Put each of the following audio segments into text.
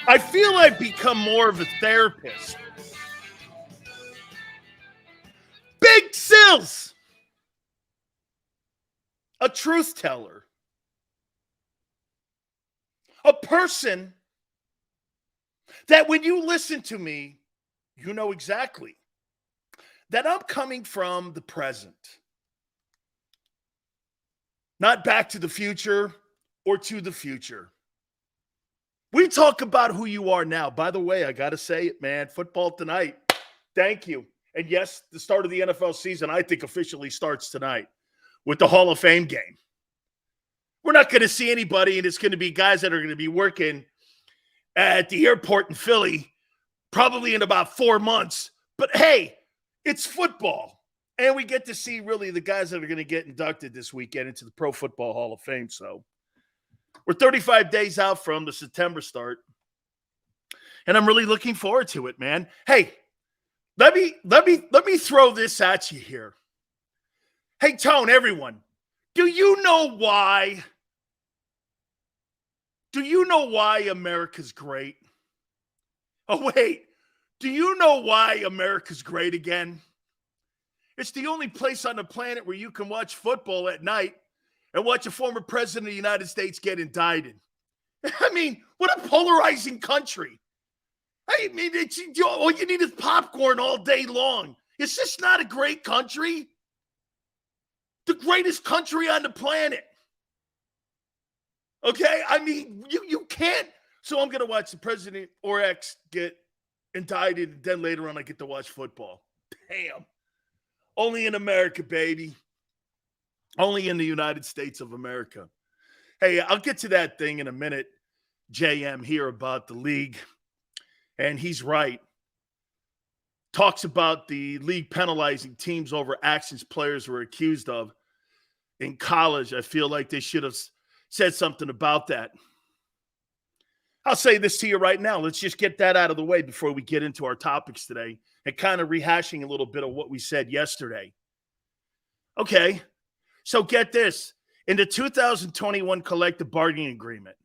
I feel I've become more of a therapist. Big Sills, a truth teller, a person that when you listen to me, you know exactly that I'm coming from the present, not back to the future or to the future. We talk about who you are now. By the way, I got to say it, man. Football tonight. Thank you. And yes, the start of the NFL season, I think, officially starts tonight with the Hall of Fame game. We're not going to see anybody, and it's going to be guys that are going to be working at the airport in Philly probably in about 4 months. But hey, it's football. And we get to see really the guys that are going to get inducted this weekend into the Pro Football Hall of Fame. So we're 35 days out from the September start. And I'm really looking forward to it, man. Hey, let me throw this at you here. Hey, Tone, everyone, do you know why? Do you know why America's great? Oh, wait. Do you know why America's great again? It's the only place on the planet where you can watch football at night and watch a former president of the United States get indicted. I mean, what a polarizing country. I mean, all you need is popcorn all day long. Is this not a great country? The greatest country on the planet. Okay? I mean, you can't. So I'm going to watch the president or ex get indicted, and then later on I get to watch football. Damn. Only in America, baby. Only in the United States of America. Hey, I'll get to that thing in a minute, JM, here about the league. And he's right. Talks about the league penalizing teams over actions players were accused of in college. I feel like they should have said something about that. I'll say this to you right now. Let's just get that out of the way before we get into our topics today and kind of rehashing a little bit of what we said yesterday. Okay, so get this. In the 2021 collective bargaining agreement,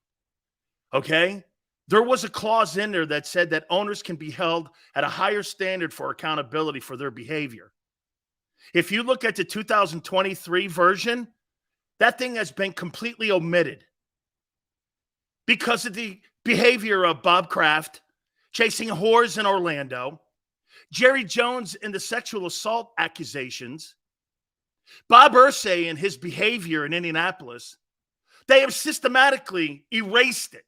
okay, there was a clause in there that said that owners can be held at a higher standard for accountability for their behavior. If you look at the 2023 version, that thing has been completely omitted because of the behavior of Bob Kraft chasing whores in Orlando, Jerry Jones and the sexual assault accusations, Bob Irsay and his behavior in Indianapolis. They have systematically erased it.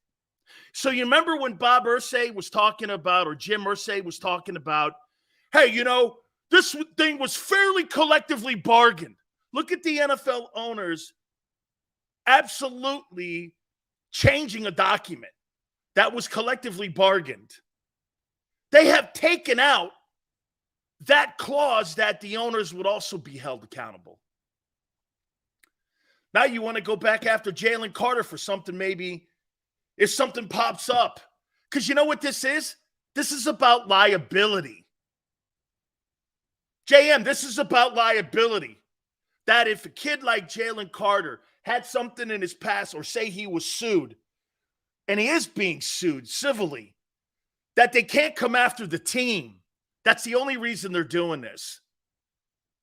So you remember when Bob Irsay was talking about, or Jim Irsay was talking about, hey, you know, this thing was fairly collectively bargained. Look at the NFL owners absolutely changing a document that was collectively bargained. They have taken out that clause that the owners would also be held accountable. Now you want to go back after Jalen Carter for something maybe if something pops up. Because you know what this is? This is about liability. JM, this is about liability. That if a kid like Jalen Carter had something in his past, or say he was sued, and he is being sued civilly, that they can't come after the team. That's the only reason they're doing this.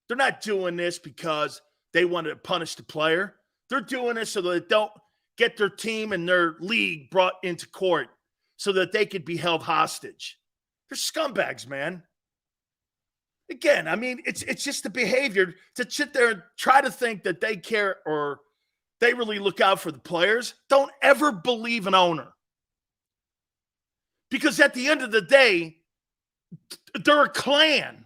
They're not doing this because they want to punish the player. They're doing this so that they don't get their team and their league brought into court so that they could be held hostage. They're scumbags, man. Again, I mean, it's just the behavior to sit there and try to think that they care or they really look out for the players. Don't ever believe an owner. Because at the end of the day, they're a clan.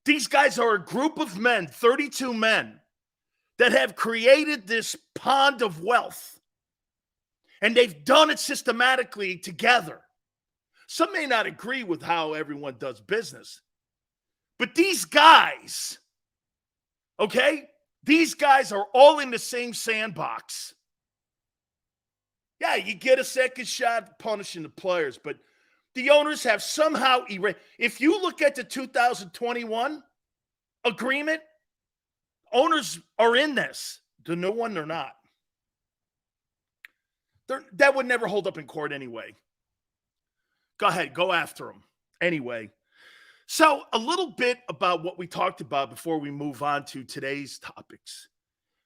These guys are a group of men, 32 men, that have created this pond of wealth. And they've done it systematically together. Some may not agree with how everyone does business. But these guys, okay, these guys are all in the same sandbox. Yeah, you get a second shot punishing the players, but the owners have somehow erased. If you look at the 2021 agreement, owners are in this. The new one, they're not. That would never hold up in court anyway. Go ahead, go after him. Anyway, so a little bit about what we talked about before we move on to today's topics.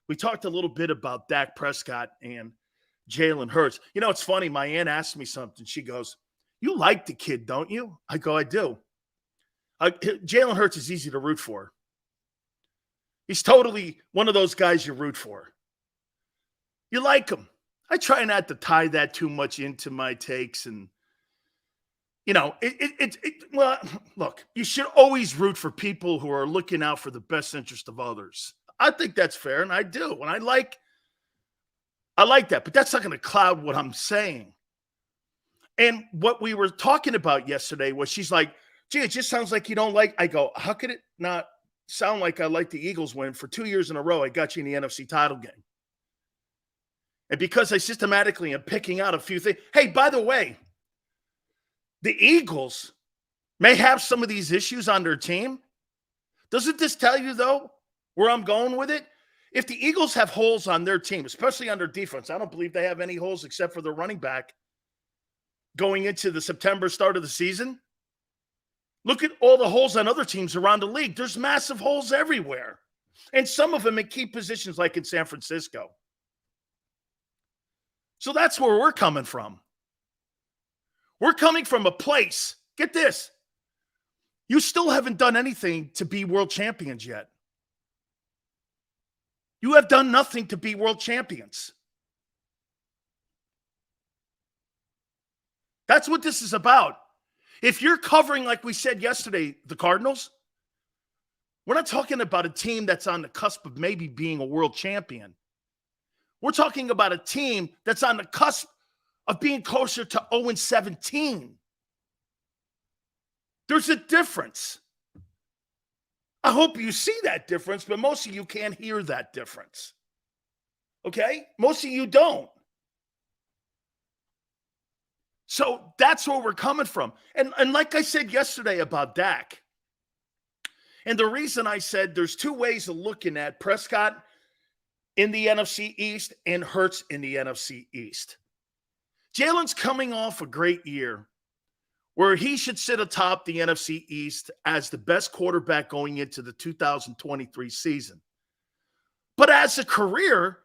We talked a little bit about Dak Prescott and Jalen Hurts. You know, it's funny. My aunt asked me something. She goes, "You like the kid, don't you?" I go, "I do." Jalen Hurts is easy to root for. He's totally one of those guys you root for. You like him. I try not to tie that too much into my takes. And, you know, well, look, you should always root for people who are looking out for the best interest of others. I think that's fair, and I do. And I like that, but that's not going to cloud what I'm saying. And what we were talking about yesterday was she's like, "Gee, it just sounds like you don't like." I go, "How could it not sound like I like the Eagles win? For 2 years in a row, I got you in the NFC title game." And because I systematically am picking out a few things. Hey, by the way, the Eagles may have some of these issues on their team. Doesn't this tell you, though, where I'm going with it? If the Eagles have holes on their team, especially on their defense, I don't believe they have any holes except for their running back going into the September start of the season. Look at all the holes on other teams around the league. There's massive holes everywhere. And some of them in key positions like in San Francisco. So that's where we're coming from. We're coming from a place, get this, you still haven't done anything to be world champions yet. You have done nothing to be world champions. That's what this is about. If you're covering, like we said yesterday, the Cardinals, we're not talking about a team that's on the cusp of maybe being a world champion. We're talking about a team that's on the cusp of being closer to 0-17. There's a difference. I hope you see that difference, but most of you can't hear that difference. Okay? Most of you don't. So that's where we're coming from. And like I said yesterday about Dak, and the reason I said there's two ways of looking at Prescott in the NFC East and Hurts in the NFC East. Jalen's coming off a great year where he should sit atop the NFC East as the best quarterback going into the 2023 season. But as a career,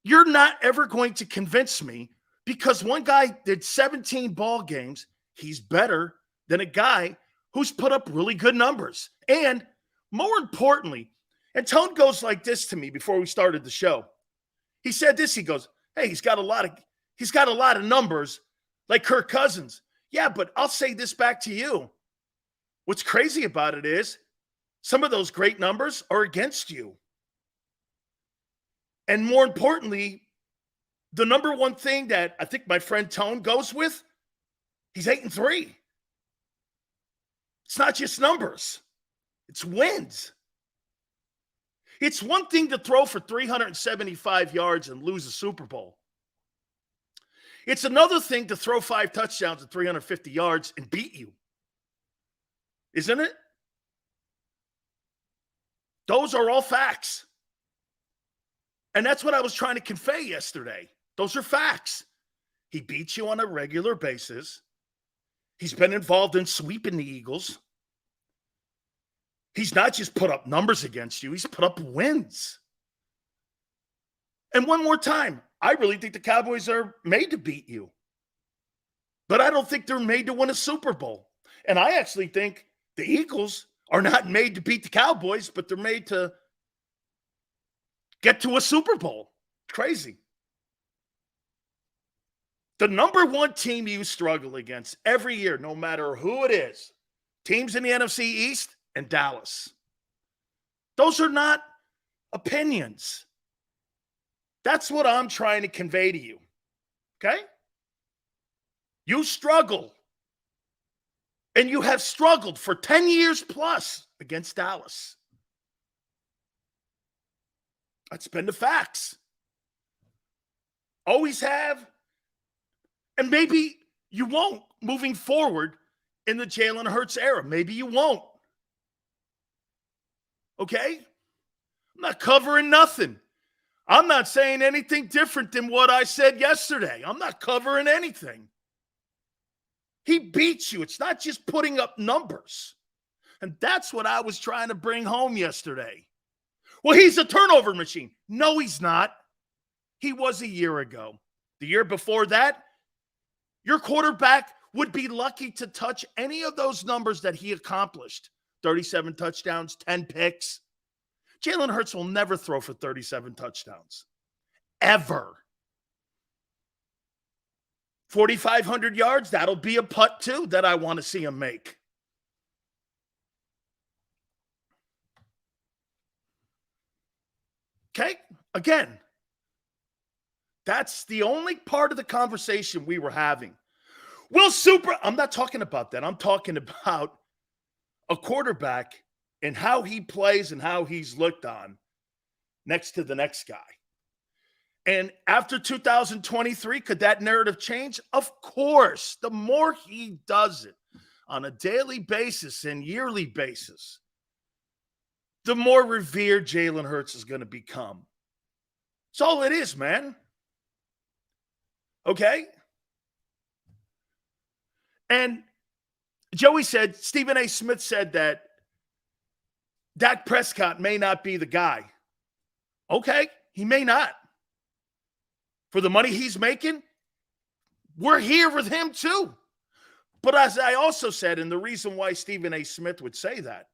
you're not ever going to convince me because one guy did 17 ball games. He's better than a guy who's put up really good numbers. And more importantly, and Tone goes like this to me before we started the show. He said this, he goes, "Hey, he's got a lot of numbers like Kirk Cousins." Yeah, but I'll say this back to you. What's crazy about it is some of those great numbers are against you. And more importantly, the number one thing that I think my friend Tone goes with, he's 8-3. It's not just numbers. It's wins. It's one thing to throw for 375 yards and lose a Super Bowl. It's another thing to throw 5 touchdowns and 350 yards and beat you. Isn't it? Those are all facts. And that's what I was trying to convey yesterday. Those are facts. He beats you on a regular basis. He's been involved in sweeping the Eagles. He's not just put up numbers against you. He's put up wins. And one more time, I really think the Cowboys are made to beat you. But I don't think they're made to win a Super Bowl. And I actually think the Eagles are not made to beat the Cowboys, but they're made to get to a Super Bowl. Crazy. The number one team you struggle against every year, no matter who it is, teams in the NFC East and Dallas. Those are not opinions. That's what I'm trying to convey to you. Okay? You struggle. And you have struggled for 10 years plus against Dallas. That's been the facts. Always have. And maybe you won't moving forward in the Jalen Hurts era. Maybe you won't. Okay? I'm not covering nothing. I'm not saying anything different than what I said yesterday. I'm not covering anything. He beats you. It's not just putting up numbers. And that's what I was trying to bring home yesterday. Well, he's a turnover machine. No, he's not. He was a year ago. The year before that, your quarterback would be lucky to touch any of those numbers that he accomplished. 37 touchdowns, 10 picks. Jalen Hurts will never throw for 37 touchdowns. Ever. 4,500 yards, that'll be a putt too that I want to see him make. Okay? Again, that's the only part of the conversation we were having. I'm not talking about that. I'm talking about a quarterback and how he plays and how he's looked on next to the next guy. And after 2023, could that narrative change? Of course. The more he does it on a daily basis and yearly basis, the more revered Jalen Hurts is going to become. That's all it is, man. Okay? And Stephen A. Smith said that Dak Prescott may not be the guy. Okay, he may not. For the money he's making, we're here with him too. But as I also said, and the reason why Stephen A. Smith would say that,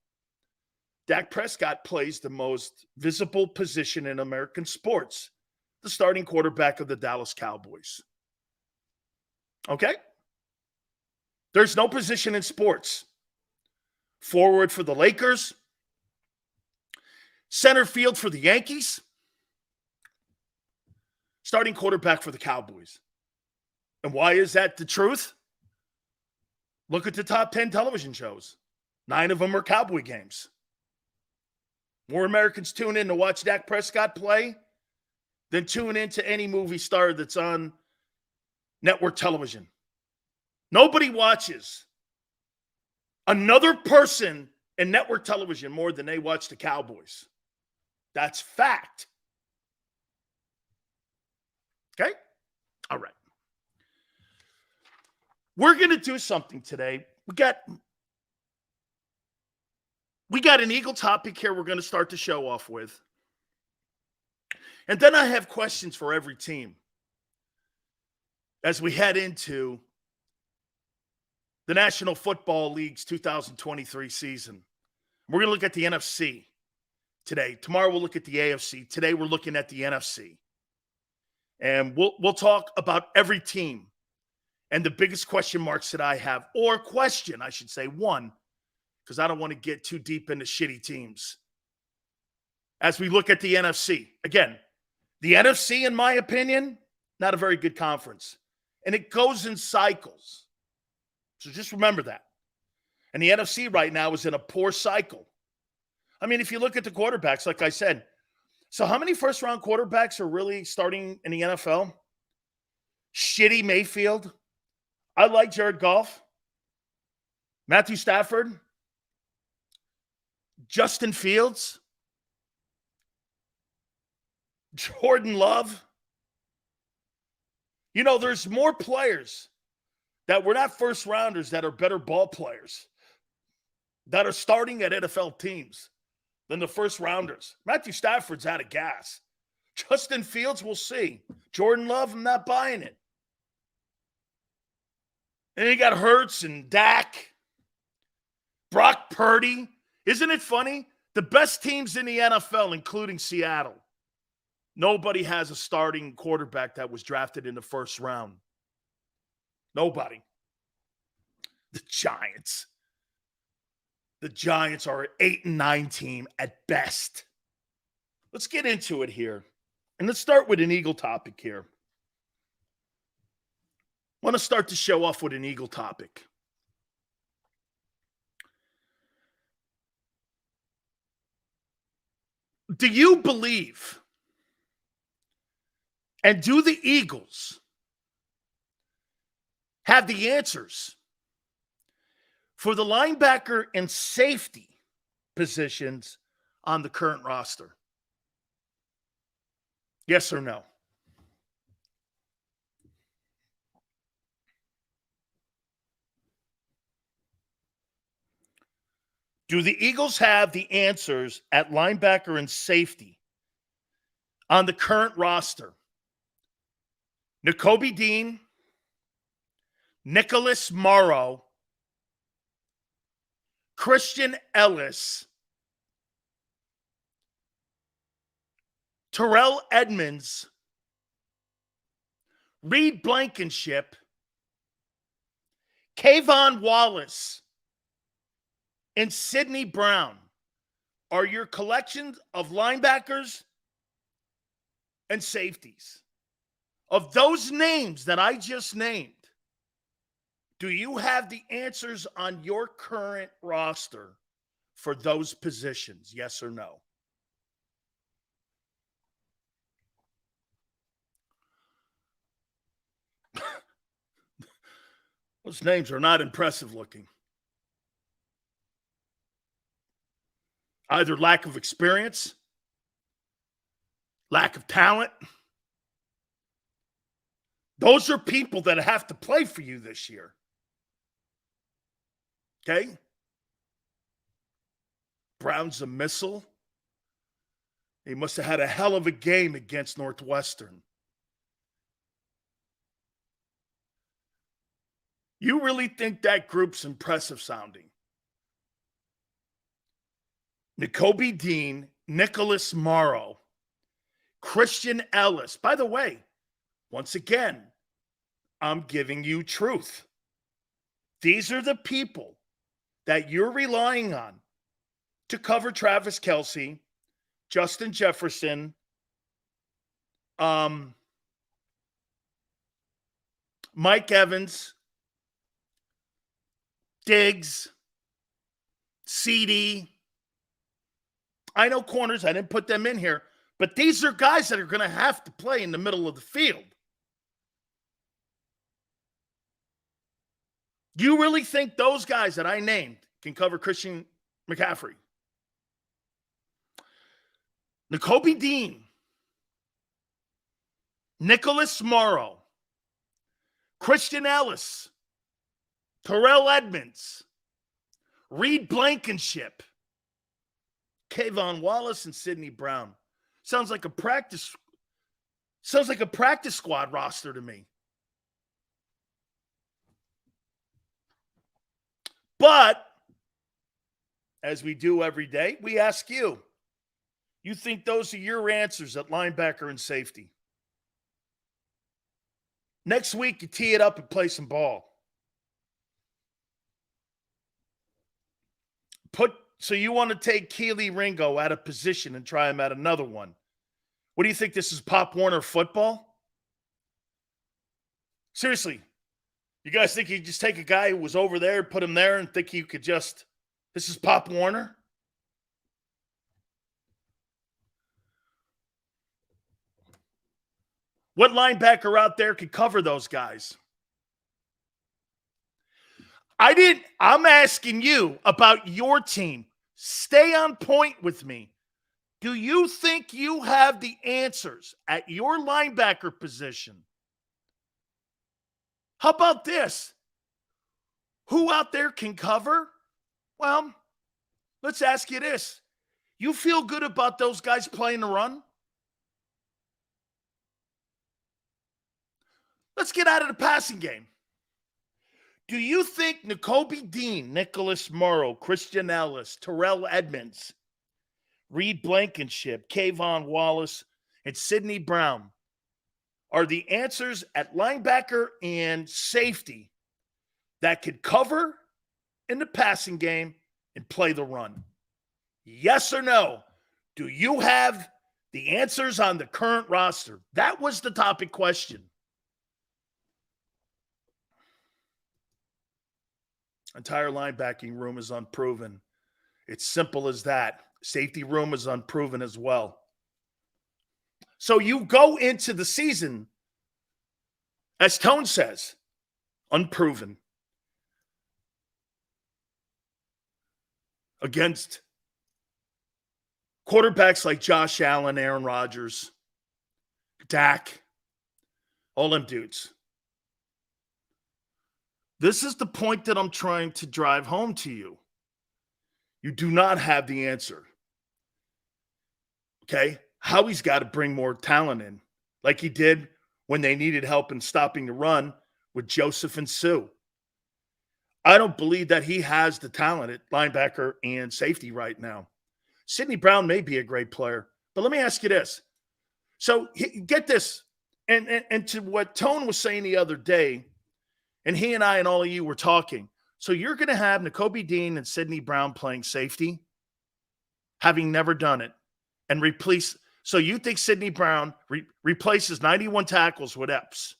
Dak Prescott plays the most visible position in American sports, the starting quarterback of the Dallas Cowboys. Okay? There's no position in sports. Forward for the Lakers, center field for the Yankees, starting quarterback for the Cowboys. And why is that the truth? Look at the top 10 television shows. 9 of them are Cowboy games. More Americans tune in to watch Dak Prescott play than tune into any movie star that's on network television. Nobody watches another person in network television more than they watch the Cowboys. That's fact. Okay? All right. We're going to do something today. We got an Eagle topic here we're going to start the show off with. And then I have questions for every team as we head into the National Football League's 2023 season. We're going to look at the NFC today. Tomorrow we'll look at the AFC. Today we're looking at the NFC. And we'll talk about every team and the biggest question marks that I have, or question, I should say, one, because I don't want to get too deep into shitty teams. As we look at the NFC, again, the NFC, in my opinion, not a very good conference. And it goes in cycles. So just remember that. And the NFC right now is in a poor cycle. I mean, if you look at the quarterbacks, like I said, so how many first-round quarterbacks are really starting in the NFL? Shitty Mayfield. I like Jared Goff. Matthew Stafford. Justin Fields. Jordan Love. You know, there's more players that were not first-rounders that are better ball players that are starting at NFL teams than the first-rounders. Matthew Stafford's out of gas. Justin Fields, we'll see. Jordan Love, I'm not buying it. And you got Hurts and Dak. Brock Purdy. Isn't it funny? The best teams in the NFL, including Seattle, nobody has a starting quarterback that was drafted in the first round. Nobody. The Giants. The Giants are an 8-9 team at best. Let's get into it here. And let's start with an Eagle topic here. I want to start the show off with an Eagle topic. Do you believe, and do the Eagles have the answers for the linebacker and safety positions on the current roster? Yes or no? Do the Eagles have the answers at linebacker and safety on the current roster? Nakobe Dean, Nicholas Morrow, Christian Ellis, Terrell Edmonds, Reed Blankenship, Kayvon Wallace, and Sidney Brown are your collections of linebackers and safeties. Of those names that I just named, do you have the answers on your current roster for those positions? Yes or no? Those names are not impressive looking. Either lack of experience, lack of talent. Those are people that have to play for you this year. Okay? Brown's a missile. He must have had a hell of a game against Northwestern. You really think that group's impressive sounding? Nakobe Dean, Nicholas Morrow, Christian Ellis. By the way, once again, I'm giving you truth. These are the people that you're relying on to cover Travis Kelce, Justin Jefferson, Mike Evans, Diggs, CD. I know corners, I didn't put them in here, but these are guys that are going to have to play in the middle of the field. You really think those guys that I named can cover Christian McCaffrey? Nakobe Dean, Nicholas Morrow, Christian Ellis, Terrell Edmonds, Reed Blankenship, Kayvon Wallace, and Sidney Brown. Sounds like a practice squad roster to me. But, as we do every day, we ask you, you think those are your answers at linebacker and safety? Next week, you tee it up and play some ball. So you want to take Keely Ringo out of position and try him at another one. What do you think, this is Pop Warner football? Seriously, you guys think you just take a guy who was over there, put him there, and think you could just, this is Pop Warner? What linebacker out there could cover those guys? I'm asking you about your team. Stay on point with me. Do you think you have the answers at your linebacker position? How about this? Who out there can cover? Well, let's ask you this. You feel good about those guys playing the run? Let's get out of the passing game. Do you think Nakobe Dean, Nicholas Morrow, Christian Ellis, Terrell Edmonds, Reed Blankenship, Kayvon Wallace, and Sidney Brown are the answers at linebacker and safety that could cover in the passing game and play the run? Yes or no? Do you have the answers on the current roster? That was the topic question. Entire linebacking room is unproven. It's simple as that. Safety room is unproven as well. So you go into the season, as Tone says, unproven. Against quarterbacks like Josh Allen, Aaron Rodgers, Dak, all them dudes. This is the point that I'm trying to drive home to you. You do not have the answer. Okay? Howie's got to bring more talent in, like he did when they needed help in stopping the run with Joseph and Sue. I don't believe that he has the talent at linebacker and safety right now. Sidney Brown may be a great player, but let me ask you this. So get this, and to what Tone was saying the other day, and he and I and all of you were talking. So you're going to have Nakobe Dean and Sidney Brown playing safety, having never done it, and replace. So you think Sidney Brown replaces 91 tackles with Epps,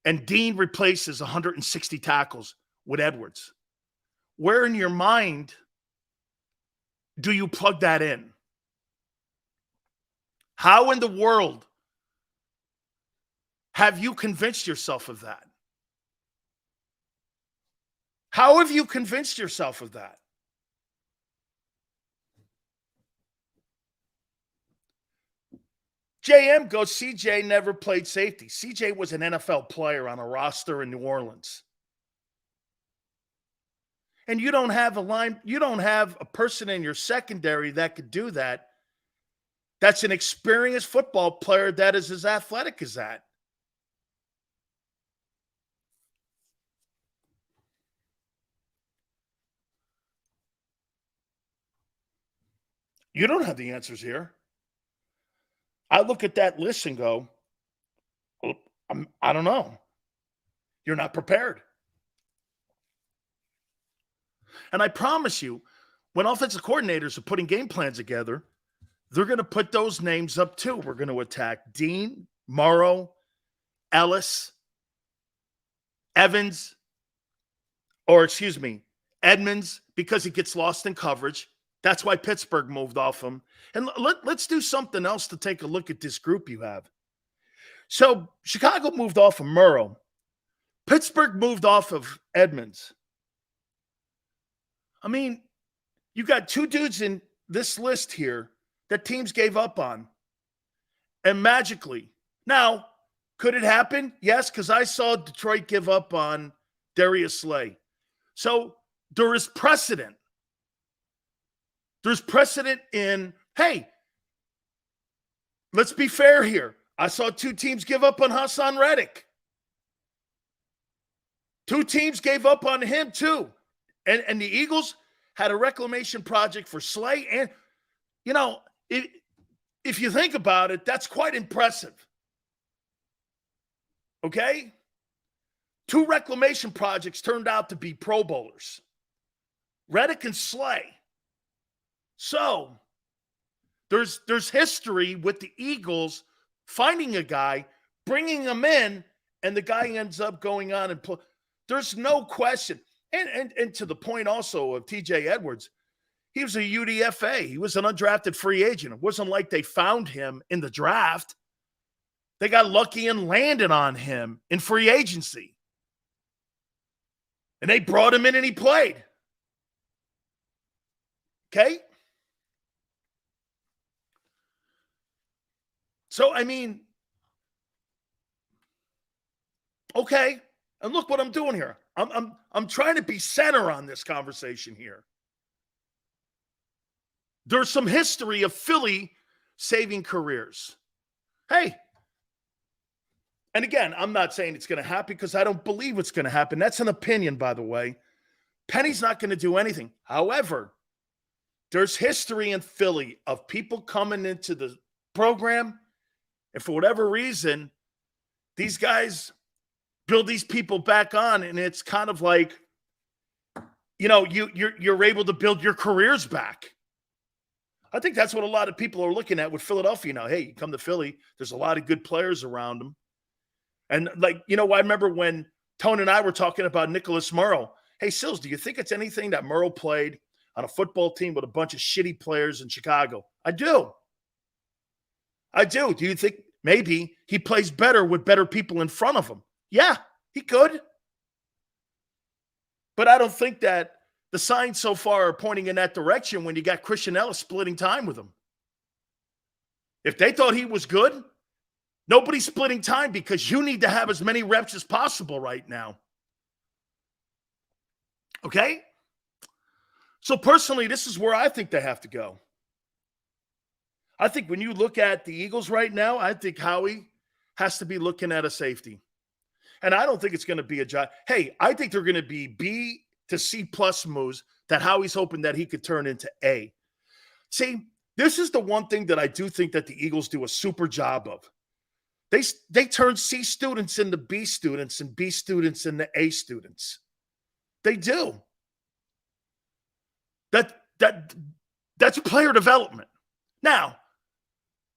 and Dean replaces 160 tackles with Edwards? Where in your mind do you plug that in? How in the world have you convinced yourself of that? How have you convinced yourself of that? JM goes, CJ never played safety. CJ was an NFL player on a roster in New Orleans. And you don't have a person in your secondary that could do that. That's an experienced football player that is as athletic as that. You don't have the answers here. I look at that list and go, I don't know. You're not prepared. And I promise you, when offensive coordinators are putting game plans together, they're going to put those names up too. We're going to attack Dean, Morrow, Ellis, Edmonds, because he gets lost in coverage. That's why Pittsburgh moved off him. And let's do something else to take a look at this group you have. So Chicago moved off of Morrow. Pittsburgh moved off of Edmonds. I mean, you got two dudes in this list here that teams gave up on. And magically. Now, could it happen? Yes, because I saw Detroit give up on Darius Slay. So there is precedent. There's precedent in, hey, let's be fair here. I saw two teams give up on Hassan Reddick. Two teams gave up on him too. And the Eagles had a reclamation project for Slay. And, you know, if you think about it, that's quite impressive. Okay? Two reclamation projects turned out to be Pro Bowlers. Reddick and Slay. So there's history with the Eagles finding a guy, bringing him in, and the guy ends up going on and there's no question. And to the point also of TJ Edwards, he was a UDFA. He was an undrafted free agent. It wasn't like they found him in the draft. They got lucky and landed on him in free agency. And they brought him in and he played. Okay? So, I mean, okay. And look what I'm doing here. I'm trying to be center on this conversation here. There's some history of Philly saving careers. Hey. And again, I'm not saying it's going to happen because I don't believe it's going to happen. That's an opinion, by the way. Penny's not going to do anything. However, there's history in Philly of people coming into the program, and for whatever reason, these guys build these people back on, and it's kind of like, you know, you're able to build your careers back. I think that's what a lot of people are looking at with Philadelphia now. Hey, you come to Philly, there's a lot of good players around them. And like, you know, I remember when Tony and I were talking about Nicholas Morrow. Hey, Sills, do you think it's anything that Morrow played on a football team with a bunch of shitty players in Chicago? I do. Do you think maybe he plays better with better people in front of him? Yeah, he could. But I don't think that the signs so far are pointing in that direction when you got Christian Ellis splitting time with him. If they thought he was good, nobody's splitting time because you need to have as many reps as possible right now. Okay? So personally, this is where I think they have to go. I think when you look at the Eagles right now, I think Howie has to be looking at a safety. And I don't think it's going to be a job. Hey, I think they're going to be B to C plus moves that Howie's hoping that he could turn into A. See, this is the one thing that I do think that the Eagles do a super job of. They turn C students into B students and B students into A students. They do. That's player development. Now,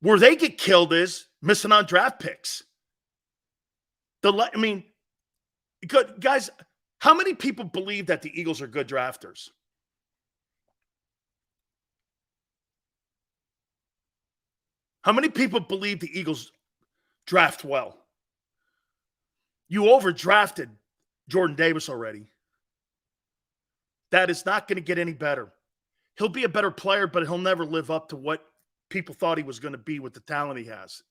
where they get killed is missing on draft picks. Guys, how many people believe that the Eagles are good drafters? How many people believe the Eagles draft well? You overdrafted Jordan Davis already. That is not going to get any better. He'll be a better player, but he'll never live up to what people thought he was going to be with the talent he has.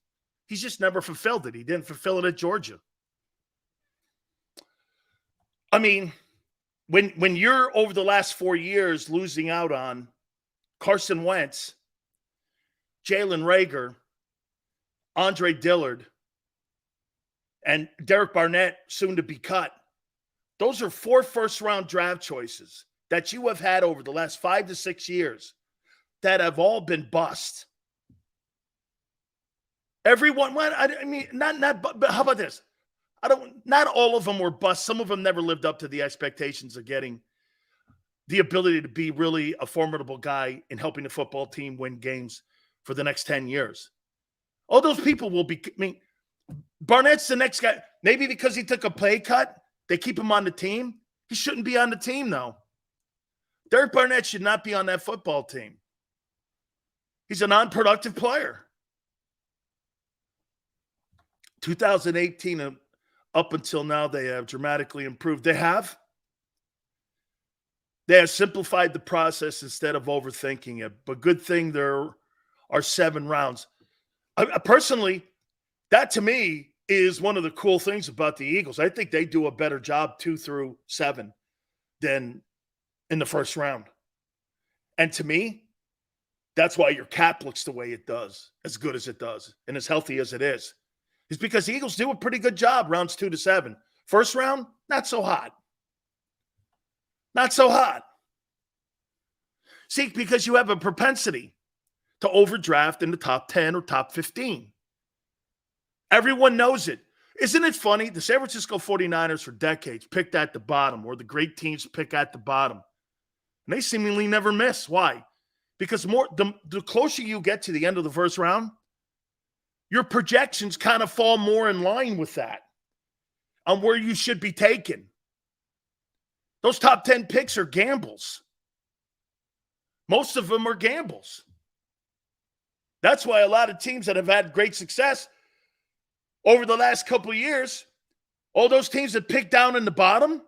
He's just never fulfilled it. He didn't fulfill it at Georgia. I mean, when you're over the last 4 years losing out on Carson Wentz, Jalen Reagor, Andre Dillard, and Derek Barnett, soon to be cut, those are 4 first-round draft choices that you have had over the last 5 to 6 years that have all been bust. Everyone, but how about this? Not all of them were bust. Some of them never lived up to the expectations of getting the ability to be really a formidable guy in helping the football team win games for the next 10 years. All those people will be, Barnett's the next guy. Maybe because he took a pay cut, they keep him on the team. He shouldn't be on the team, though. Derek Barnett should not be on that football team. He's a non-productive player. 2018 and up until now, they have dramatically improved. They have simplified the process instead of overthinking it. But good thing there are 7 rounds. Personally, that to me is one of the cool things about the Eagles. I think they do a better job 2 through 7 than in the first round. And to me, that's why your cap looks the way it does, as good as it does, and as healthy as it is. It's because the Eagles do a pretty good job rounds 2 to 7. First round, not so hot. Not so hot. See, because you have a propensity to overdraft in the top 10 or top 15. Everyone knows it. Isn't it funny? The San Francisco 49ers for decades picked at the bottom, or the great teams pick at the bottom. And they seemingly never miss. Why? Because the closer you get to the end of the first round, your projections kind of fall more in line with that on where you should be taken. Those top 10 picks are gambles. Most of them are gambles. That's why a lot of teams that have had great success over the last couple of years, all those teams that pick down in the bottom,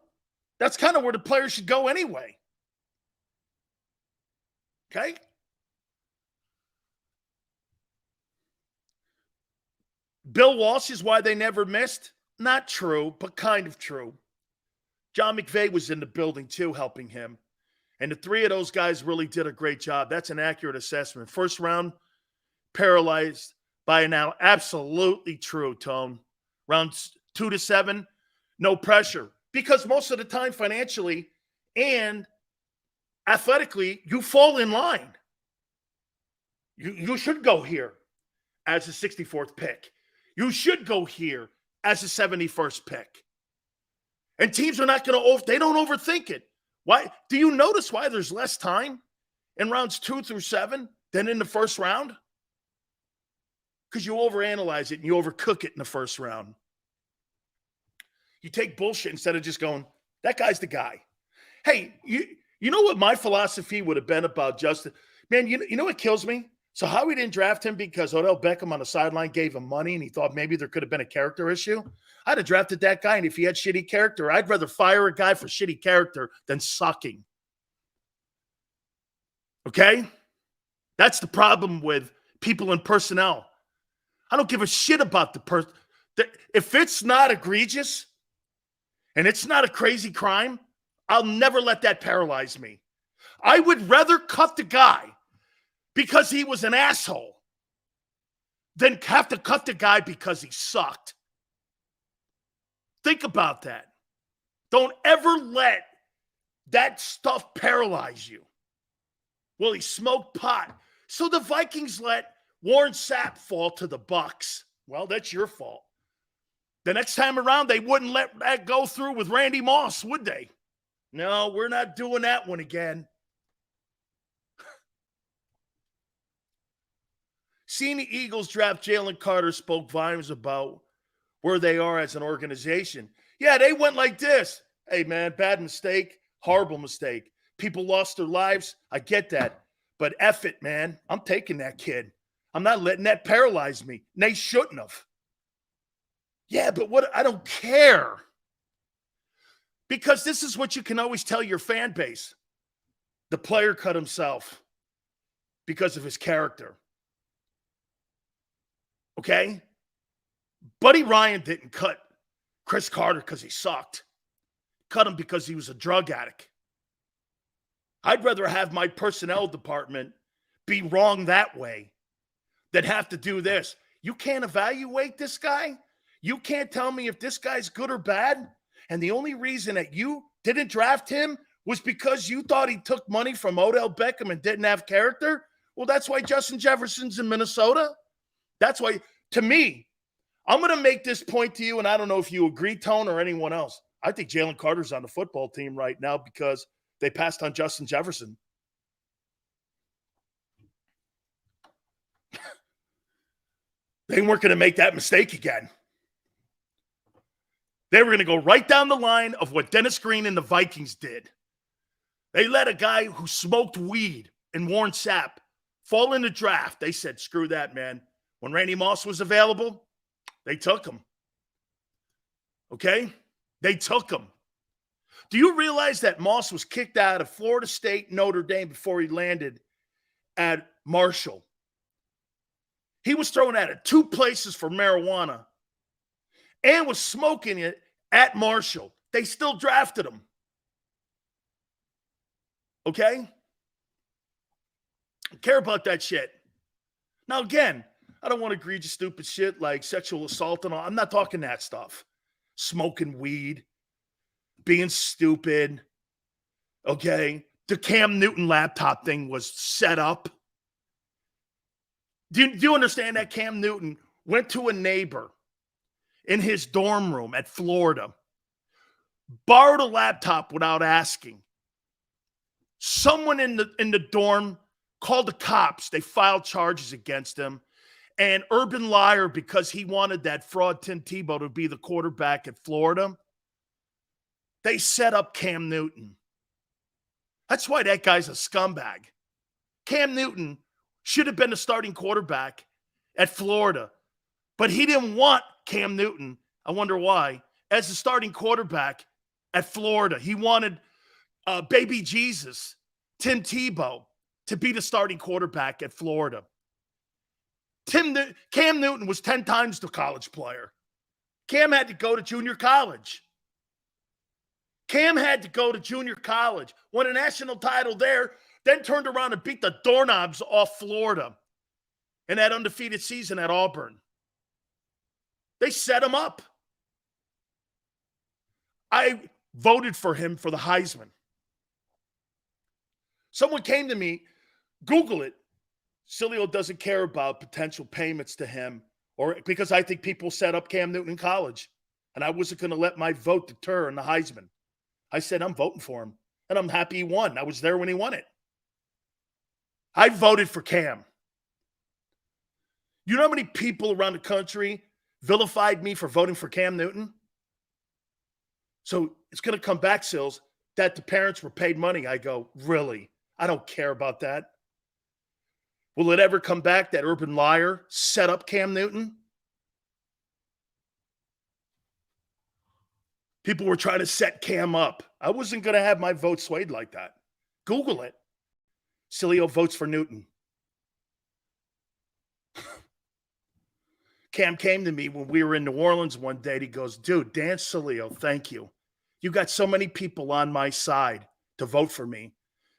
that's kind of where the players should go anyway. Okay? Bill Walsh is why they never missed? Not true, but kind of true. John McVay was in the building too, helping him. And the 3 of those guys really did a great job. That's an accurate assessment. First round, paralyzed by now. Absolutely true, Tone. Rounds 2 to 7, no pressure. Because most of the time, financially and athletically, you fall in line. You should go here as a 64th pick. You should go here as a 71st pick. And teams are not going to, they don't overthink it. Why? Do you notice why there's less time in rounds 2 through 7 than in the first round? Because you overanalyze it and you overcook it in the first round. You take bullshit instead of just going, that guy's the guy. Hey, you know what my philosophy would have been about Justin? Man, you know what kills me? So Howie didn't draft him because Odell Beckham on the sideline gave him money and he thought maybe there could have been a character issue. I'd have drafted that guy, and if he had shitty character, I'd rather fire a guy for shitty character than sucking. Okay? That's the problem with people in personnel. I don't give a shit about the person. If it's not egregious and it's not a crazy crime, I'll never let that paralyze me. I would rather cut the guy because he was an asshole than have to cut the guy because he sucked. Think about that. Don't ever let that stuff paralyze you. Well, he smoked pot. So the Vikings let Warren Sapp fall to the Bucs. Well, that's your fault. The next time around, they wouldn't let that go through with Randy Moss, would they? No, we're not doing that one again. Seeing the Eagles draft Jalen Carter spoke volumes about where they are as an organization. Yeah, they went like this. Hey, man, bad mistake, horrible mistake. People lost their lives. I get that. But F it, man. I'm taking that kid. I'm not letting that paralyze me. And they shouldn't have. Yeah, but what? I don't care. Because this is what you can always tell your fan base. The player cut himself because of his character. Okay? Buddy Ryan didn't cut Chris Carter because he sucked. Cut him because he was a drug addict. I'd rather have my personnel department be wrong that way than have to do this. You can't evaluate this guy. You can't tell me if this guy's good or bad. And the only reason that you didn't draft him was because you thought he took money from Odell Beckham and didn't have character. Well, that's why Justin Jefferson's in Minnesota. That's why, to me, I'm going to make this point to you, and I don't know if you agree, Tone, or anyone else. I think Jalen Carter's on the football team right now because they passed on Justin Jefferson. They weren't going to make that mistake again. They were going to go right down the line of what Dennis Green and the Vikings did. They let a guy who smoked weed and Warren Sapp fall in the draft. They said, screw that, man. When Randy Moss was available, they took him. Okay? They took him. Do you realize that Moss was kicked out of Florida State, Notre Dame before he landed at Marshall? He was thrown out of 2 places for marijuana and was smoking it at Marshall. They still drafted him. Okay? I care about that shit. Now, again, I don't want to egregious stupid shit like sexual assault and all. I'm not talking that stuff. Smoking weed. Being stupid. Okay? The Cam Newton laptop thing was set up. Do you understand that Cam Newton went to a neighbor in his dorm room at Florida, borrowed a laptop without asking. Someone in the dorm called the cops. They filed charges against him. And Urban Liar, because he wanted that fraud Tim Tebow to be the quarterback at Florida, they set up Cam Newton. That's why that guy's a scumbag. Cam Newton should have been the starting quarterback at Florida, but he didn't want Cam Newton, I wonder why, as the starting quarterback at Florida. He wanted baby Jesus, Tim Tebow, to be the starting quarterback at Florida. Cam Newton was 10 times the college player. Cam had to go to junior college. Cam had to go to junior college, won a national title there, then turned around and beat the doorknobs off Florida in that undefeated season at Auburn. They set him up. I voted for him for the Heisman. Someone came to me, Google it. Sileo doesn't care about potential payments to him, or because I think people set up Cam Newton in college, and I wasn't going to let my vote deter in the Heisman. I said, I'm voting for him, and I'm happy he won. I was there when he won it. I voted for Cam. You know how many people around the country vilified me for voting for Cam Newton? So it's going to come back, Sills, that the parents were paid money. I go, really? I don't care about that. Will it ever come back that Urban Liar set up Cam Newton? People were trying to set Cam up. I wasn't going to have my vote swayed like that. Google it. Sileo votes for Newton. Cam came to me when we were in New Orleans one day. He goes, dude, Dan Sileo, thank you. You got so many people on my side to vote for me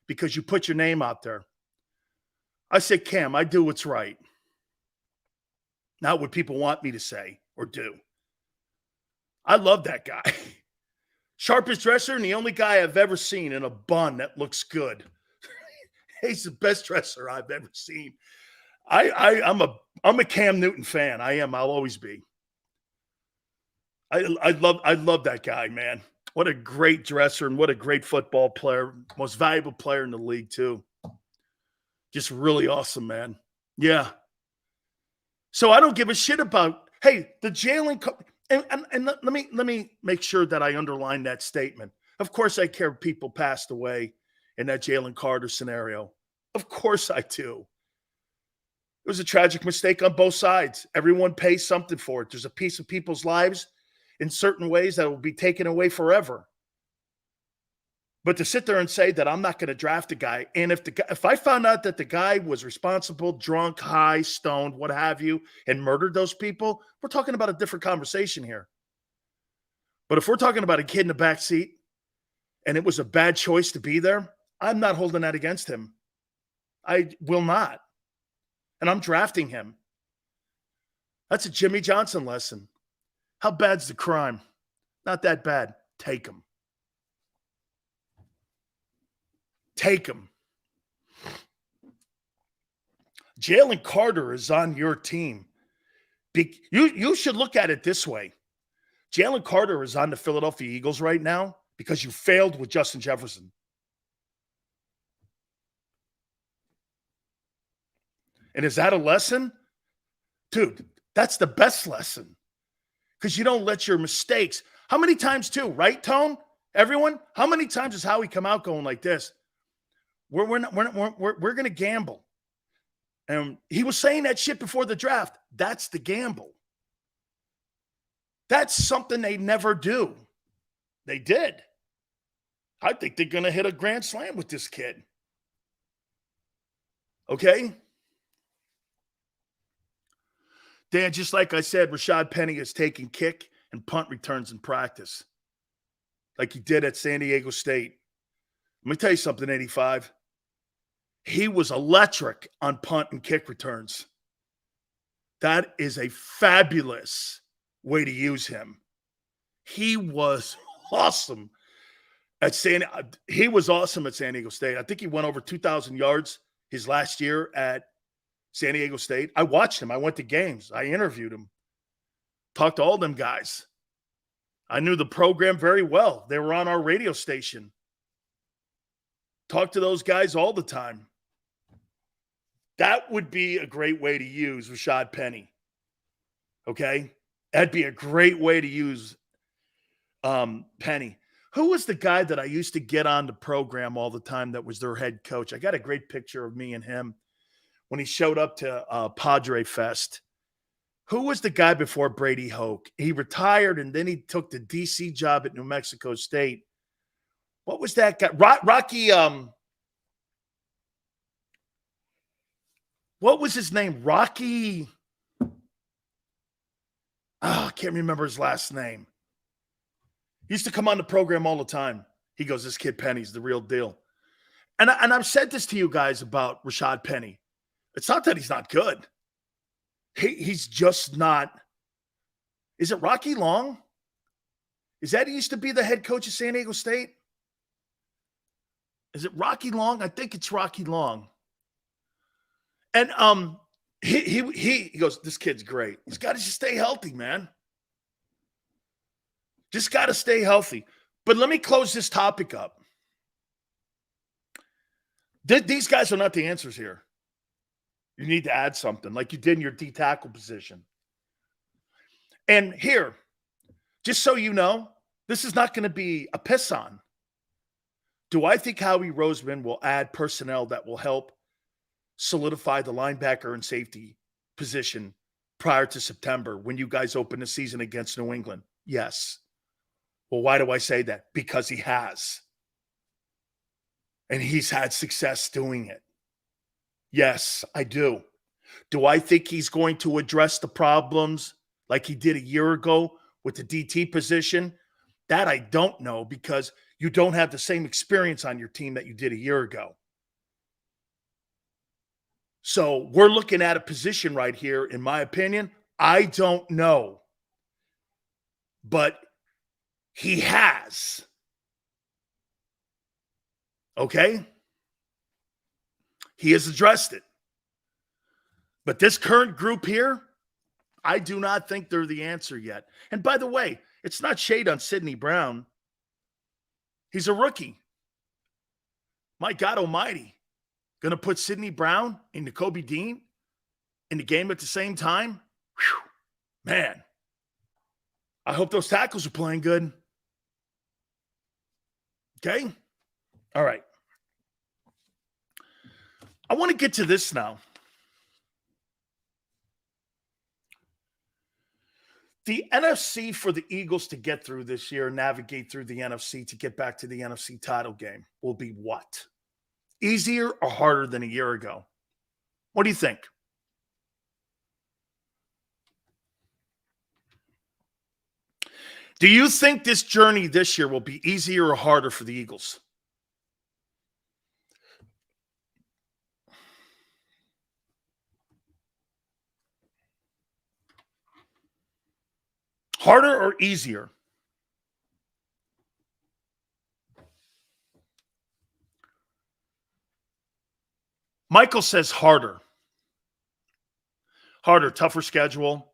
because you put your name out there. I say, Cam, I do what's right. Not what people want me to say or do. I love that guy. Sharpest dresser and the only guy I've ever seen in a bun that looks good. He's the best dresser I've ever seen. I'm a Cam Newton fan. I am. I'll always be. I love that guy, man. What a great dresser and what a great football player. Most valuable player in the league, too. Just really awesome, man. Yeah. So I don't give a shit about, hey, the Jalen and let me make sure that I underline that statement. Of course I care if people passed away in that Jalen Carter scenario. Of course I do. It was a tragic mistake on both sides. Everyone pays something for it. There's a piece of people's lives in certain ways that will be taken away forever. But to sit there and say that I'm not going to draft a guy, and if I found out that the guy was responsible, drunk, high, stoned, what have you, and murdered those people, we're talking about a different conversation here. But if we're talking about a kid in the back seat and it was a bad choice to be there, I'm not holding that against him. I will not. And I'm drafting him. That's a Jimmy Johnson lesson. How bad's the crime? Not that bad. Take him. Take him. Jalen Carter is on your team. You should look at it this way. Jalen Carter is on the Philadelphia Eagles right now because you failed with Justin Jefferson. And is that a lesson? Dude, that's the best lesson. Because you don't let your mistakes. How many times too, right, Tone? Everyone? How many times has Howie come out going like this? We're going to gamble. And he was saying that shit before the draft. That's the gamble. That's something they never do. They did. I think they're going to hit a grand slam with this kid. Okay? Dan, just like I said, Rashad Penny is taking kick and punt returns in practice like he did at San Diego State. Let me tell you something, 85. He was electric on punt and kick returns. That is a fabulous way to use him. He was awesome at San Diego State. I think he went over 2,000 yards his last year at San Diego State. I watched him. I went to games. I interviewed him. Talked to all them guys. I knew the program very well. They were on our radio station. Talked to those guys all the time. That would be a great way to use Rashad Penny. Okay? That'd be a great way to use Penny. Who was the guy that I used to get on the program all the time that was their head coach? I got a great picture of me and him when he showed up to Padre Fest. Who was the guy before Brady Hoke? He retired, and then he took the D.C. job at New Mexico State. What was that guy? Rocky, what was his name? Rocky. I can't remember his last name. He used to come on the program all the time. He goes, this kid Penny's the real deal. And I've said this to you guys about Rashad Penny. It's not that he's not good. He's just not. Is it Rocky Long? Is that he used to be the head coach of San Diego State? Is it Rocky Long? I think it's Rocky Long. And he goes, this kid's great. He's got to just stay healthy, man. Just got to stay healthy. But let me close this topic up. These guys are not the answers here. You need to add something like you did in your D tackle position. And here, just so you know, this is not going to be a piss on. Do I think Howie Roseman will add personnel that will help solidify the linebacker and safety position prior to September when you guys open the season against New England? Yes. Well, why do I say that? Because he has. And he's had success doing it. Yes, I do. Do I think he's going to address the problems like he did a year ago with the DT position? That I don't know because you don't have the same experience on your team that you did a year ago. So we're looking at a position right here, in my opinion. I don't know. But he has. Okay? He has addressed it. But this current group here, I do not think they're the answer yet. And by the way, it's not shade on Sidney Brown. He's a rookie. My God almighty. Going to put Sidney Brown and Nakobe Dean in the game at the same time? Whew, man. I hope those tackles are playing good. Okay? All right. I want to get to this now. The NFC for the Eagles to get through this year, navigate through the NFC to get back to the NFC title game will be what? Easier or harder than a year ago? What do you think? Do you think this journey this year will be easier or harder for the Eagles? Harder or easier? Michael says harder. Harder, tougher schedule.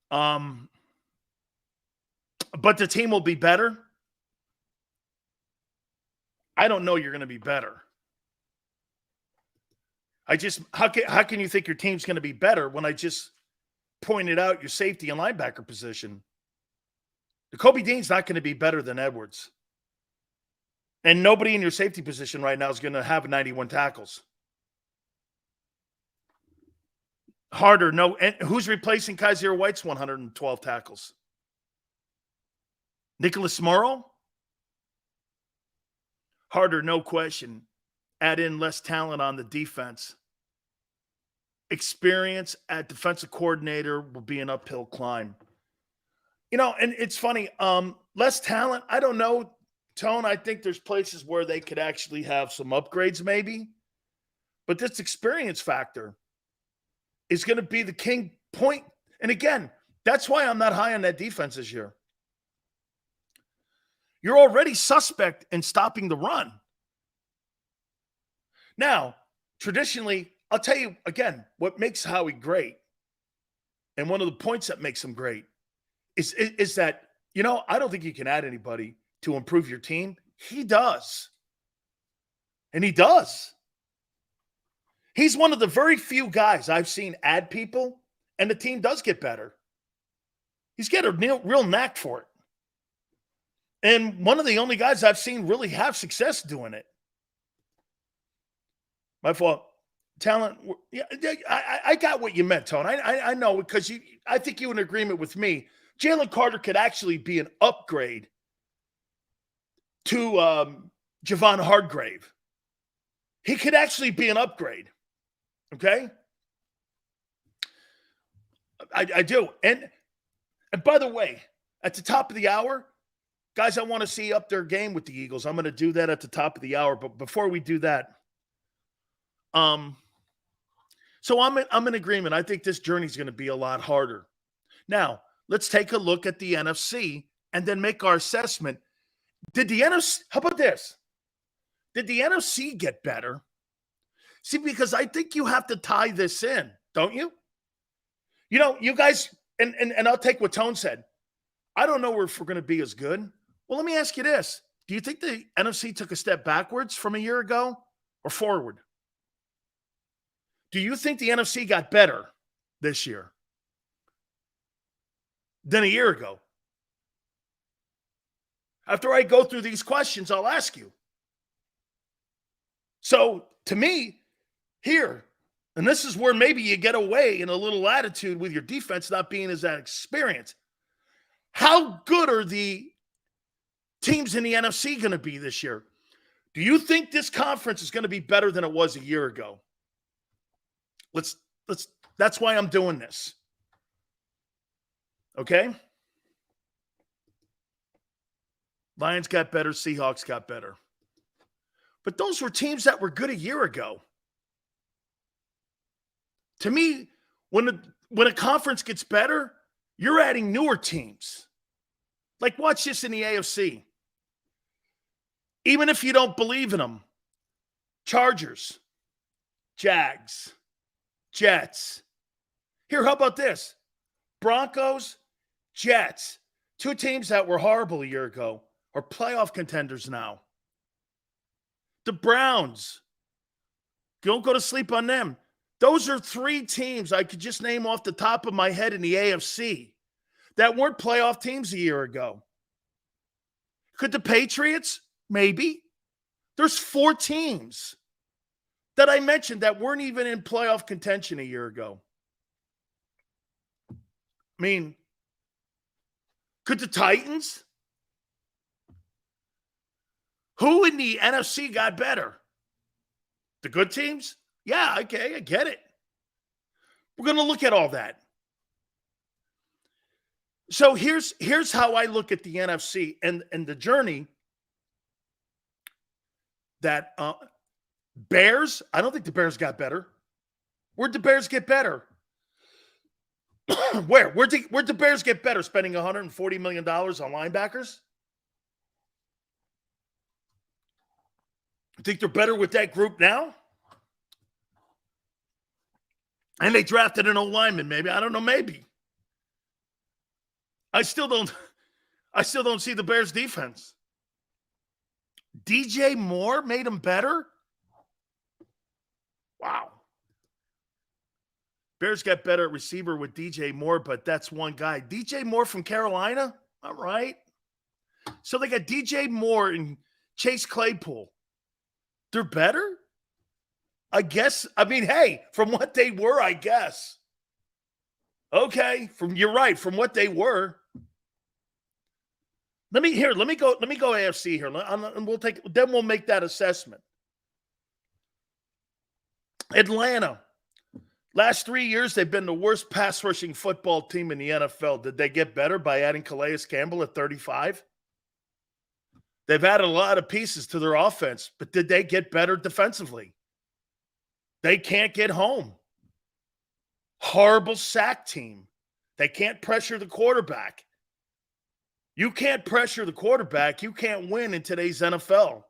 But the team will be better. I don't know you're going to be better. How can you think your team's going to be better when I just pointed out your safety and linebacker position? Nakobe Dean's not going to be better than Edwards. And nobody in your safety position right now is going to have 91 tackles. Harder, no. And who's replacing Kaiser White's 112 tackles? Nicholas Morrow? Harder, no question. Add in less talent on the defense. Experience at defensive coordinator will be an uphill climb. You know, and it's funny. Less talent, I don't know, Tone. I think there's places where they could actually have some upgrades maybe. But this experience factor is going to be the king point. And again, that's why I'm not high on that defense this year. You're already suspect in stopping the run. Now, traditionally, I'll tell you again, what makes Howie great, and one of the points that makes him great is that, you know, I don't think you can add anybody to improve your team. He does. And he does. He's one of the very few guys I've seen add people, and the team does get better. He's got a real knack for it. And one of the only guys I've seen really have success doing it. My fault. Talent. Yeah, I got what you meant, Tone. I know, because I think you're in agreement with me. Jalen Carter could actually be an upgrade to Javon Hargrave. He could actually be an upgrade. Okay? I do. And by the way, at the top of the hour, guys, I want to see up their game with the Eagles. I'm going to do that at the top of the hour. But before we do that, so I'm in agreement. I think this journey is going to be a lot harder. Now, let's take a look at the NFC and then make our assessment. Did the NFC, how about this? Did the NFC get better? See, because I think you have to tie this in, don't you? You know, you guys, and I'll take what Tone said. I don't know if we're going to be as good. Well, let me ask you this. Do you think the NFC took a step backwards from a year ago or forward? Do you think the NFC got better this year than a year ago? After I go through these questions, I'll ask you. So, to me, here, and this is where maybe you get away in a little attitude with your defense not being as that experience. How good are the teams in the NFC going to be this year? Do you think this conference is going to be better than it was a year ago? That's why I'm doing this. Okay? Lions got better, Seahawks got better. But those were teams that were good a year ago. To me, when a conference gets better, you're adding newer teams. Like, watch this in the AFC. Even if you don't believe in them, Chargers, Jags, Jets. Here, how about this? Broncos, Jets. Two teams that were horrible a year ago are playoff contenders now. The Browns. Don't go to sleep on them. Those are three teams I could just name off the top of my head in the AFC that weren't playoff teams a year ago. Could the Patriots? Maybe. There's four teams that I mentioned that weren't even in playoff contention a year ago. I mean, could the Titans? Who in the NFC got better? The good teams? Yeah, okay, I get it. We're going to look at all that. So here's how I look at the NFC and the journey that Bears, I don't think the Bears got better. Where'd the Bears get better? Where'd the Bears get better? Spending $140 million on linebackers? I think they're better with that group now? And they drafted an O-lineman, maybe. I don't know, maybe. I still don't see the Bears defense. DJ Moore made them better? Wow. Bears got better at receiver with DJ Moore, but that's one guy. DJ Moore from Carolina? All right. So they got DJ Moore and Chase Claypool. They're better? I guess. I mean, hey, from what they were, I guess. Okay, you're right, from what they were. Let me go AFC here. And we'll make that assessment. Atlanta. Last 3 years, they've been the worst pass rushing football team in the NFL. Did they get better by adding Calais Campbell at 35? They've added a lot of pieces to their offense, but did they get better defensively? They can't get home. Horrible sack team. They can't pressure the quarterback. You can't pressure the quarterback. You can't win in today's NFL.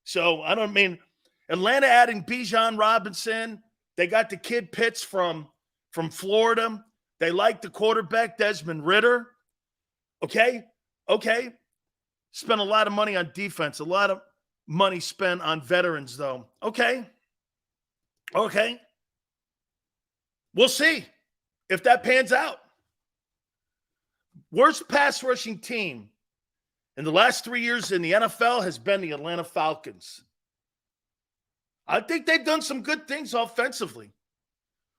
So, Atlanta adding Bijan Robinson. They got the kid Pitts from Florida. They like the quarterback, Desmond Ridder. Okay. Spent a lot of money on defense. A lot of money spent on veterans, though. Okay. We'll see if that pans out. Worst pass rushing team in the last 3 years in the NFL has been the Atlanta Falcons. I think they've done some good things offensively.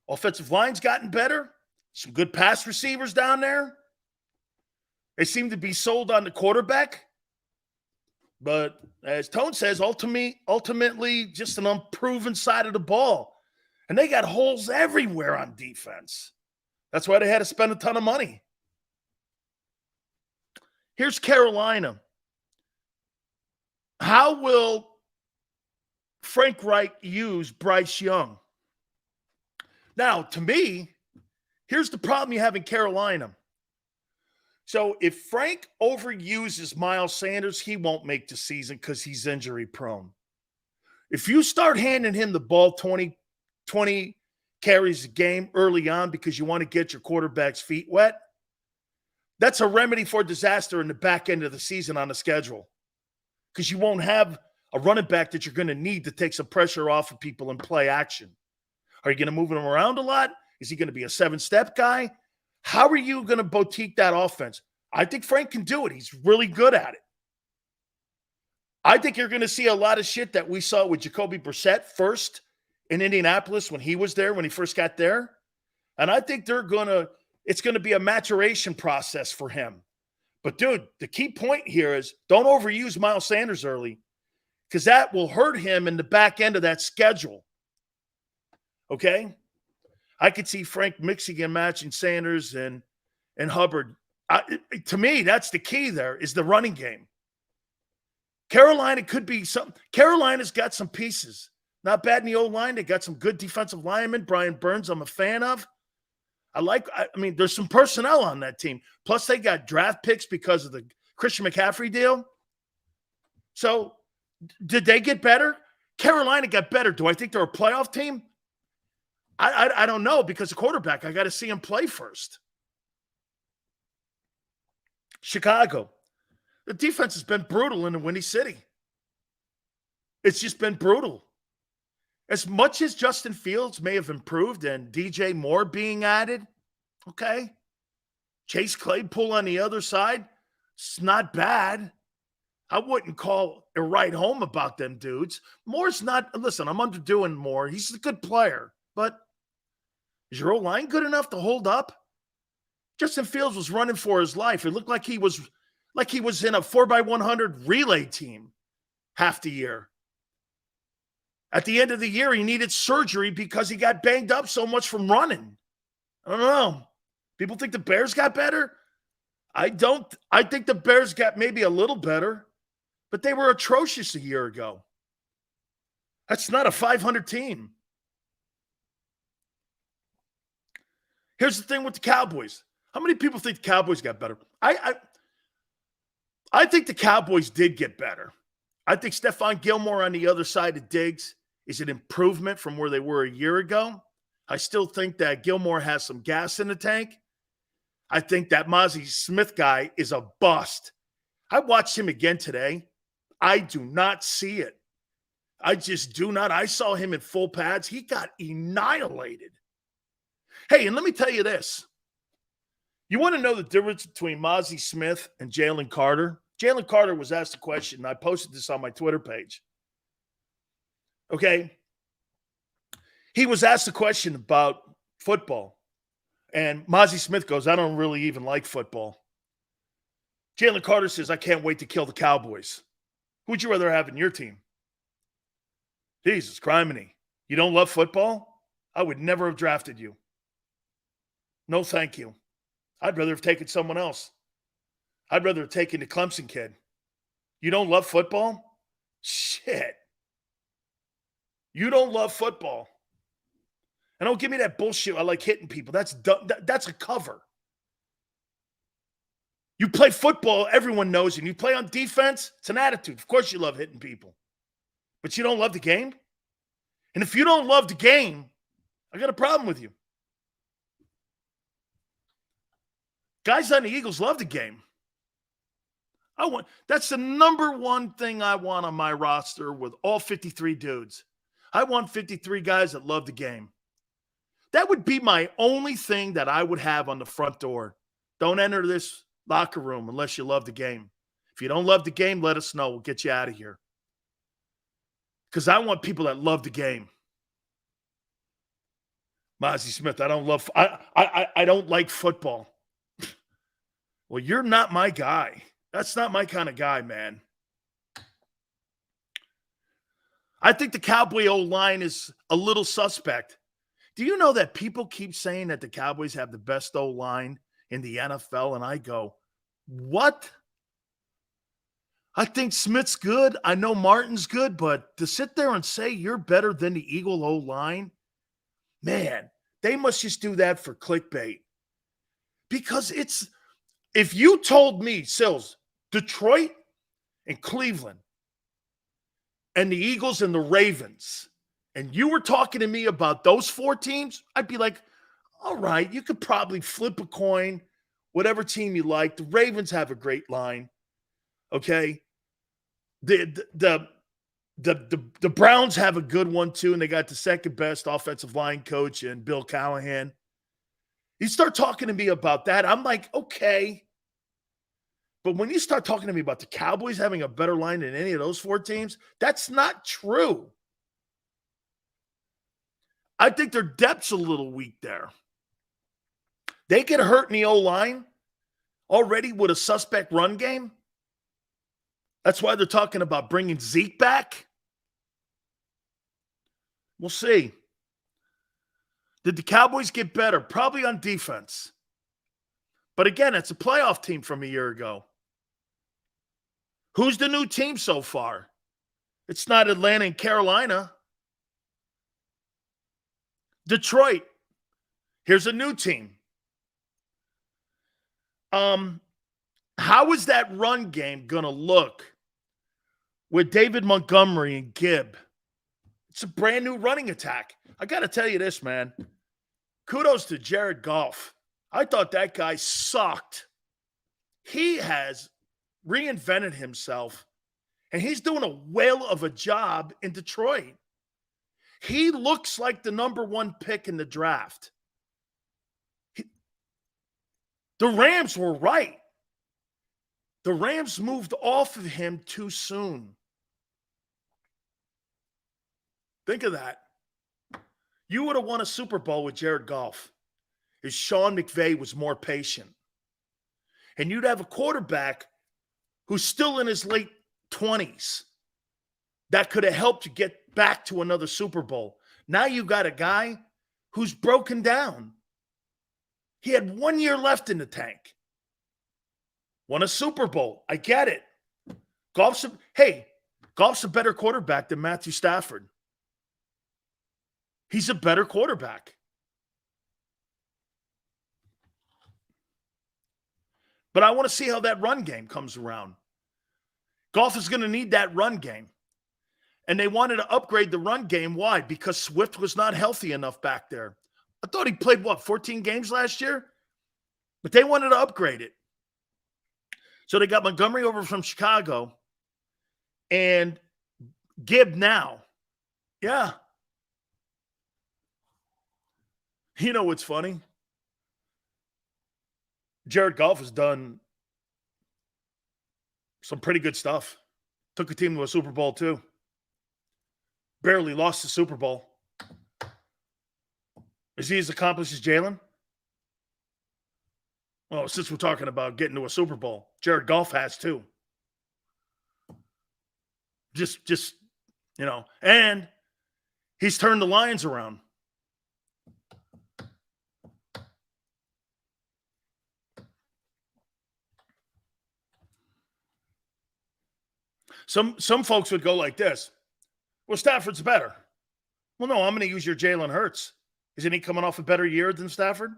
Offensive line's gotten better. Some good pass receivers down there. They seem to be sold on the quarterback. But as Tone says, ultimately just an unproven side of the ball. And they got holes everywhere on defense. That's why they had to spend a ton of money. Here's Carolina. How will Frank Reich use Bryce Young? Now, to me, here's the problem you have in Carolina. So if Frank overuses Miles Sanders, he won't make the season because he's injury prone. If you start handing him the ball 20 carries a game early on because you want to get your quarterback's feet wet, that's a remedy for disaster in the back end of the season on the schedule because you won't have a running back that you're going to need to take some pressure off of people and play action. Are you going to move him around a lot? Is he going to be a 7-step guy? How are you going to boutique that offense? I think Frank can do it. He's really good at it. I think you're going to see a lot of shit that we saw with Jacoby Brissett first in Indianapolis when he was there, when he first got there. And I think it's going to be a maturation process for him. But, dude, the key point here is don't overuse Miles Sanders early because that will hurt him in the back end of that schedule. Okay? I could see Frank mixing and matching Sanders and Hubbard. To me, that's the key there is the running game. Carolina could be something. Carolina's got some pieces. Not bad in the O-line. They got some good defensive linemen. Brian Burns, I'm a fan of. I mean, there's some personnel on that team. Plus, they got draft picks because of the Christian McCaffrey deal. So, did they get better? Carolina got better. Do I think they're a playoff team? I don't know, because the quarterback, I got to see him play first. Chicago. The defense has been brutal in the Windy City. It's just been brutal. As much as Justin Fields may have improved and DJ Moore being added, okay, Chase Claypool on the other side, it's not bad. I wouldn't call a ride home about them dudes. Moore's not, listen, I'm underdoing Moore. He's a good player, but is your O-line good enough to hold up? Justin Fields was running for his life. It looked like he was in a 4x100 relay team half the year. At the end of the year, he needed surgery because he got banged up so much from running. I don't know. People think the Bears got better? I don't. I think the Bears got maybe a little better, but they were atrocious a year ago. That's not a 500 team. Here's the thing with the Cowboys. How many people think the Cowboys got better? I think the Cowboys did get better. I think Stephon Gilmore on the other side of Diggs is an improvement from where they were a year ago. I still think that Gilmore has some gas in the tank. I think that Mozzie Smith guy is a bust. I watched him again today. I do not see it. I just do not. I saw him in full pads. He got annihilated. Hey, and let me tell you this. You want to know the difference between Mozzie Smith and Jalen Carter? Jalen Carter was asked a question, and I posted this on my Twitter page. Okay? He was asked a question about football, and Mozzie Smith goes, I don't really even like football. Jalen Carter says, I can't wait to kill the Cowboys. Who would you rather have in your team? Jesus, criminy. You don't love football? I would never have drafted you. No, thank you. I'd rather have taken someone else. I'd rather have taken the Clemson kid. You don't love football? Shit. You don't love football. And don't give me that bullshit. I like hitting people. That's a cover. You play football, everyone knows, and you play on defense, it's an attitude. Of course you love hitting people. But you don't love the game? And if you don't love the game, I got a problem with you. Guys on the Eagles love the game. That's the number one thing I want on my roster with all 53 dudes. I want 53 guys that love the game. That would be my only thing that I would have on the front door. Don't enter this locker room unless you love the game. If you don't love the game, let us know. We'll get you out of here. Because I want people that love the game. Mozzie Smith, I don't like football. Well, you're not my guy. That's not my kind of guy, man. I think the Cowboy O-line is a little suspect. Do you know that people keep saying that the Cowboys have the best O-line in the NFL? And I go, what? I think Smith's good. I know Martin's good. But to sit there and say you're better than the Eagle O-line, man, they must just do that for clickbait. Because if you told me, Sills, Detroit and Cleveland and the Eagles and the Ravens, and you were talking to me about those four teams, I'd be like, all right, you could probably flip a coin, whatever team you like. The Ravens have a great line, okay? The Browns have a good one too, and they got the second best offensive line coach in Bill Callahan. You start talking to me about that, I'm like, okay. But when you start talking to me about the Cowboys having a better line than any of those four teams, that's not true. I think their depth's a little weak there. They get hurt in the O-line already with a suspect run game. That's why they're talking about bringing Zeke back. We'll see. Did the Cowboys get better? Probably on defense. But again, it's a playoff team from a year ago. Who's the new team so far? It's not Atlanta and Carolina. Detroit. Here's a new team. How is that run game going to look with David Montgomery and Gibb? It's a brand new running attack. I got to tell you this, man. Kudos to Jared Goff. I thought that guy sucked. He has reinvented himself, and he's doing a whale of a job in Detroit. He looks like the number one pick in the draft. The Rams were right. The Rams moved off of him too soon. Think of that. You would have won a Super Bowl with Jared Goff if Sean McVay was more patient. And you'd have a quarterback who's still in his late 20s that could have helped you get back to another Super Bowl. Now you got a guy who's broken down. He had 1 year left in the tank. Won a Super Bowl. I get it. Goff's a better quarterback than Matthew Stafford. He's a better quarterback. But I want to see how that run game comes around. Goff is going to need that run game. And they wanted to upgrade the run game. Why? Because Swift was not healthy enough back there. I thought he played, 14 games last year? But they wanted to upgrade it. So they got Montgomery over from Chicago and Gibb now. Yeah. You know what's funny? Jared Goff has done some pretty good stuff. Took a team to a Super Bowl too. Barely lost the Super Bowl. Is he as accomplished as Jalen? Well, since we're talking about getting to a Super Bowl, Jared Goff has too. Just and he's turned the Lions around. Some folks would go like this. Well, Stafford's better. Well, no, I'm going to use your Jalen Hurts. Isn't he coming off a better year than Stafford?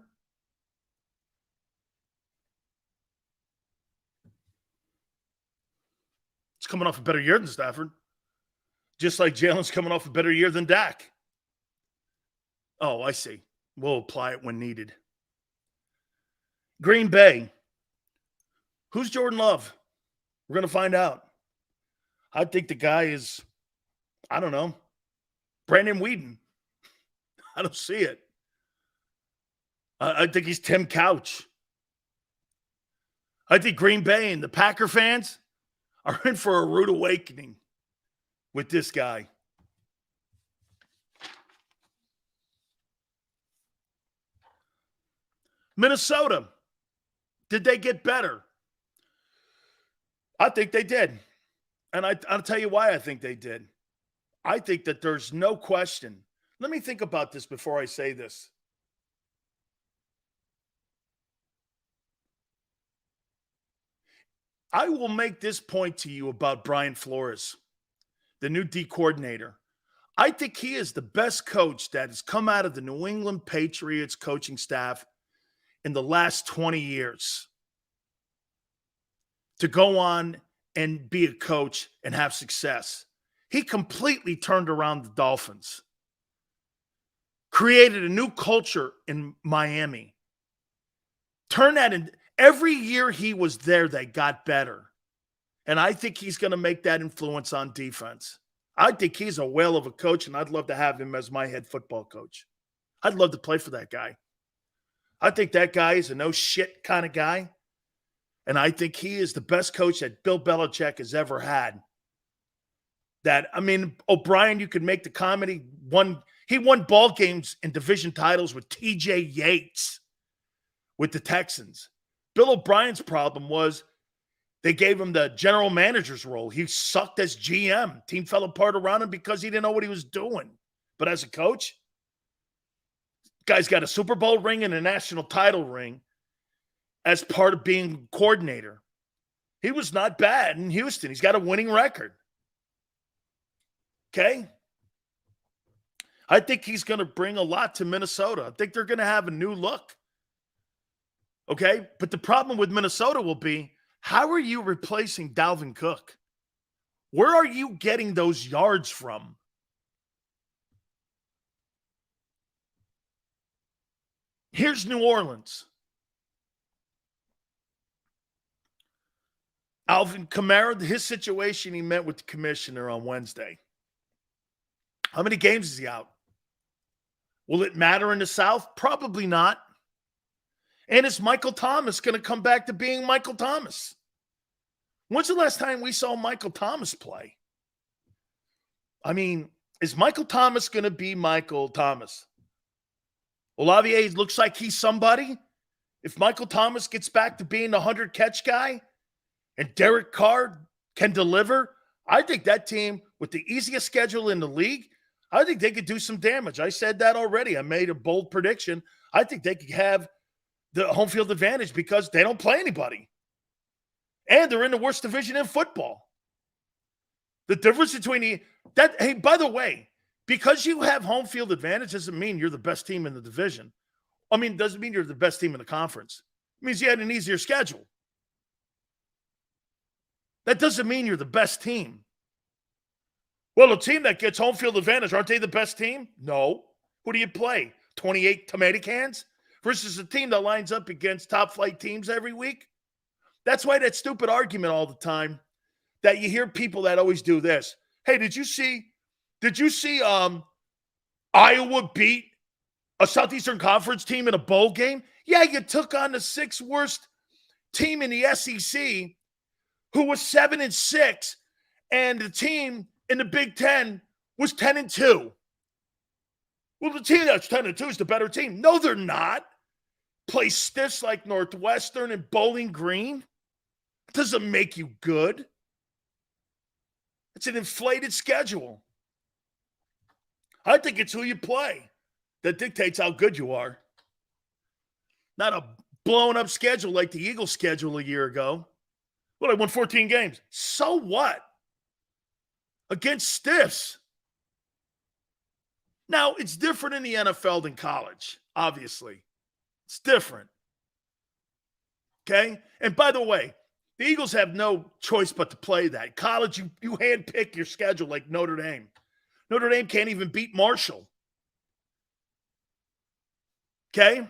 He's coming off a better year than Stafford. Just like Jalen's coming off a better year than Dak. Oh, I see. We'll apply it when needed. Green Bay. Who's Jordan Love? We're going to find out. I think the guy is, I don't know, Brandon Whedon. I don't see it. I think he's Tim Couch. I think Green Bay and the Packer fans are in for a rude awakening with this guy. Minnesota, did they get better? I think they did. And I'll tell you why I think they did. I think that there's no question. Let me think about this before I say this. I will make this point to you about Brian Flores, the new D coordinator. I think he is the best coach that has come out of the New England Patriots coaching staff in the last 20 years to go on and be a coach and have success. He completely turned around the Dolphins, created a new culture in Miami. Turn that in. Every year he was there, they got better. And I think he's going to make that influence on defense. I think he's a whale of a coach, and I'd love to have him as my head football coach. I'd love to play for that guy. I think that guy is a no-shit kind of guy. And I think he is the best coach that Bill Belichick has ever had. O'Brien, you could make the comment. He won ball games and division titles with T.J. Yates with the Texans. Bill O'Brien's problem was they gave him the general manager's role. He sucked as GM. Team fell apart around him because he didn't know what he was doing. But as a coach, guy's got a Super Bowl ring and a national title ring as part of being coordinator. He was not bad in Houston. He's got a winning record. Okay? I think he's going to bring a lot to Minnesota. I think they're going to have a new look. Okay? But the problem with Minnesota will be, how are you replacing Dalvin Cook? Where are you getting those yards from? Here's New Orleans. Alvin Kamara, his situation, he met with the commissioner on Wednesday. How many games is he out? Will it matter in the South? Probably not. And is Michael Thomas going to come back to being Michael Thomas? When's the last time we saw Michael Thomas play? I mean, is Michael Thomas going to be Michael Thomas? Olave looks like he's somebody. If Michael Thomas gets back to being the 100-catch guy and Derek Carr can deliver, I think that team, with the easiest schedule in the league, I think they could do some damage. I said that already. I made a bold prediction. I think they could have the home field advantage because they don't play anybody. And they're in the worst division in football. The difference between hey, by the way, because you have home field advantage doesn't mean you're the best team in the division. I mean, doesn't mean you're the best team in the conference. It means you had an easier schedule. That doesn't mean you're the best team. Well, a team that gets home field advantage, aren't they the best team? No. Who do you play? 28 tomato cans? Versus a team that lines up against top flight teams every week? That's why that stupid argument all the time that you hear people that always do this. Hey, did you see Iowa beat a Southeastern Conference team in a bowl game? Yeah, you took on the sixth worst team in the SEC who was 7-6, and the team in the Big Ten was 10-2. Well, the team that's 10-2 is the better team. No, they're not. Play stiffs like Northwestern and Bowling Green. It doesn't make you good. It's an inflated schedule. I think it's who you play that dictates how good you are. Not a blown up schedule like the Eagles' schedule a year ago. Well, I won 14 games. So what? Against stiffs. Now, it's different in the NFL than college, obviously. It's different. Okay? And by the way, the Eagles have no choice but to play that. College, you handpick your schedule like Notre Dame. Notre Dame can't even beat Marshall. Okay?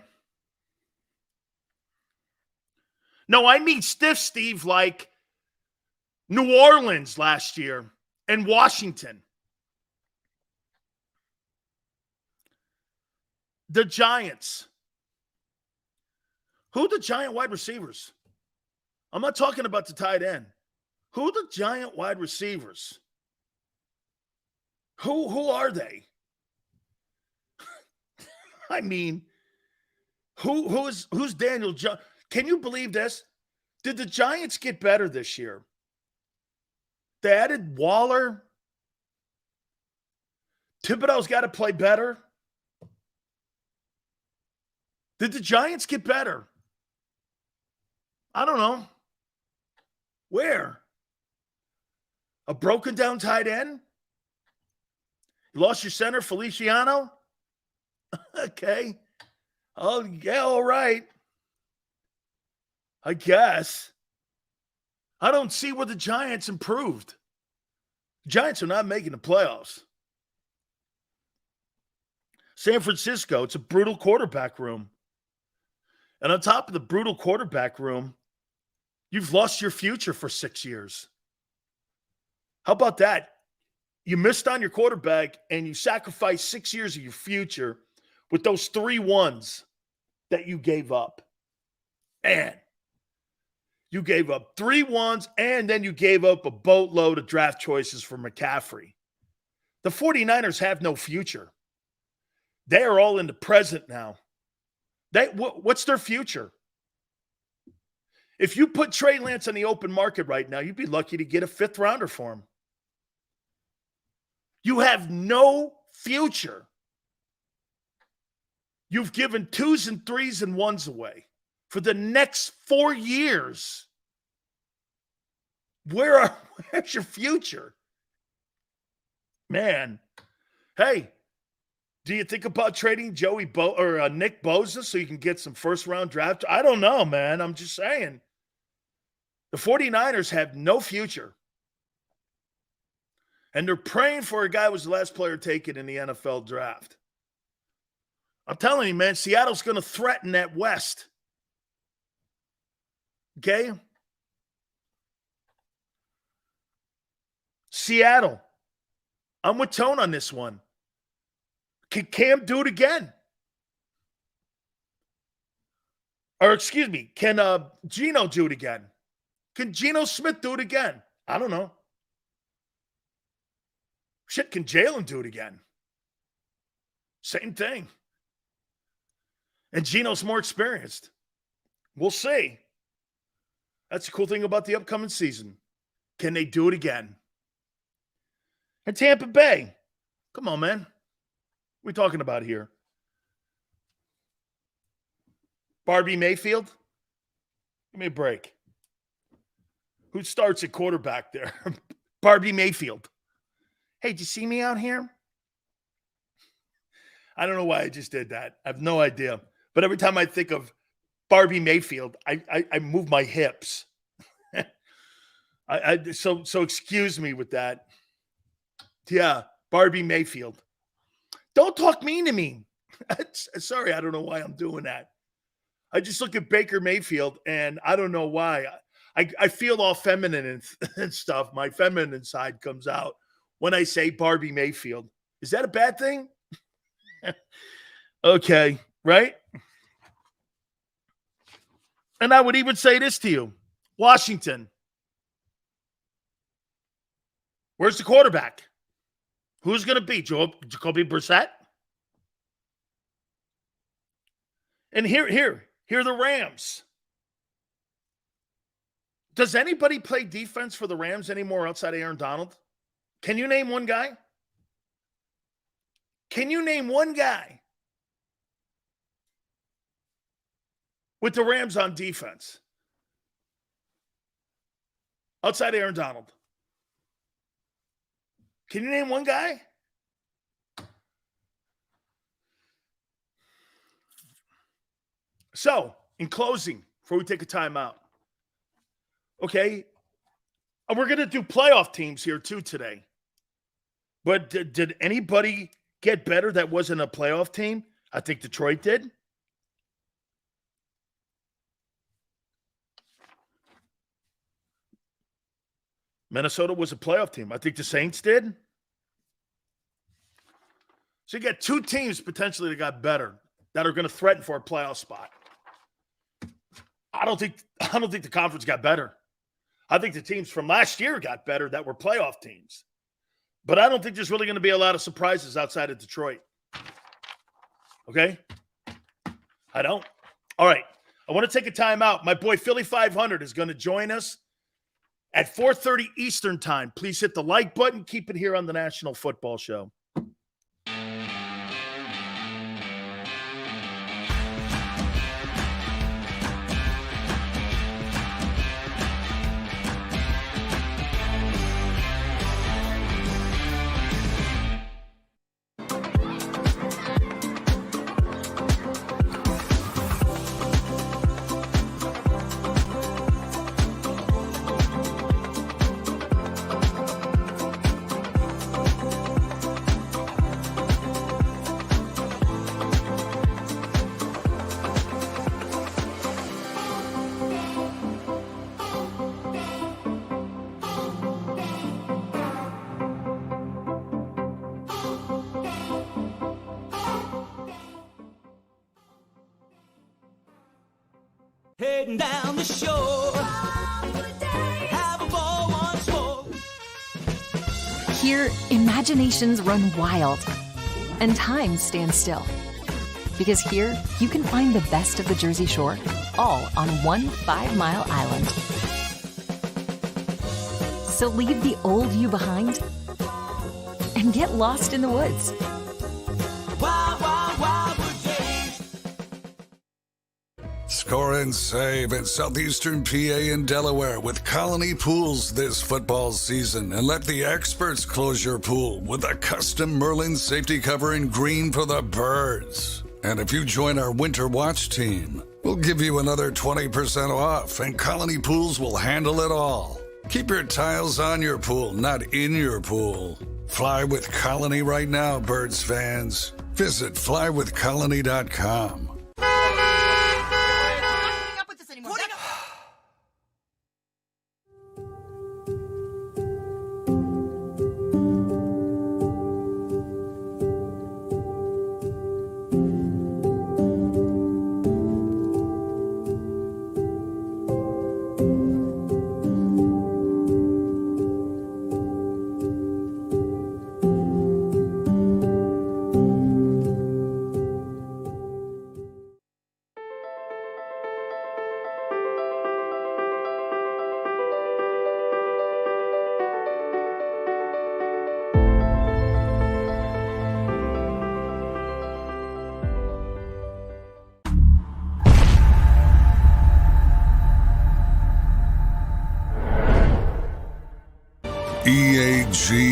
No, I mean stiff, Steve, like New Orleans last year and Washington. The Giants. Who are the Giant wide receivers? I'm not talking about the tight end. Who are the Giant wide receivers? Who are they? I mean, who's Daniel Jones? Can you believe this? Did the Giants get better this year? They added Waller. Thibodeau's got to play better. Did the Giants get better? I don't know. Where? A broken down tight end? You lost your center, Feliciano? Okay. Oh, yeah, all right. I guess. I don't see where the Giants improved. The Giants are not making the playoffs. San Francisco, it's a brutal quarterback room. And on top of the brutal quarterback room, you've lost your future for 6 years. How about that? You missed on your quarterback and you sacrificed 6 years of your future with those 3 ones that you gave up. Man, you gave up 3 ones and then you gave up a boatload of draft choices for McCaffrey. The 49ers have no future. They are all in the present now. What's their future? If you put Trey Lance on the open market right now, you'd be lucky to get a 5th rounder for him. You have no future. You've given 2s and 3s and 1s away for the next 4 years. Where's your future? Man, hey, Do you think about trading Nick Bosa so you can get some first-round draft? I don't know, man. I'm just saying. The 49ers have no future. And they're praying for a guy who was the last player taken in the NFL draft. I'm telling you, man, Seattle's going to threaten that West. Okay? Seattle. I'm with Tone on this one. Can Cam do it again? Or excuse me, can Geno do it again? Can Geno Smith do it again? I don't know. Shit, can Jalen do it again? Same thing. And Geno's more experienced. We'll see. That's the cool thing about the upcoming season. Can they do it again? And Tampa Bay. Come on, man. What are we talking about here? Barbie Mayfield? Give me a break. Who starts at quarterback there? Barbie Mayfield. Hey, did you see me out here? I don't know why I just did that. I have no idea. But every time I think of Barbie Mayfield, I move my hips. So excuse me with that. Yeah, Barbie Mayfield. Don't talk mean to me. Sorry, I don't know why I'm doing that. I just look at Baker Mayfield, and I don't know why. I feel all feminine and stuff. My feminine side comes out when I say Barbie Mayfield. Is that a bad thing? Okay, right? And I would even say this to you. Washington. Where's the quarterback? Who's going to be? Jacoby Brissett? And here are the Rams. Does anybody play defense for the Rams anymore outside of Aaron Donald? Can you name one guy? Can you name one guy with the Rams on defense outside of Aaron Donald? Can you name one guy? So, in closing, before we take a timeout, okay, and we're going to do playoff teams here too today. But did anybody get better that wasn't a playoff team? I think Detroit did. Minnesota was a playoff team. I think the Saints did. So you got two teams potentially that got better that are going to threaten for a playoff spot. I don't think the conference got better. I think the teams from last year got better that were playoff teams. But I don't think there's really going to be a lot of surprises outside of Detroit. Okay? I don't. All right. I want to take a timeout. My boy Philly 500 is going to join us at 4:30 Eastern time. Please hit the like button. Keep it here on the National Football Show. Heading down the shore, have a ball once more. Here, imaginations run wild and time stands still. Because here, you can find the best of the Jersey Shore, all on one 5-mile island. So leave the old you behind and get lost in the woods. Wild, wild, wild wood days. score and save in southeastern PA and Delaware with Colony Pools this football season, and let the experts close your pool with a custom Merlin safety cover in green for the birds. And if you join our Winter Watch team, we'll give you another 20% off, and Colony Pools will handle it all. Keep your tiles on your pool, not in your pool. Fly with Colony right now, Birds fans. Visit flywithcolony.com.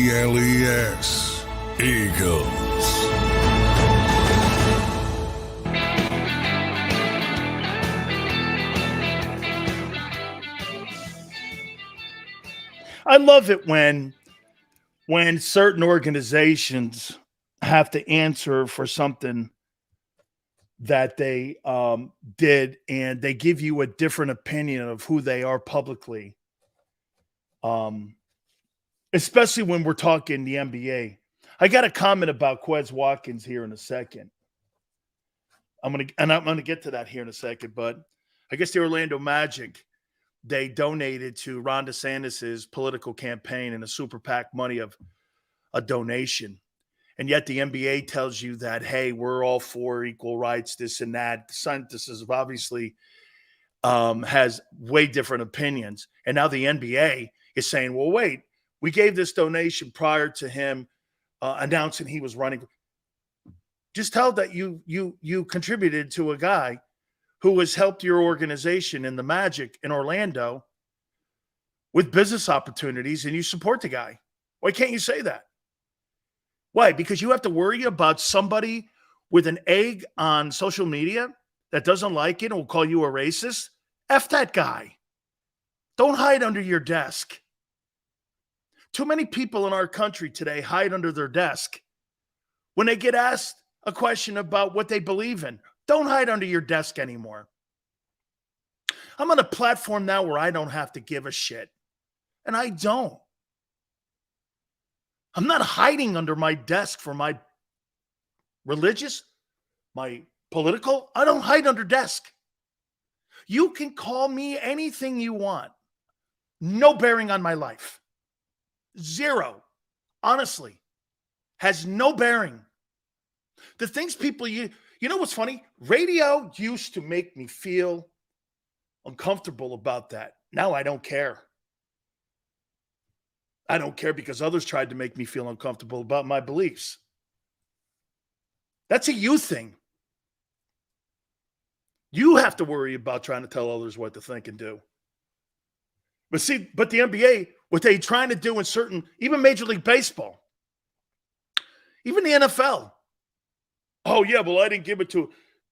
EAGLES, Eagles. I love it when certain organizations have to answer for something that they did, and they give you a different opinion of who they are publicly. Especially when we're talking the NBA. I got a comment about Quez Watkins here in a second. I'm gonna get to that here in a second, but I guess the Orlando Magic, they donated to Ron DeSantis' political campaign in a super PAC money of a donation. And yet the NBA tells you that, hey, we're all for equal rights, this and that. DeSantis is obviously has way different opinions. And now the NBA is saying, well, wait, we gave this donation prior to him announcing he was running. Just tell that you contributed to a guy who has helped your organization in the Magic in Orlando with business opportunities, and you support the guy. Why can't you say that? Why? Because you have to worry about somebody with an egg on social media that doesn't like it and will call you a racist? F that guy. Don't hide under your desk. Too many people in our country today hide under their desk. When they get asked a question about what they believe in, don't hide under your desk anymore. I'm on a platform now where I don't have to give a shit. And I don't. I'm not hiding under my desk for my religious, my political. I don't hide under desk. You can call me anything you want. No bearing on my life. Zero. Honestly. Has no bearing. The things people, you know what's funny? Radio used to make me feel uncomfortable about that. Now I don't care. I don't care because others tried to make me feel uncomfortable about my beliefs. That's a you thing. You have to worry about trying to tell others what to think and do. But the NBA, what they're trying to do in certain, even Major League Baseball, even the NFL. Oh, yeah, well, I didn't give it to.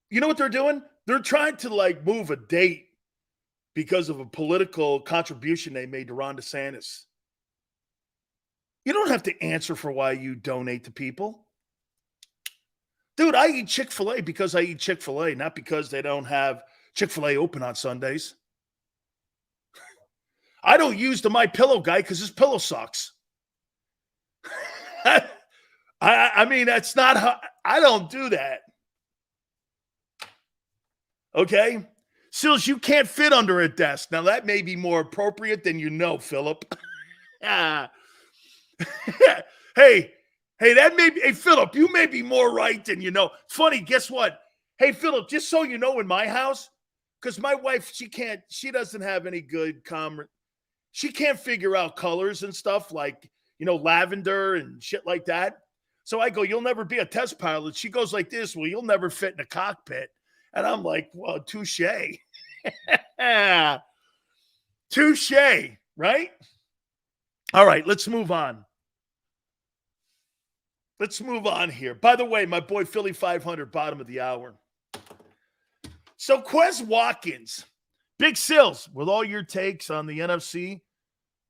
You know what they're doing? They're trying to move a date because of a political contribution they made to Ron DeSantis. You don't have to answer for why you donate to people. Dude, I eat Chick-fil-A because I eat Chick-fil-A, not because they don't have Chick-fil-A open on Sundays. I don't use the My Pillow guy because his pillow sucks. I mean, that's not how, I don't do that. Okay? Sills, you can't fit under a desk. Now, that may be more appropriate than you know, Philip. Hey, Philip, you may be more right than you know. Funny, guess what? Hey, Philip, just so you know, in my house, because my wife, she doesn't have any good she can't figure out colors and stuff like, lavender and shit like that. So I go, you'll never be a test pilot. She goes like this, well, you'll never fit in a cockpit. And I'm like, well, touche. Touche, right? All right, let's move on. Let's move on here. By the way, my boy Philly 500, bottom of the hour. So Quez Watkins, Big Sills, with all your takes on the NFC,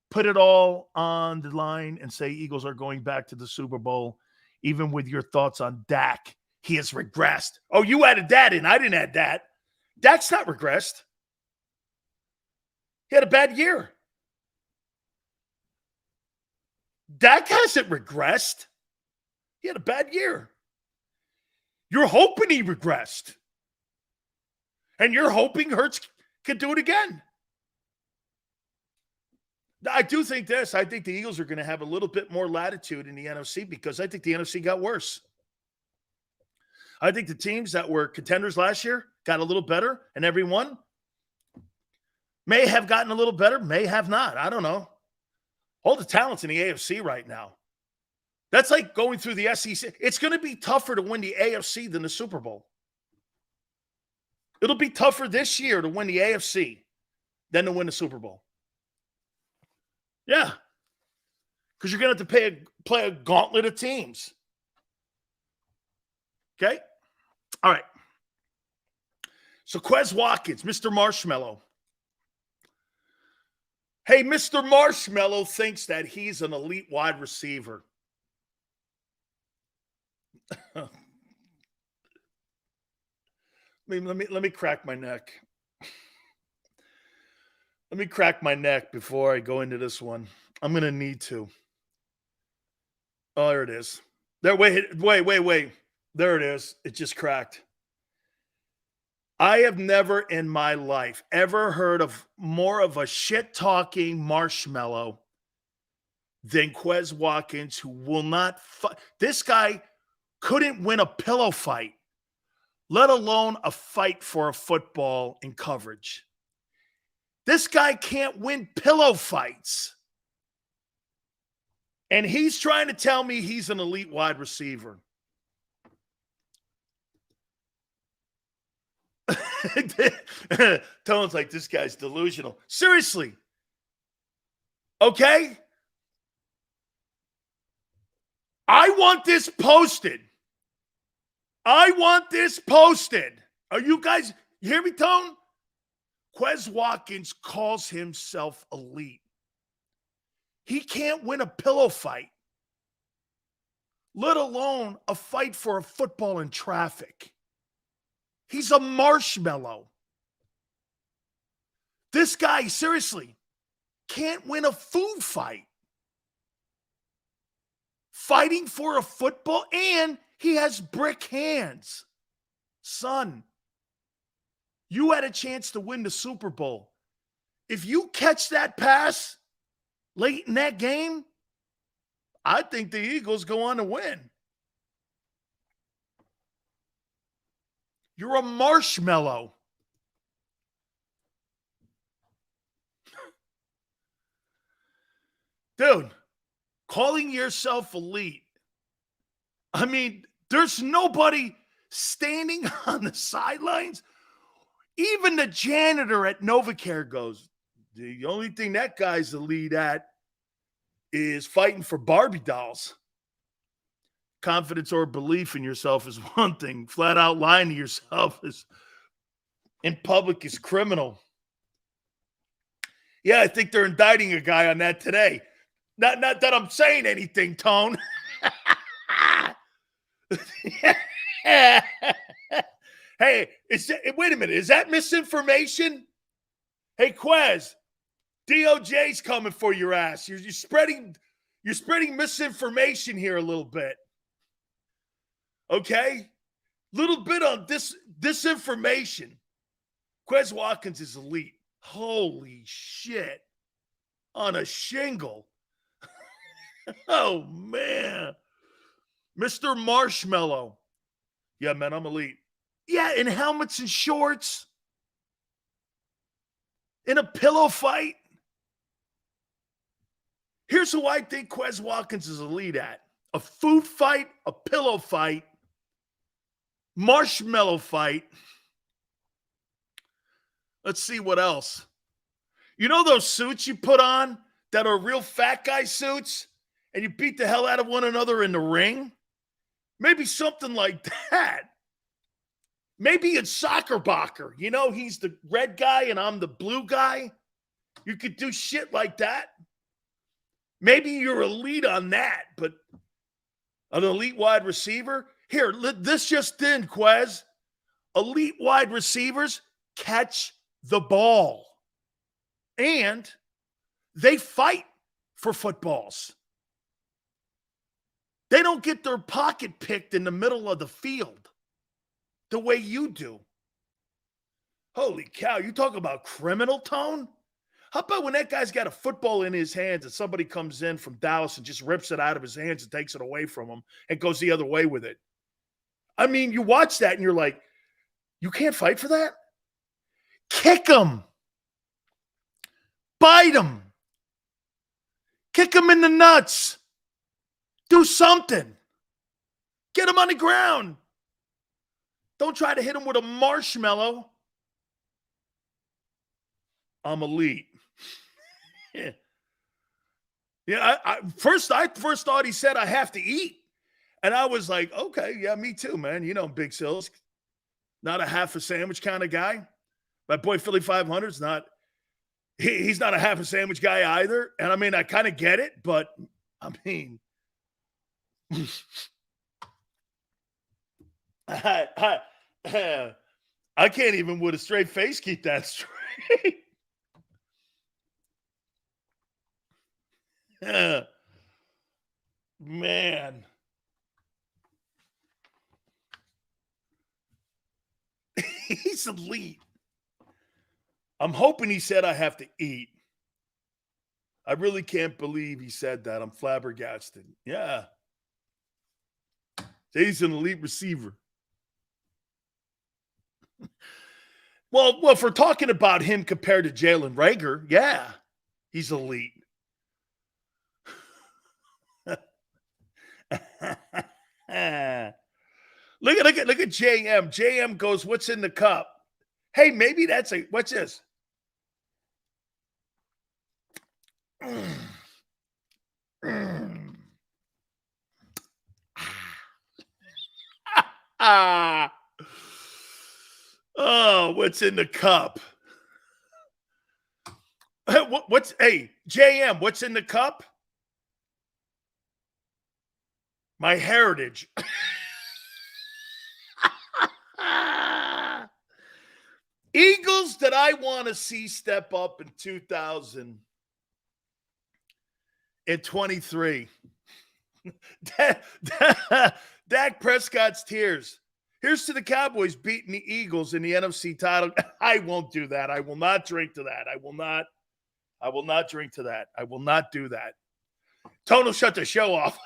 put it all on the line and say Eagles are going back to the Super Bowl, even with your thoughts on Dak. He has regressed. Oh, you added that in. I didn't add that. Dak's not regressed. He had a bad year. Dak hasn't regressed. He had a bad year. You're hoping he regressed. And you're hoping Hurts can do it again. I do think this. I think the Eagles are going to have a little bit more latitude in the NFC because I think the NFC got worse. I think the teams that were contenders last year got a little better, and everyone may have gotten a little better, may have not. I don't know. All the talent's in the AFC right now. That's like going through the SEC. It's going to be tougher to win the AFC than the Super Bowl. It'll be tougher this year to win the AFC than to win the Super Bowl. Yeah. Because you're going to have to play a gauntlet of teams. Okay? All right. So Quez Watkins, Mr. Marshmallow. Hey, Mr. Marshmallow thinks that he's an elite wide receiver. Let me crack my neck. Let me crack my neck before I go into this one. I'm going to need to. Oh, there it is. There, wait. There it is. It just cracked. I have never in my life ever heard of more of a shit-talking marshmallow than Quez Watkins, who will not fight. This guy couldn't win a pillow fight, let alone a fight for a football in coverage. This guy can't win pillow fights. And he's trying to tell me he's an elite wide receiver. Tone's like, this guy's delusional. Seriously. Okay? I want this posted. Are you guys, you hear me, Tone? Quez Watkins calls himself elite. He can't win a pillow fight, let alone a fight for a football in traffic. He's a marshmallow. This guy, seriously, can't win a food fight. Fighting for a football, and he has brick hands. Son, you had a chance to win the Super Bowl. If you catch that pass late in that game, I think the Eagles go on to win. You're a marshmallow. Dude, calling yourself elite. I mean, there's nobody standing on the sidelines. Even the janitor at NovaCare goes, the only thing that guy's elite at is fighting for Barbie dolls. Confidence or belief in yourself is one thing. Flat out lying to yourself is in public is criminal. Yeah, I think they're indicting a guy on that today. Not that I'm saying anything, Tone. Hey, wait a minute. Is that misinformation? Hey, Quez, DOJ's coming for your ass. You're spreading misinformation here a little bit. Okay? Little bit on disinformation. Quez Watkins is elite. Holy shit. On a shingle. Oh, man. Mr. Marshmallow. Yeah, man, I'm elite. Yeah, in helmets and shorts. In a pillow fight. Here's who I think Quez Watkins is elite at. A food fight, a pillow fight, marshmallow fight. Let's see what else. You know those suits you put on that are real fat guy suits and you beat the hell out of one another in the ring? Maybe something like that. Maybe it's soccer bocker. You know, he's the red guy and I'm the blue guy. You could do shit like that. Maybe you're elite on that, but an elite wide receiver? Here, this just in, Quez. Elite wide receivers catch the ball. And they fight for footballs. They don't get their pocket picked in the middle of the field the way you do. Holy cow, you talk about criminal tone? How about when that guy's got a football in his hands and somebody comes in from Dallas and just rips it out of his hands and takes it away from him and goes the other way with it? I mean, you watch that and you're like, you can't fight for that? Kick him. Bite him. Kick him in the nuts. Do something. Get him on the ground. Don't try to hit him with a marshmallow. I'm elite. Yeah. I first thought he said I have to eat. And I was like, okay, yeah, me too, man. You know, Big Sills. Not a half a sandwich kind of guy. My boy Philly 500's not. He's not a half a sandwich guy either. And I mean, I kind of get it, but I mean, I can't even with a straight face keep that straight. Man. He's elite. I'm hoping he said I have to eat. I really can't believe he said that. I'm flabbergasted. Yeah. He's an elite receiver. Well, if we're talking about him compared to Jalen Reagor, yeah, he's elite. Look at JM. JM goes, what's in the cup? Hey, maybe that's what's this? Oh, what's in the cup? Hey, JM, what's in the cup? My heritage. Eagles that I want to see step up in 2023. Dak Prescott's tears. Here's to the Cowboys beating the Eagles in the NFC title. I won't do that. I will not drink to that. I will not drink to that. I will not do that. Tone will shut the show off.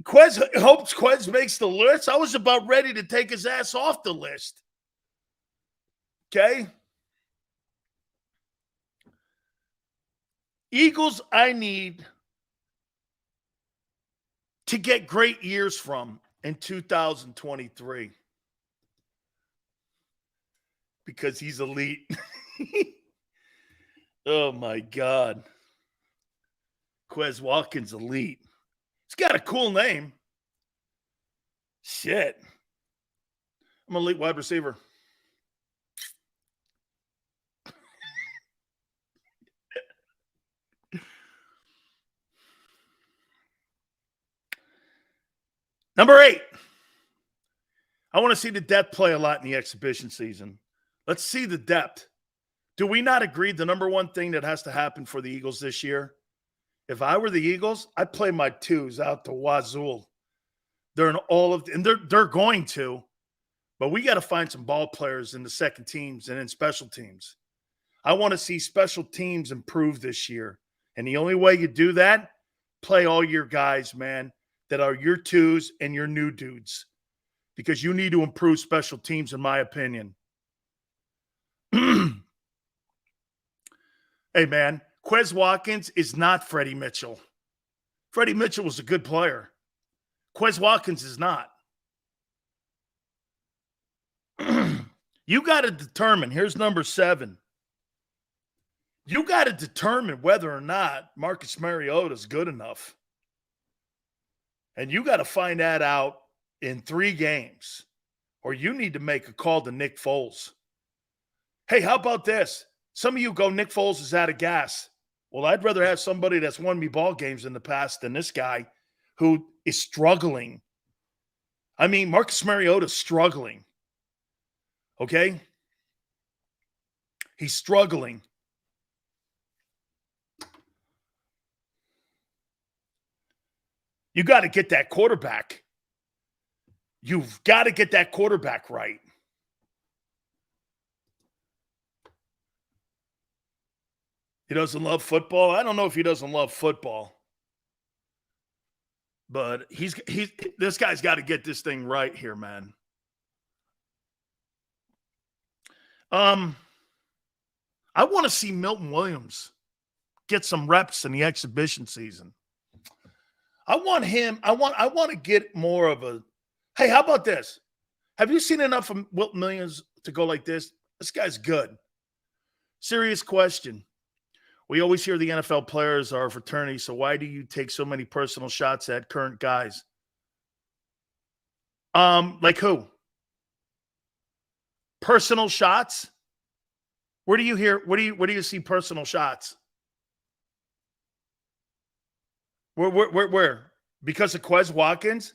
Quez hopes Quez makes the list. I was about ready to take his ass off the list. Okay. Eagles, I need to get great years from in 2023 because he's elite. Oh, my God. Quez Watkins elite. He's got a cool name. Shit. I'm an elite wide receiver. Number 8. I want to see the depth play a lot in the exhibition season. Let's see the depth. Do we not agree the number one thing that has to happen for the Eagles this year? If I were the Eagles, I'd play my twos out to wazoo. They're in all of, and they're going to, but we got to find some ball players in the second teams and in special teams. I want to see special teams improve this year. And the only way you do that, play all your guys, man, that are your twos and your new dudes. Because you need to improve special teams, in my opinion. Hey, man, Quez Watkins is not Freddie Mitchell. Freddie Mitchell was a good player. Quez Watkins is not. You got to determine, here's number 7. You got to determine whether or not Marcus Mariota is good enough. And you got to find that out in 3 games. Or you need to make a call to Nick Foles. Hey, how about this? Some of you go, Nick Foles is out of gas. Well, I'd rather have somebody that's won me ball games in the past than this guy who is struggling. I mean, Marcus Mariota's struggling. Okay? He's struggling. You got to get that quarterback. You've got to get that quarterback right. He doesn't love football. I don't know if he doesn't love football. But this guy's got to get this thing right here, man. I want to see Milton Williams get some reps in the exhibition season. I want to get more of a, hey, how about this? Have you seen enough of Milton Williams to go like this? This guy's good. Serious question. We always hear the NFL players are a fraternity, so why do you take so many personal shots at current guys? Like who? Personal shots? Where do you see personal shots? Where? Because of Quez Watkins?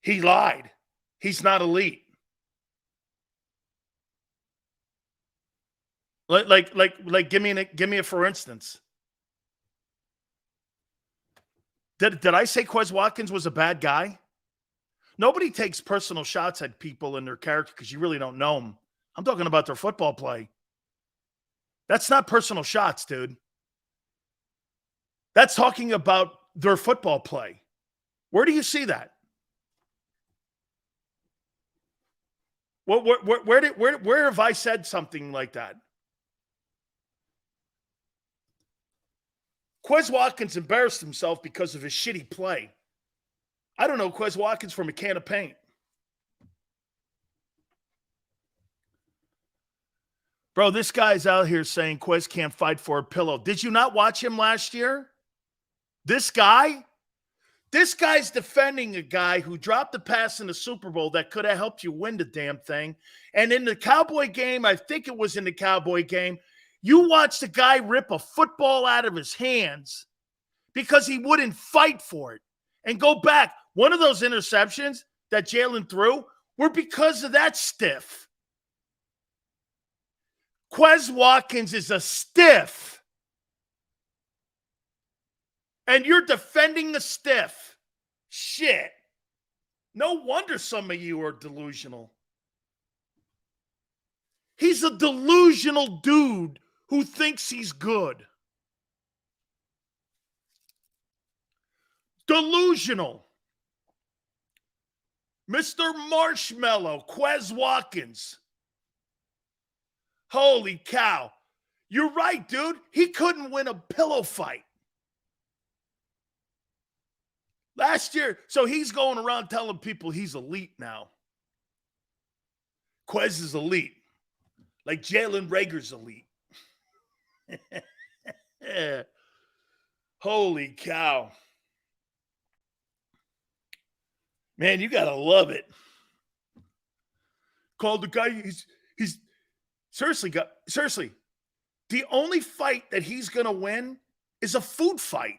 He lied. He's not elite. Like give me a for instance. Did I say Quez Watkins was a bad guy? Nobody takes personal shots at people and their character because you really don't know them. I'm talking about their football play. That's not personal shots, dude. That's talking about their football play. Where do you see that? Where have I said something like that? Quez Watkins embarrassed himself because of his shitty play. I don't know Quez Watkins from a can of paint. Bro, this guy's out here saying Quez can't fight for a pillow. Did you not watch him last year? This guy's defending a guy who dropped the pass in the Super Bowl that could have helped you win the damn thing. And in the Cowboy game, I think it was in the Cowboy game, you watched the guy rip a football out of his hands because he wouldn't fight for it. And go back. One of those interceptions that Jalen threw were because of that stiff. Quez Watkins is a stiff. And you're defending the stiff. Shit. No wonder some of you are delusional. He's a delusional dude who thinks he's good. Delusional. Mr. Marshmallow, Quez Watkins. Holy cow. You're right, dude. He couldn't win a pillow fight. Last year, so he's going around telling people he's elite now. Quez is elite. Like Jalen Reagor's elite. Holy cow. Man, you got to love it. Called the guy, he's seriously, the only fight that he's going to win is a food fight.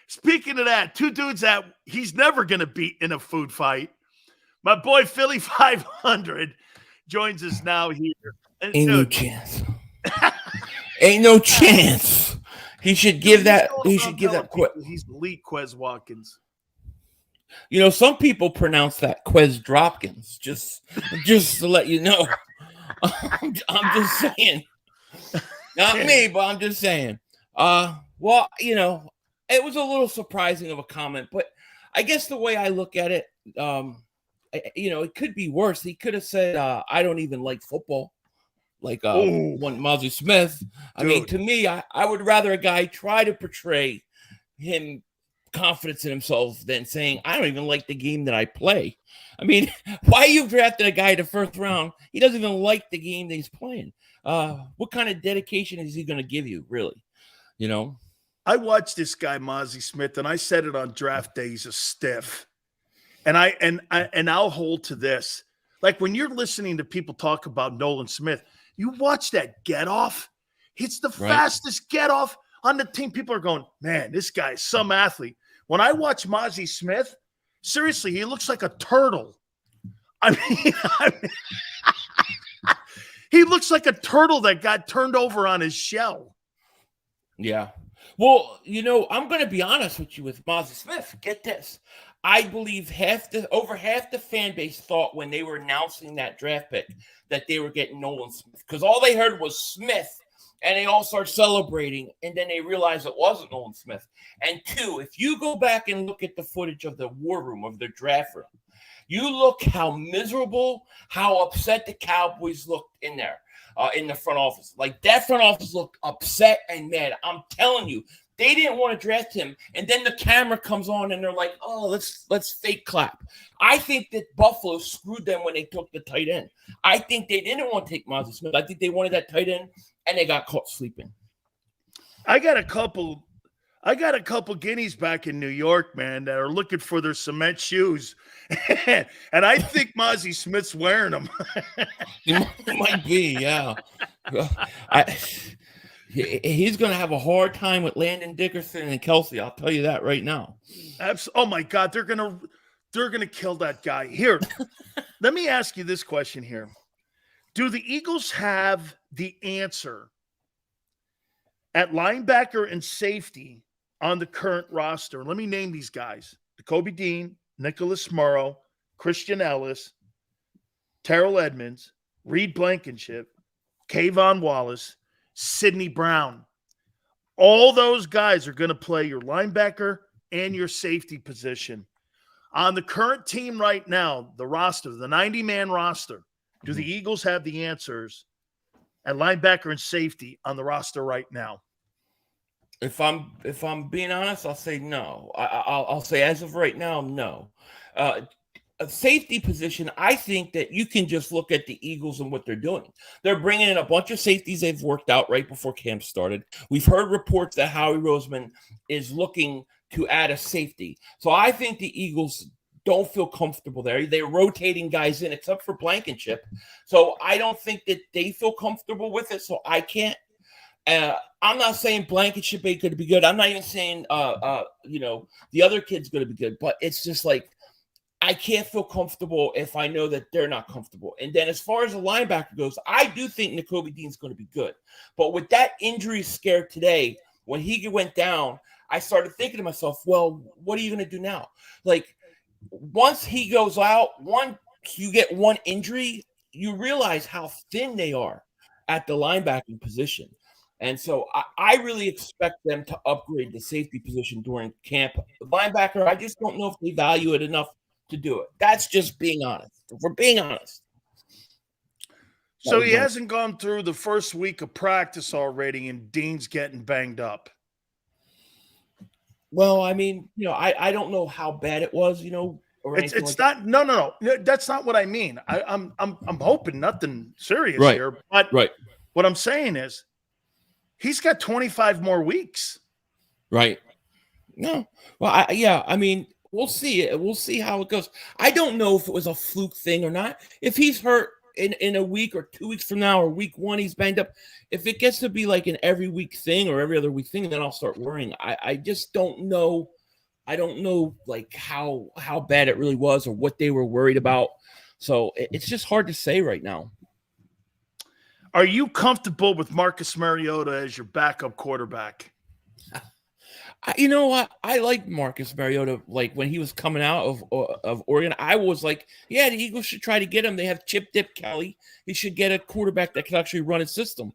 Speaking of that, 2 dudes that he's never going to beat in a food fight. My boy Philly 500 joins us now here. And Ain't no chance. Ain't no chance. He should give that. He should give that. He's elite, Quez Watkins. You know, some people pronounce that Quez Dropkins. Just to let you know. I'm just saying. Not me, but I'm just saying. Well, you know, it was a little surprising of a comment, but I guess the way I look at it, you know, it could be worse. He could have said, I don't even like football, like one Mozzie Smith. I mean, to me, I would rather a guy try to portray him confidence in himself than saying, I don't even like the game that I play. I mean, why you drafted a guy in the first round? He doesn't even like the game that he's playing. What kind of dedication is he going to give you, really? You know? I watched this guy, Mozzie Smith, and I said it on draft day, he's a stiff. And I'll hold to this. Like when you're listening to people talk about Nolan Smith, you watch that get off. It's the fastest get off on the team. People are going, man, this guy is some athlete. When I watch Mozzie Smith, seriously, he looks like a turtle. I mean he looks like a turtle that got turned over on his shell. Yeah. Well, you know, I'm going to be honest with you with Mozzie Smith. Get this. I believe over half the fan base thought when they were announcing that draft pick that they were getting Nolan Smith, because all they heard was Smith, and they all start celebrating, and then they realized it wasn't Nolan Smith. And two, if you go back and look at the footage of the war room, of the draft room, you look how miserable, how upset the Cowboys looked in there, in the front office. Like, that front office looked upset and mad. I'm telling you, they didn't want to draft him. And then the camera comes on and they're like, oh, let's fake clap. I think that Buffalo screwed them when they took the tight end. I think they didn't want to take Mozzie Smith. I think they wanted that tight end, and they got caught sleeping. I got a couple guineas back in New York, man, that are looking for their cement shoes. And I think Mozzie Smith's wearing them. It might be, yeah. He's going to have a hard time with Landon Dickerson and Kelsey. I'll tell you that right now. Oh my God, they're gonna kill that guy. Here, let me ask you this question here: do the Eagles have the answer at linebacker and safety on the current roster? Let me name these guys: Jacoby Dean, Nicholas Morrow, Christian Ellis, Terrell Edmonds, Reed Blankenship, Kayvon Wallace, Sidney Brown. All those guys are going to play your linebacker and your safety position. On the current team right now, the roster, the 90-man roster, do the Eagles have the answers at linebacker and safety on the roster right now? If I'm being honest, I'll say no. I'll say as of right now, no. A safety position, I think that you can just look at the Eagles and what they're doing. They're bringing in a bunch of safeties they've worked out right before camp started. We've heard reports that Howie Roseman is looking to add a safety. So I think the Eagles don't feel comfortable there. They're rotating guys in except for Blankenship. So I don't think that they feel comfortable with it. So I can't. I'm not saying Blankenship ain't going to be good. I'm not even saying, the other kid's going to be good. But it's just like, I can't feel comfortable if I know that they're not comfortable. And then as far as the linebacker goes, I do think Jacoby Dean's going to be good. But with that injury scare today, when he went down, I started thinking to myself, well, what are you going to do now? Like, once he goes out, once you get one injury, you realize how thin they are at the linebacking position. And so I really expect them to upgrade the safety position during camp. The linebacker, I just don't know if they value it enough to do it. That's just being honest. If we're being honest. So he hasn't gone through the first week of practice already, and Dean's getting banged up. Well, I mean, I don't know how bad it was, or it's not. No. That's not what I mean. I'm hoping nothing serious here. But what I'm saying is, he's got 25 more weeks. Right. No. Well, I mean, we'll see. We'll see how it goes. I don't know if it was a fluke thing or not. If he's hurt in a week or 2 weeks from now or week one, he's banged up. If it gets to be like an every week thing or every other week thing, then I'll start worrying. I just don't know. I don't know like how bad it really was or what they were worried about. So it's just hard to say right now. Are you comfortable with Marcus Mariota as your backup quarterback? You know what? I liked Marcus Mariota. Like when he was coming out of Oregon, I was like, yeah, the Eagles should try to get him. They have Chip Dip Kelly. He should get a quarterback that can actually run his system.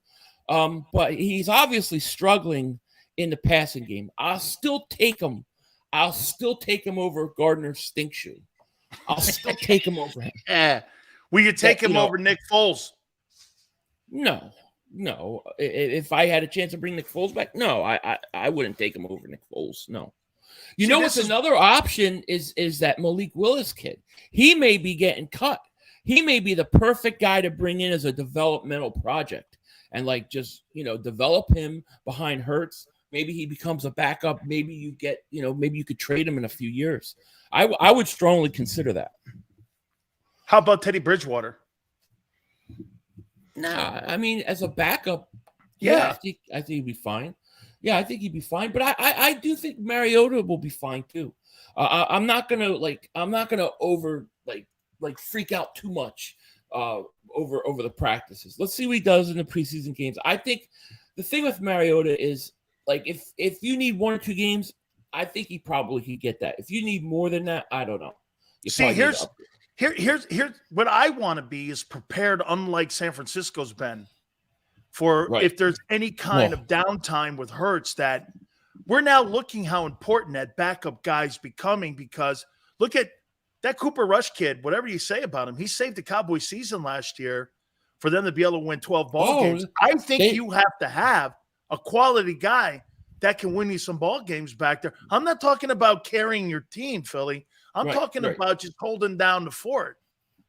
But he's obviously struggling in the passing game. I'll still take him. I'll still take him over Gardner Stinkshoe. I'll still take him over him. Will you take him over Nick Foles? No. If I had a chance to bring Nick Foles back, no, I wouldn't take him over Nick Foles. No. You know what's another option is that Malik Willis kid. He may be getting cut. He may be the perfect guy to bring in as a developmental project and like just, develop him behind Hurts. Maybe he becomes a backup. Maybe you get, maybe you could trade him in a few years. I would strongly consider that. How about Teddy Bridgewater? Nah, I mean, as a backup, yeah, I think he'd be fine. Yeah, I think he'd be fine. But I do think Mariota will be fine too. I'm not gonna over freak out too much over the practices. Let's see what he does in the preseason games. I think the thing with Mariota is like if you need 1 or 2 games, I think he probably could get that. If you need more than that, I don't know. Here's what I want to be is prepared, unlike San Francisco's been, for if there's any kind of downtime with Hurts, that we're now looking how important that backup guy's becoming, because look at that Cooper Rush kid, whatever you say about him, he saved the Cowboys season last year for them to be able to win 12 ball games. I think you have to have a quality guy that can win you some ball games back there. I'm not talking about carrying your team, Philly. I'm talking about just holding down the fort.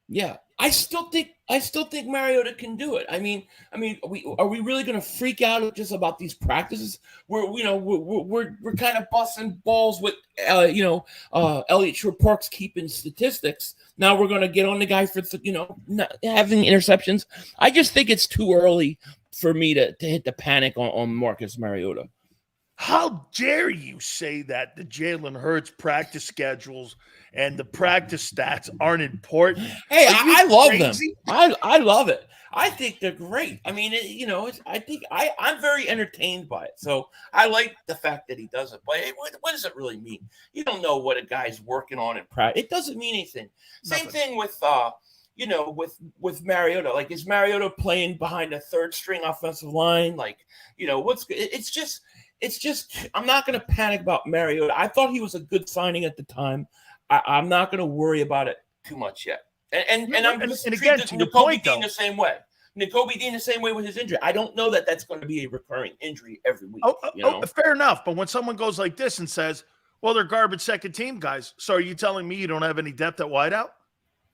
Yeah, I still think Mariota can do it. I mean, are we really going to freak out just about these practices? We're kind of busting balls with Elliott Shore-Parks keeping statistics. Now we're going to get on the guy for not having interceptions. I just think it's too early for me to hit the panic on Marcus Mariota. How dare you say that the Jalen Hurts practice schedules and the practice stats aren't important? Hey, I love them. I love it. I think they're great. I mean, I'm very entertained by it. So I like the fact that he does it. But what does it really mean? You don't know what a guy's working on in practice. It doesn't mean anything. Same thing with with Mariota. Like, is Mariota playing behind a third string offensive line? Like, it's just, I'm not going to panic about Mariota. I thought he was a good signing at the time. I'm not going to worry about it too much yet. And I'm going to treat Nakobe Dean the same way. Nakobe Dean the same way with his injury. I don't know that that's going to be a recurring injury every week. Fair enough. But when someone goes like this and says, well, they're garbage second team guys, so are you telling me you don't have any depth at wideout?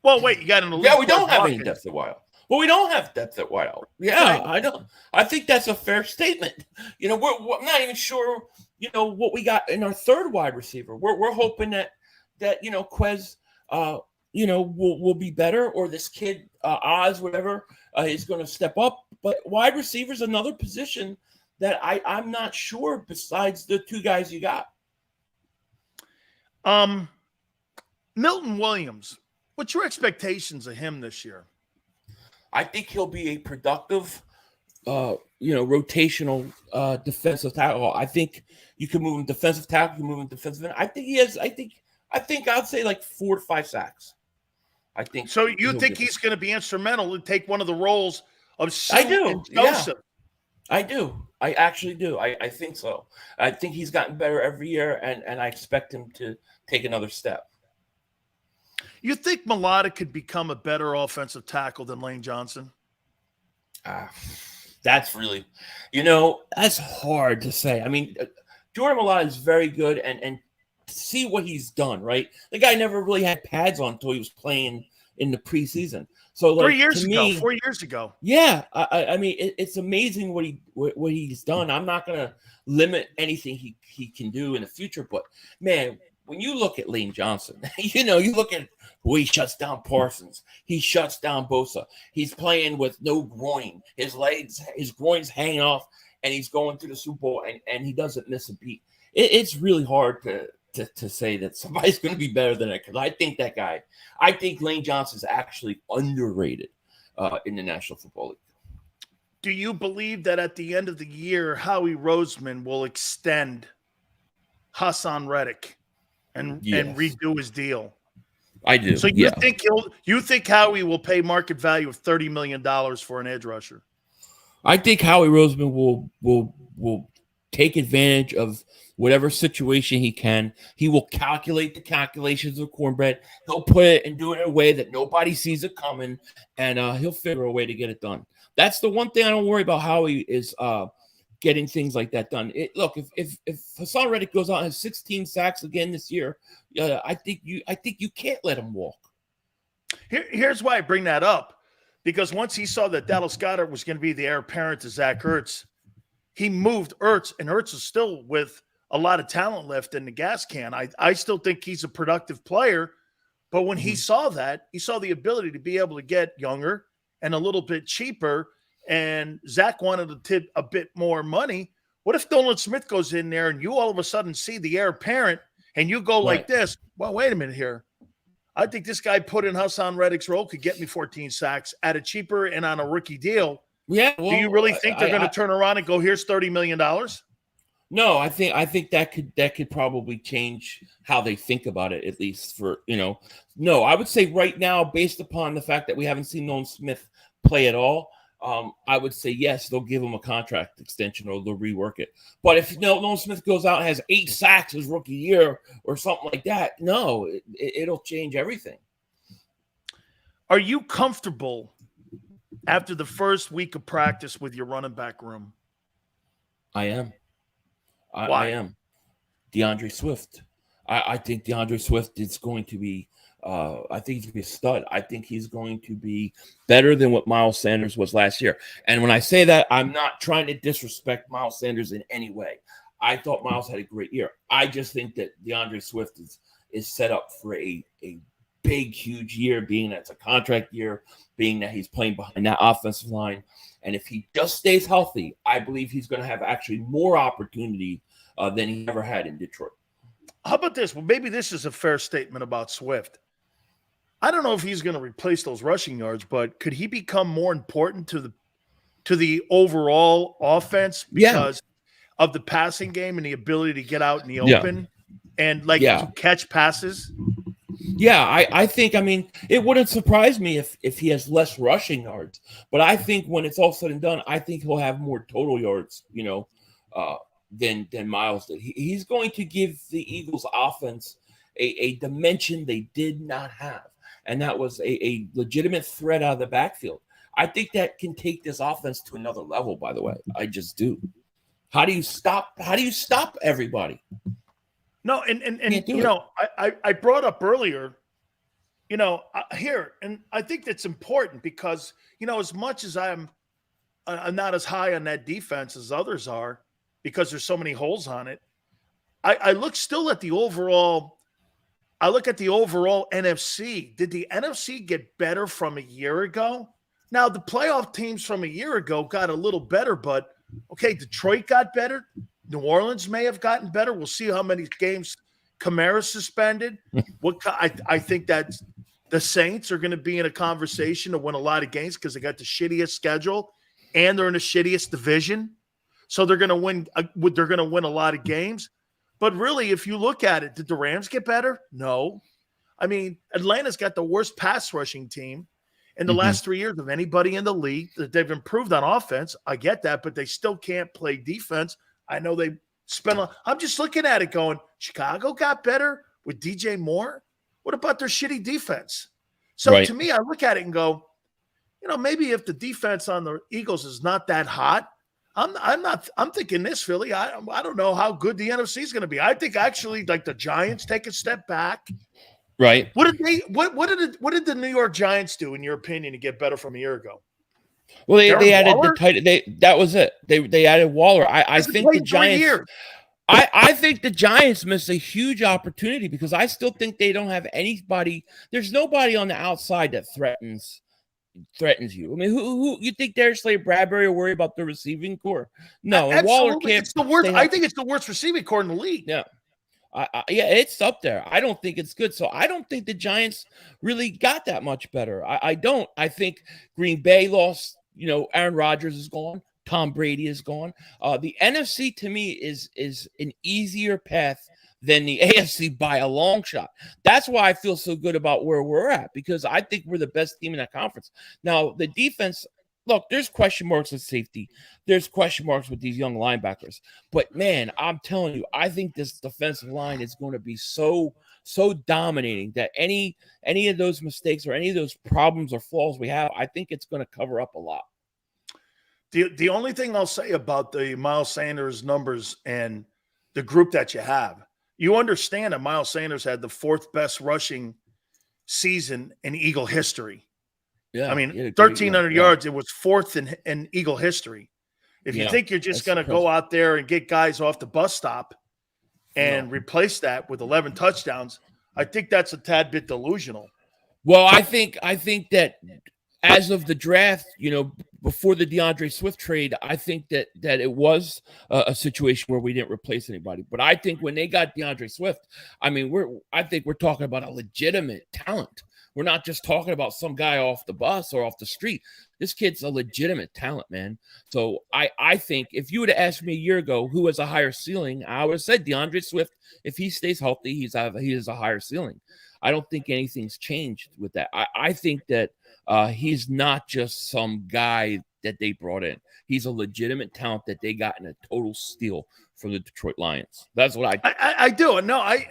Well, wait, you got an elite. Yeah, we don't have any depth at wideout. Well, we don't have depth at wideout. Yeah, I don't. I think that's a fair statement. We're not even sure, what we got in our third wide receiver. We're hoping that Quez, will be better, or this kid Oz, whatever, is going to step up. But wide receiver is another position that I'm not sure besides the 2 guys you got. Milton Williams, what's your expectations of him this year? I think he'll be a productive, rotational defensive tackle. I think you can move him defensive tackle, you can move him defensive end. I think he has. I think I'd say like 4 to 5 sacks. I think. So you think he's going to be instrumental and take one of the roles of Sue I do. and Joseph? Yeah. I do. I actually do. I think so. I think he's gotten better every year, and I expect him to take another step. You think Mulata could become a better offensive tackle than Lane Johnson? That's really, that's hard to say. I mean, Jordan Mulata is very good, and see what he's done, right? The guy never really had pads on until he was playing in the preseason. So, like, 4 years ago. Yeah, I mean, it's amazing what he's done. I'm not gonna limit anything he can do in the future, but man, when you look at Lane Johnson, you look at who he shuts down Parsons. He shuts down Bosa. He's playing with no groin. His groin's hanging off, and he's going to the Super Bowl, and he doesn't miss a beat. It's really hard to say that somebody's going to be better than that, because I think Lane Johnson's actually underrated in the National Football League. Do you believe that at the end of the year, Howie Roseman will extend Hassan Reddick and redo his deal? I do. So you think Howie will pay market value of $30 million for an edge rusher? I think Howie Roseman will take advantage of whatever situation he can. He will calculate the calculations of cornbread. He'll put it and do it in a way that nobody sees it coming, and he'll figure a way to get it done. That's the one thing I don't worry about Howie is getting things like that done. Look, if Hassan Reddick goes out and has 16 sacks again this year, I think you can't let him walk. Here's why I bring that up, because once he saw that Dallas Goedert was going to be the heir apparent to Zach Ertz, he moved Ertz, and Ertz is still with a lot of talent left in the gas can. I still think he's a productive player, but when he saw that, he saw the ability to be able to get younger and a little bit cheaper, and Zach wanted to tip a bit more money. What if Nolan Smith goes in there and you all of a sudden see the heir apparent and you go like this? Well, wait a minute here. I think this guy put in Hassan Reddick's role could get me 14 sacks at a cheaper and on a rookie deal. Yeah. Well, do you really think they're going to turn around and go, here's $30 million? No, I think that could probably change how they think about it, at least for, no, I would say right now, based upon the fact that we haven't seen Nolan Smith play at all, I would say yes, they'll give him a contract extension or they'll rework it. But if Nolan Smith goes out and has 8 sacks his rookie year or something like that, no, it'll change everything. Are you comfortable after the first week of practice with your running back room? I am. Why? I am. DeAndre Swift. I think DeAndre Swift is going to be I think he's going to be a stud. I think he's going to be better than what Miles Sanders was last year. And when I say that, I'm not trying to disrespect Miles Sanders in any way. I thought Miles had a great year. I just think that DeAndre Swift is set up for a big, huge year, being that it's a contract year, being that he's playing behind that offensive line. And if he just stays healthy, I believe he's going to have actually more opportunity than he ever had in Detroit. How about this? Well, maybe this is a fair statement about Swift. I don't know if he's going to replace those rushing yards, but could he become more important to the overall offense because of the passing game and the ability to get out in the open and to catch passes? Yeah, I think, it wouldn't surprise me if he has less rushing yards, but I think when it's all said and done, I think he'll have more total yards, than Miles did. He's going to give the Eagles offense a dimension they did not have. And that was a legitimate threat out of the backfield. I think that can take this offense to another level, by the way. I just do. How do you stop everybody? No, and I brought up earlier, here, and I think that's important because, as much as I'm not as high on that defense as others are because there's so many holes on it, I look at the overall NFC. Did the NFC get better from a year ago? Now, the playoff teams from a year ago got a little better, but okay, Detroit got better. New Orleans may have gotten better. We'll see how many games Kamara suspended. I think that the Saints are going to be in a conversation to win a lot of games because they got the shittiest schedule and they're in the shittiest division. So they're going to win. They're going to win a lot of games. But really, if you look at it, did the Rams get better? No. Atlanta's got the worst pass rushing team in the last 3 years of anybody in the league. They've improved on offense. I get that, but they still can't play defense. I know they spent I'm just looking at it going, Chicago got better with DJ Moore. What about their shitty defense? So to me, I look at it and go, maybe if the defense on the Eagles is not that hot, I'm thinking this, Philly. I don't know how good the NFC is going to be. I think actually like the Giants take a step back. Right. What did the New York Giants do, in your opinion, to get better from a year ago? Well, they added Waller? That was it. They added Waller. I think the Giants. I think the Giants missed a huge opportunity because I still think they don't have anybody. There's nobody on the outside that threatens you. Who you think Darius Slay-Bradbury will worry about the receiving core? No, and Waller can't. It's the worst. I think it's the worst receiving core in the league. Yeah. It's up there. I don't think it's good. So I don't think the Giants really got that much better. I don't. I think Green Bay lost, Aaron Rodgers is gone. Tom Brady is gone. The NFC to me is an easier path than the AFC by a long shot. That's why I feel so good about where we're at, because I think we're the best team in that conference. Now, the defense, look, there's question marks with safety. There's question marks with these young linebackers. But, man, I'm telling you, I think this defensive line is going to be so dominating that any of those mistakes or any of those problems or flaws we have, I think it's going to cover up a lot. The only thing I'll say about the Miles Sanders numbers and the group that you have, you understand that Miles Sanders had the 4th best rushing season in Eagle history. Yeah, I mean, he had a great 1,300 year. yards. It was 4th in Eagle history. If you Yeah, think you're just that's going to go out there and get guys off the bus stop and replace that with 11 touchdowns, I think that's a tad bit delusional. Well, I think that as of the draft, before the DeAndre Swift trade, I think that it was a situation where we didn't replace anybody. But I think when they got DeAndre Swift, I think we're talking about a legitimate talent. We're not just talking about some guy off the bus or off the street. This kid's a legitimate talent, man. So I think if you would have asked me a year ago who has a higher ceiling, I would have said DeAndre Swift. If he stays healthy, he has a higher ceiling. I don't think anything's changed with that. I think that he's not just some guy that they brought in. He's a legitimate talent that they got in a total steal from the Detroit Lions. That's what I do. No, I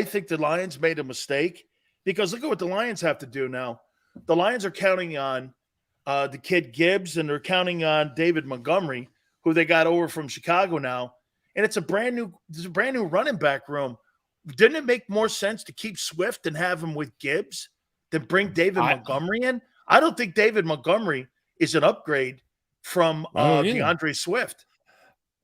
think the Lions made a mistake because look at what the Lions have to do now. The Lions are counting on the kid Gibbs, and they're counting on David Montgomery, who they got over from Chicago now. And it's a brand new running back room. Didn't it make more sense to keep Swift and have him with Gibbs than bring David Montgomery in? I don't think David Montgomery is an upgrade from DeAndre Swift.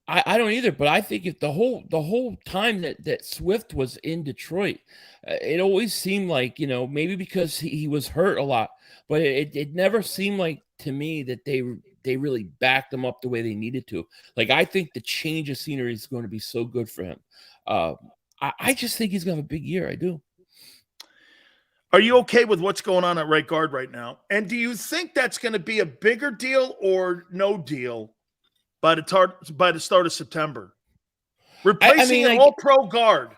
I don't either, but I think if the whole time that Swift was in Detroit, it always seemed like, maybe because he was hurt a lot, but it never seemed like to me that they really backed him up the way they needed to. Like, I think the change of scenery is going to be so good for him. I just think he's going to have a big year. I do. Are you okay with what's going on at right guard right now? And do you think that's going to be a bigger deal or no deal by the start of September? Replacing an all-pro guard.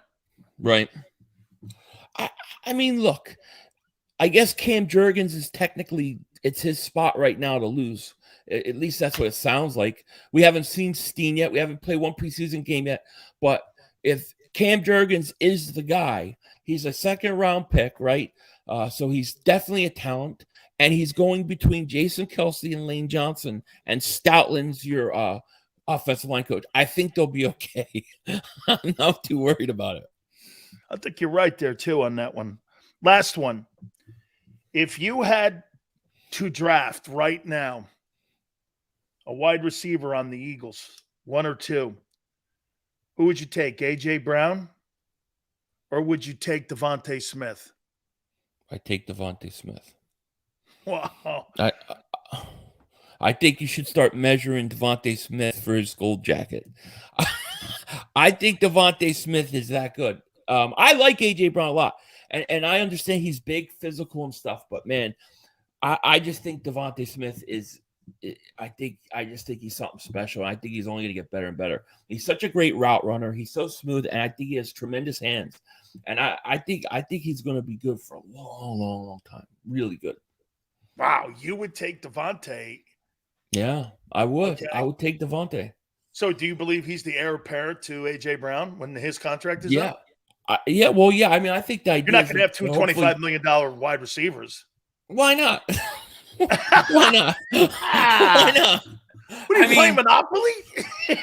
Right. I mean, look, I guess Cam Jurgens is technically, it's his spot right now to lose. At least that's what it sounds like. We haven't seen Steen yet. We haven't played one preseason game yet. But if Cam Jurgens is the guy, he's a second-round pick, right? So he's definitely a talent. And he's going between Jason Kelce and Lane Johnson, and Stoutland's your offensive line coach. I think they'll be okay. I'm not too worried about it. I think you're right there, too, on that one. Last one. If you had to draft right now a wide receiver on the Eagles, one or two, who would you take, A.J. Brown, or would you take Devontae Smith? I take Devontae Smith. Wow. I think you should start measuring Devontae Smith for his gold jacket. I think Devontae Smith is that good. I like A.J. Brown a lot, and I understand he's big, physical, and stuff. But man, I just think Devontae Smith is. I just think he's something special. I think he's only going to get better and better. He's such a great route runner. He's so smooth, and I think he has tremendous hands. And I think he's going to be good for a long, long, long time. Really good. Wow, you would take Devontae. Yeah, I would. Okay. I would take Devontae. So do you believe he's the heir apparent to A.J. Brown when his contract is up? Yeah. Well, yeah. I mean, I think that you're not going to have two $25 million wide receivers. Why not? Why not? Why not? What are you playing Monopoly?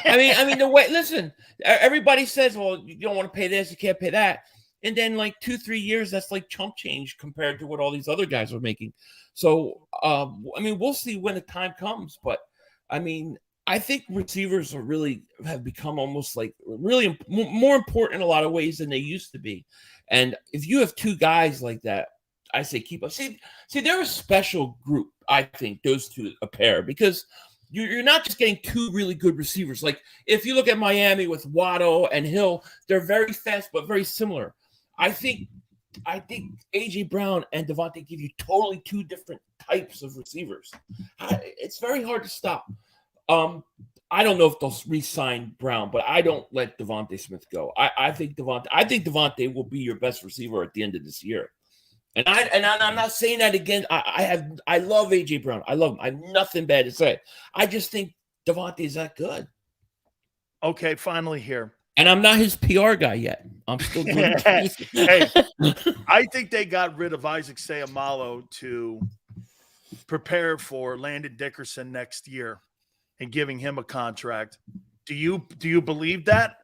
I mean, the way. Listen, everybody says, "Well, you don't want to pay this, you can't pay that," and then like 2-3 years, that's like chump change compared to what all these other guys are making. So, I mean, we'll see when the time comes. But I mean, I think receivers have become almost like really more important in a lot of ways than they used to be. And if you have two guys like that, I say keep up. See, they're a special group. I think those two a pair because you're not just getting two really good receivers. Like if you look at Miami with Waddle and Hill, they're very fast but very similar. I think A.J. Brown and Devontae give you totally two different types of receivers. It's very hard to stop. I don't know if they'll re-sign Brown, but I don't let Devontae Smith go. I think Devontae will be your best receiver at the end of this year. And I'm not saying that again. I love A.J. Brown. I love him. I have nothing bad to say. I just think Devontae is that good. Okay, finally here. And I'm not his PR guy yet. I'm still doing Hey, I think they got rid of Isaac Seumalo to prepare for Landon Dickerson next year and giving him a contract. Do you believe that?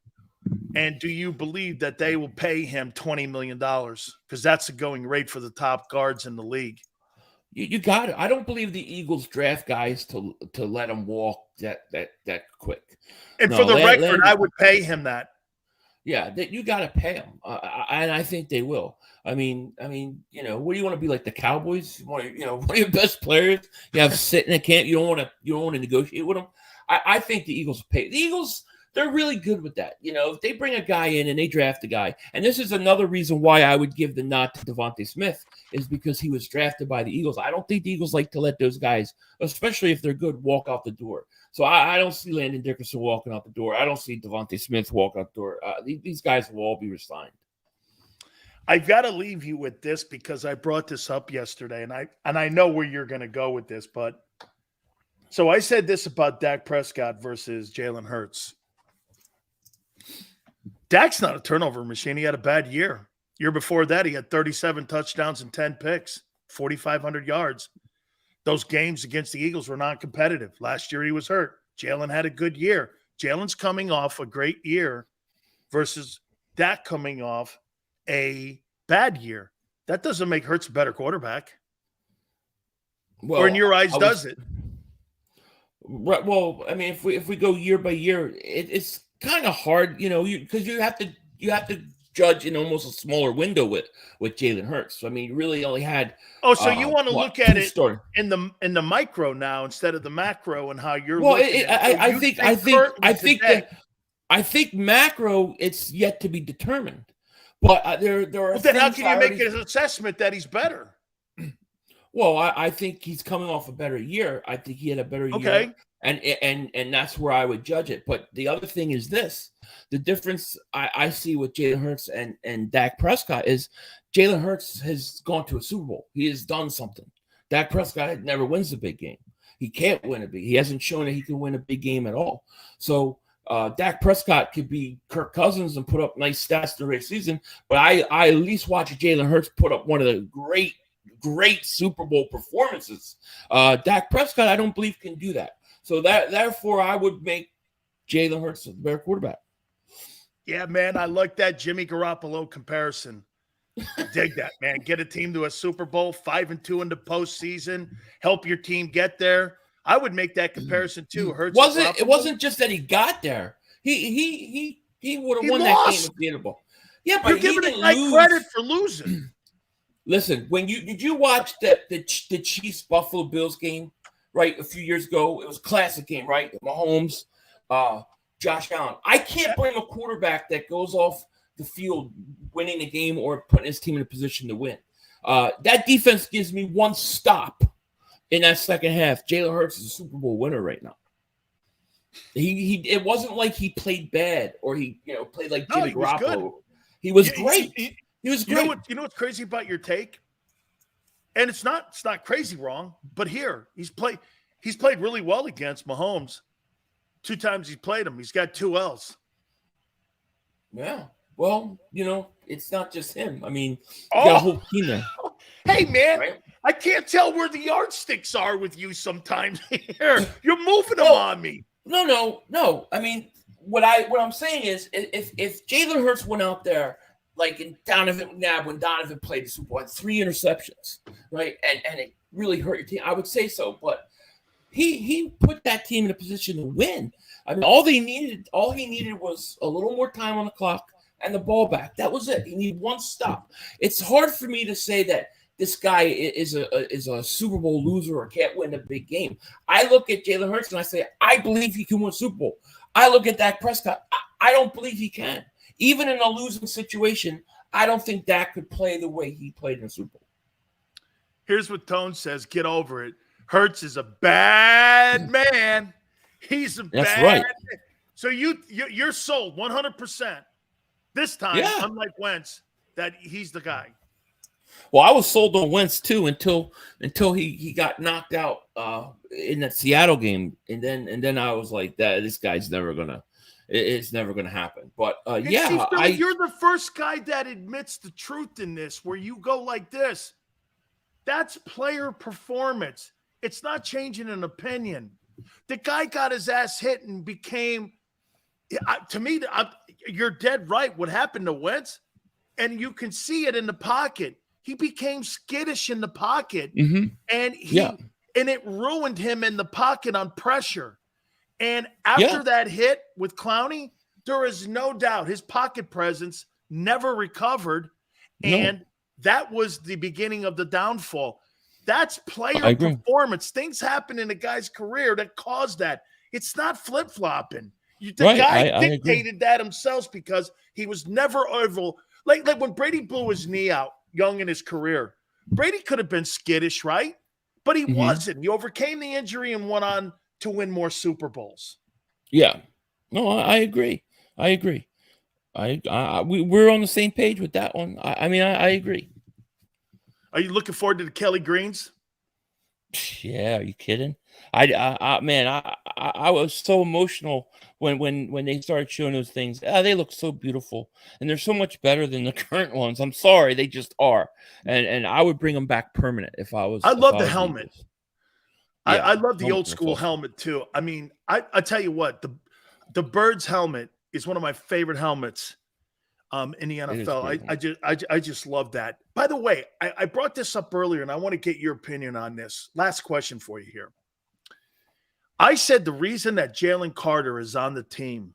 And do you believe that they will pay him $20 million? Because that's the going rate for the top guards in the league. You got it. I don't believe the Eagles draft guys to let them walk that quick. And for the record, I would pay him that. Yeah, that you got to pay them, and I think they will. I mean, what do you want to be like the Cowboys? You want one of your best players you have sitting in camp. You don't want to negotiate with them. I think the Eagles pay. The Eagles, they're really good with that. If they bring a guy in and they draft a guy, and this is another reason why I would give the nod to Devontae Smith, is because he was drafted by the Eagles. I don't think the Eagles like to let those guys, especially if they're good, walk out the door. So I don't see Landon Dickerson walking out the door. I don't see Devontae Smith walking out the door. These guys will all be resigned. I've got to leave you with this because I brought this up yesterday, and I know where you're going to go with this. But so I said this about Dak Prescott versus Jalen Hurts. Dak's not a turnover machine. He had a bad year. Year before that, he had 37 touchdowns and 10 picks, 4,500 yards. Those games against the Eagles were non-competitive. Last year, he was hurt. Jalen had a good year. Jalen's coming off a great year versus Dak coming off a bad year. That doesn't make Hurts a better quarterback. Well, or in your eyes, does it? Right. Well, I mean, if we go year by year, it's kind of hard, because you have to judge in almost a smaller window with Jalen Hurts. So, I mean, you really only had. Oh, so you want to look at it in the micro now instead of the macro and how you're. Well, looking I think macro it's yet to be determined, but there are. Well, then how can you make an assessment that he's better? Well, I think he's coming off a better year. I think he had a better year. And that's where I would judge it. But the other thing is this. The difference I see with Jalen Hurts and Dak Prescott is Jalen Hurts has gone to a Super Bowl. He has done something. Dak Prescott never wins a big game. He can't win a big. He hasn't shown that he can win a big game at all. So Dak Prescott could be Kirk Cousins and put up nice stats the regular season. But I at least watch Jalen Hurts put up one of the great Super Bowl performances. Dak Prescott, I don't believe can do that. So therefore, I would make Jalen Hurts the better quarterback. Yeah, man, I like that Jimmy Garoppolo comparison. Dig that, man. Get a team to a Super Bowl, 5-2 in the postseason. Help your team get there. I would make that comparison too. Hurts. It wasn't just that he got there. He would have won that game if he had a ball. Yeah, but you're giving the guy credit for losing. Listen, did you watch the Chiefs Buffalo Bills game? Right, a few years ago, it was a classic game, right? Mahomes, Josh Allen. I can't blame a quarterback that goes off the field winning the game or putting his team in a position to win. That defense gives me one stop in that second half. Jalen Hurts is a Super Bowl winner right now. It wasn't like he played bad or he played like Jimmy Garoppolo. He was great. He was great. You know what's crazy about your take? And it's not crazy wrong, but here he's played really well against Mahomes. 2 times he's played him. He's got 2 L's. Yeah. Well, it's not just him. I mean, you got a whole team there. Hey, man, right? I can't tell where the yardsticks are with you sometimes here. You're moving them on me. No. I mean, what I'm saying is if Jalen Hurts went out there like in Donovan McNabb when Donovan played the Super Bowl, had 3 interceptions, right? And it really hurt your team. I would say so, but he put that team in a position to win. I mean, all he needed was a little more time on the clock and the ball back. That was it. He needed one stop. It's hard for me to say that this guy is a Super Bowl loser or can't win a big game. I look at Jalen Hurts and I say, I believe he can win a Super Bowl. I look at Dak Prescott. I don't believe he can. Even in a losing situation, I don't think Dak could play the way he played in the Super Bowl. Here's what Tone says. Get over it. Hurts is a bad man. He's a That's bad right. man. So you're sold 100% this time, unlike Wentz, that he's the guy. Well, I was sold on Wentz too until he got knocked out in that Seattle game, and then I was like, that this guy's never gonna. It's never going to happen. But, you're the first guy that admits the truth in this, where you go like this. That's player performance. It's not changing an opinion. The guy got his ass hit and became, to me, you're dead right. What happened to Wentz, and you can see it in the pocket. He became skittish in the pocket, and it ruined him in the pocket on pressure. And after that hit with Clowney, there is no doubt his pocket presence never recovered, and that was the beginning of the downfall. That's player performance. Things happen in a guy's career that caused that. It's not flip-flopping. The guy dictated that himself because he was never able. Like when Brady blew his knee out young in his career, Brady could have been skittish, right? But he wasn't. He overcame the injury and went on to win more Super Bowls. Yeah. No, I agree. We're on the same page with that one. I agree. Are you looking forward to the Kelly Greens? Yeah, are you kidding? I was so emotional when they started showing those things. They look so beautiful, and they're so much better than the current ones. I'm sorry, they just are. And I would bring them back permanent if I was. I love the helmet. I love the old school helmet too. I mean, I tell you what, the Birds helmet is one of my favorite helmets in the NFL. I just love that. By the way, I brought this up earlier, and I want to get your opinion on this. Last question for you here. I said the reason that Jalen Carter is on the team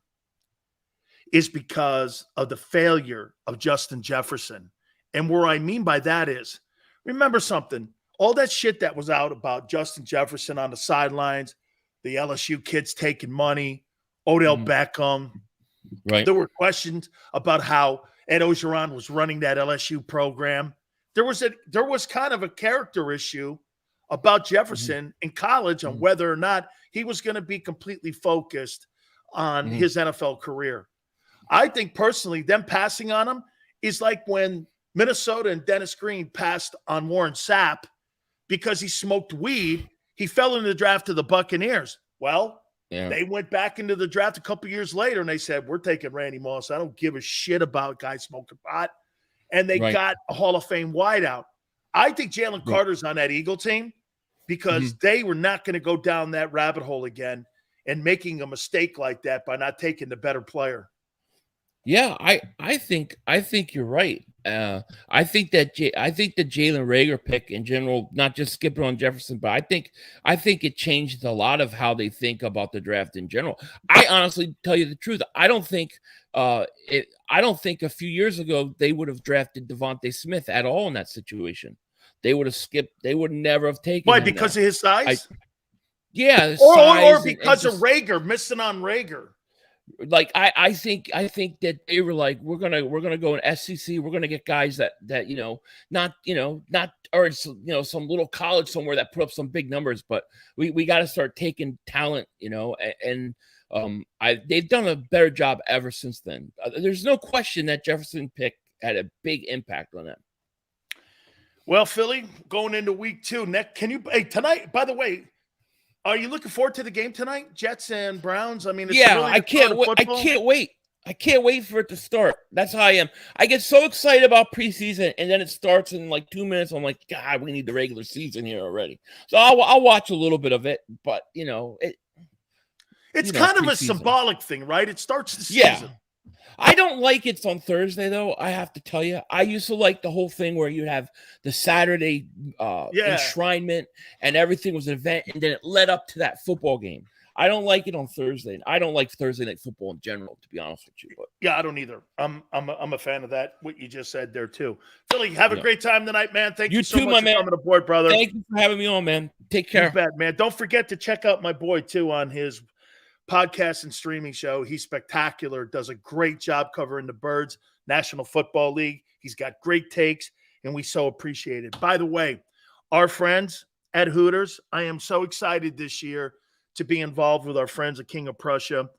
is because of the failure of Justin Jefferson. And what I mean by that is, remember something, all that shit that was out about Justin Jefferson on the sidelines, the LSU kids taking money, Odell Beckham. Right. There were questions about how Ed Ogeron was running that LSU program. There was kind of a character issue about Jefferson in college on whether or not he was going to be completely focused on his NFL career. I think personally, them passing on him is like when Minnesota and Dennis Green passed on Warren Sapp because he smoked weed. He fell in the draft to the Buccaneers. Well, they went back into the draft a couple years later, and they said, we're taking Randy Moss. I don't give a shit about guys smoking pot. And they got a Hall of Fame wideout. I think Jalen Carter's on that Eagle team because they were not going to go down that rabbit hole again and making a mistake like that by not taking the better player. Yeah, I think you're right. I think the Jalen Reagor pick in general, not just skipping on Jefferson, but I think it changed a lot of how they think about the draft in general. I honestly tell you the truth, I don't think a few years ago they would have drafted Devontae Smith at all in that situation. They would have skipped. They would never have taken. Why? Because of his size? Or because of Reagor, missing on Reagor. Like I think that they were like, we're gonna go in SEC. We're gonna get guys that not or some little college somewhere that put up some big numbers, but we got to start taking talent, and they've done a better job ever since then. There's no question that Jefferson pick had a big impact on them. Well, Philly, going into week 2, tonight, by the way, are you looking forward to the game tonight? Jets and Browns? I mean, I can't wait. I can't wait for it to start. That's how I am. I get so excited about preseason, and then it starts in like 2 minutes. I'm like, God, we need the regular season here already. So I'll watch a little bit of it, but it's kind of a symbolic thing, right? It starts the season. I don't like it's on Thursday, though. I have to tell you, I used to like the whole thing where you have the Saturday enshrinement and everything was an event, and then it led up to that football game. I don't like it on Thursday. I don't like Thursday night football in general, to be honest with you. But yeah, I don't either. I'm a fan of that. What you just said there too. Philly, have a great time tonight, man. Thank you so too, much for coming aboard, brother. Thank you for having me on, man. Take care. You bet, man. Don't forget to check out my boy too on his podcast and streaming show. He's spectacular, does a great job covering the Birds, National Football League. He's got great takes, and we so appreciate it. By the way, our friends at Hooters, I am so excited this year to be involved with our friends at King of Prussia.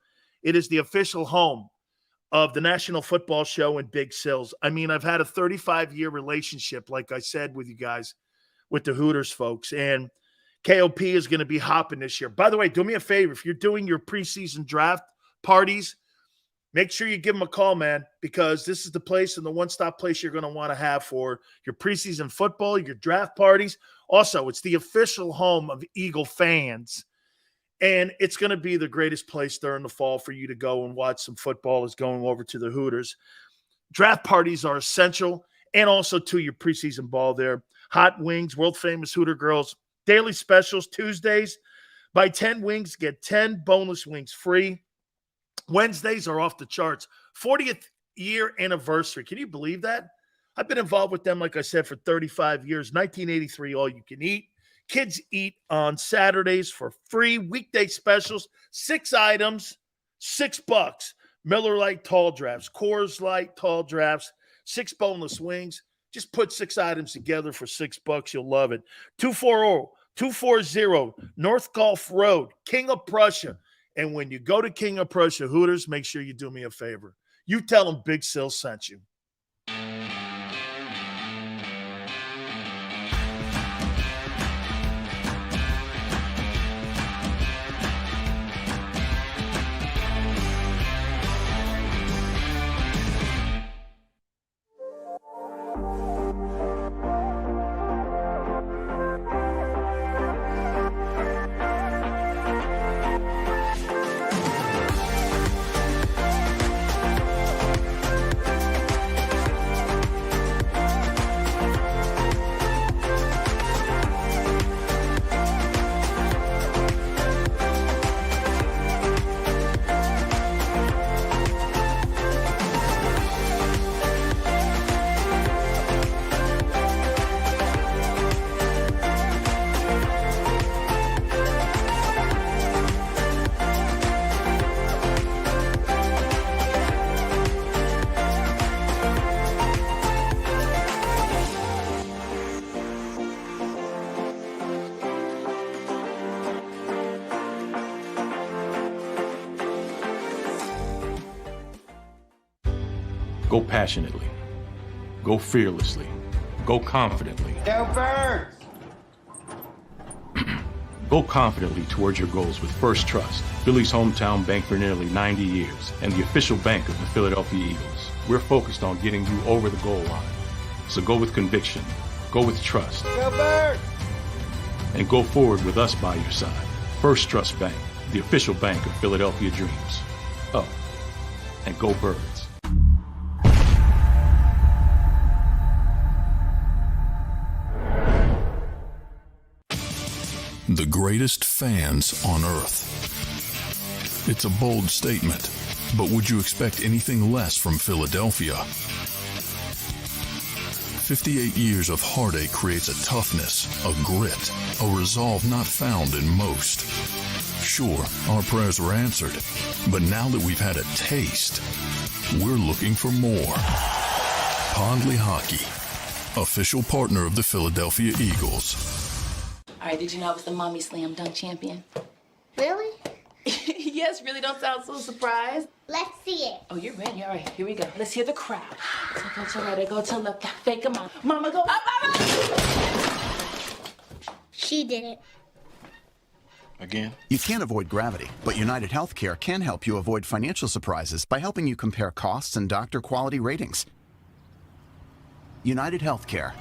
It is the official home of the National Football Show in Big Sills. I mean, I've had a 35-year relationship, like I said, with you guys, with the Hooters folks, and KOP is going to be hopping this year. By the way, do me a favor. If you're doing your preseason draft parties, make sure you give them a call, man, because this is the place and the one-stop place you're going to want to have for your preseason football, your draft parties, Also, it's the official home of Eagle fans. And it's going to be the greatest place during the fall for you to go and watch some football is going over to the Hooters. Draft parties are essential, and also to your preseason ball there. Hot wings, world-famous Hooter girls, daily specials, Tuesdays. Buy 10 wings, get 10 boneless wings free. Wednesdays are off the charts. 40th year anniversary. Can you believe that? I've been involved with them, like I said, for 35 years. 1983, all you can eat. Kids eat on Saturdays for free. Weekday specials, 6 items, $6. Miller Lite tall drafts, Coors Light tall drafts, 6 boneless wings. Just put 6 items together for $6. You'll love it. 240 North Gulf Road, King of Prussia. And when you go to King of Prussia Hooters, make sure you do me a favor. You tell them Big Sil sent you. Go passionately. Go fearlessly. Go confidently. Go Birds! Go confidently towards your goals with First Trust, Philly's hometown bank for nearly 90 years, and the official bank of the Philadelphia Eagles. We're focused on getting you over the goal line. So go with conviction. Go with trust. Go Birds! And go forward with us by your side. First Trust Bank, the official bank of Philadelphia Dreams. Oh, and go Birds. The greatest fans on earth. It's a bold statement, but would you expect anything less from Philadelphia? 58 years of heartache creates a toughness, a grit, a resolve not found in most. Sure, our prayers were answered, but now that we've had a taste, we're looking for more. Pondley Hockey, official partner of the Philadelphia Eagles. All right, did you know I was the Mommy Slam Dunk Champion? Really? Yes, really, don't sound so surprised. Let's see it. Oh, you're ready. All right, here we go. Let's hear the crowd. So go to right, I go to left, fake a mom. Mama, go up, mama! She did it. Again? You can't avoid gravity, but United Healthcare can help you avoid financial surprises by helping you compare costs and doctor quality ratings. United Healthcare.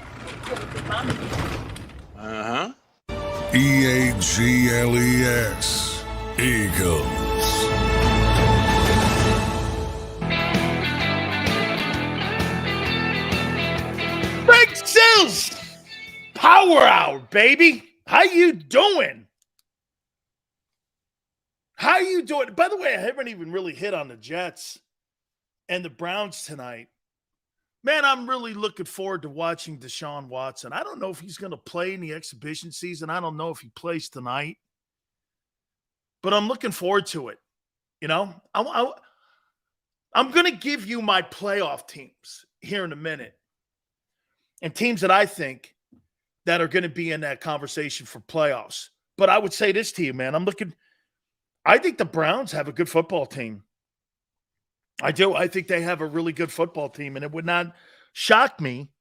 Uh-huh. EAGLES, Eagles. Big Sills! Power Hour, baby! How you doing? How you doing? By the way, I haven't even really hit on the Jets and the Browns tonight. Man, I'm really looking forward to watching Deshaun Watson. I don't know if he's going to play in the exhibition season. I don't know if he plays tonight. But I'm looking forward to it. You know, I'm going to give you my playoff teams here in a minute. And teams that I think that are going to be in that conversation for playoffs. But I would say this to you, man. I think the Browns have a good football team. I do. I think they have a really good football team, and it would not shock me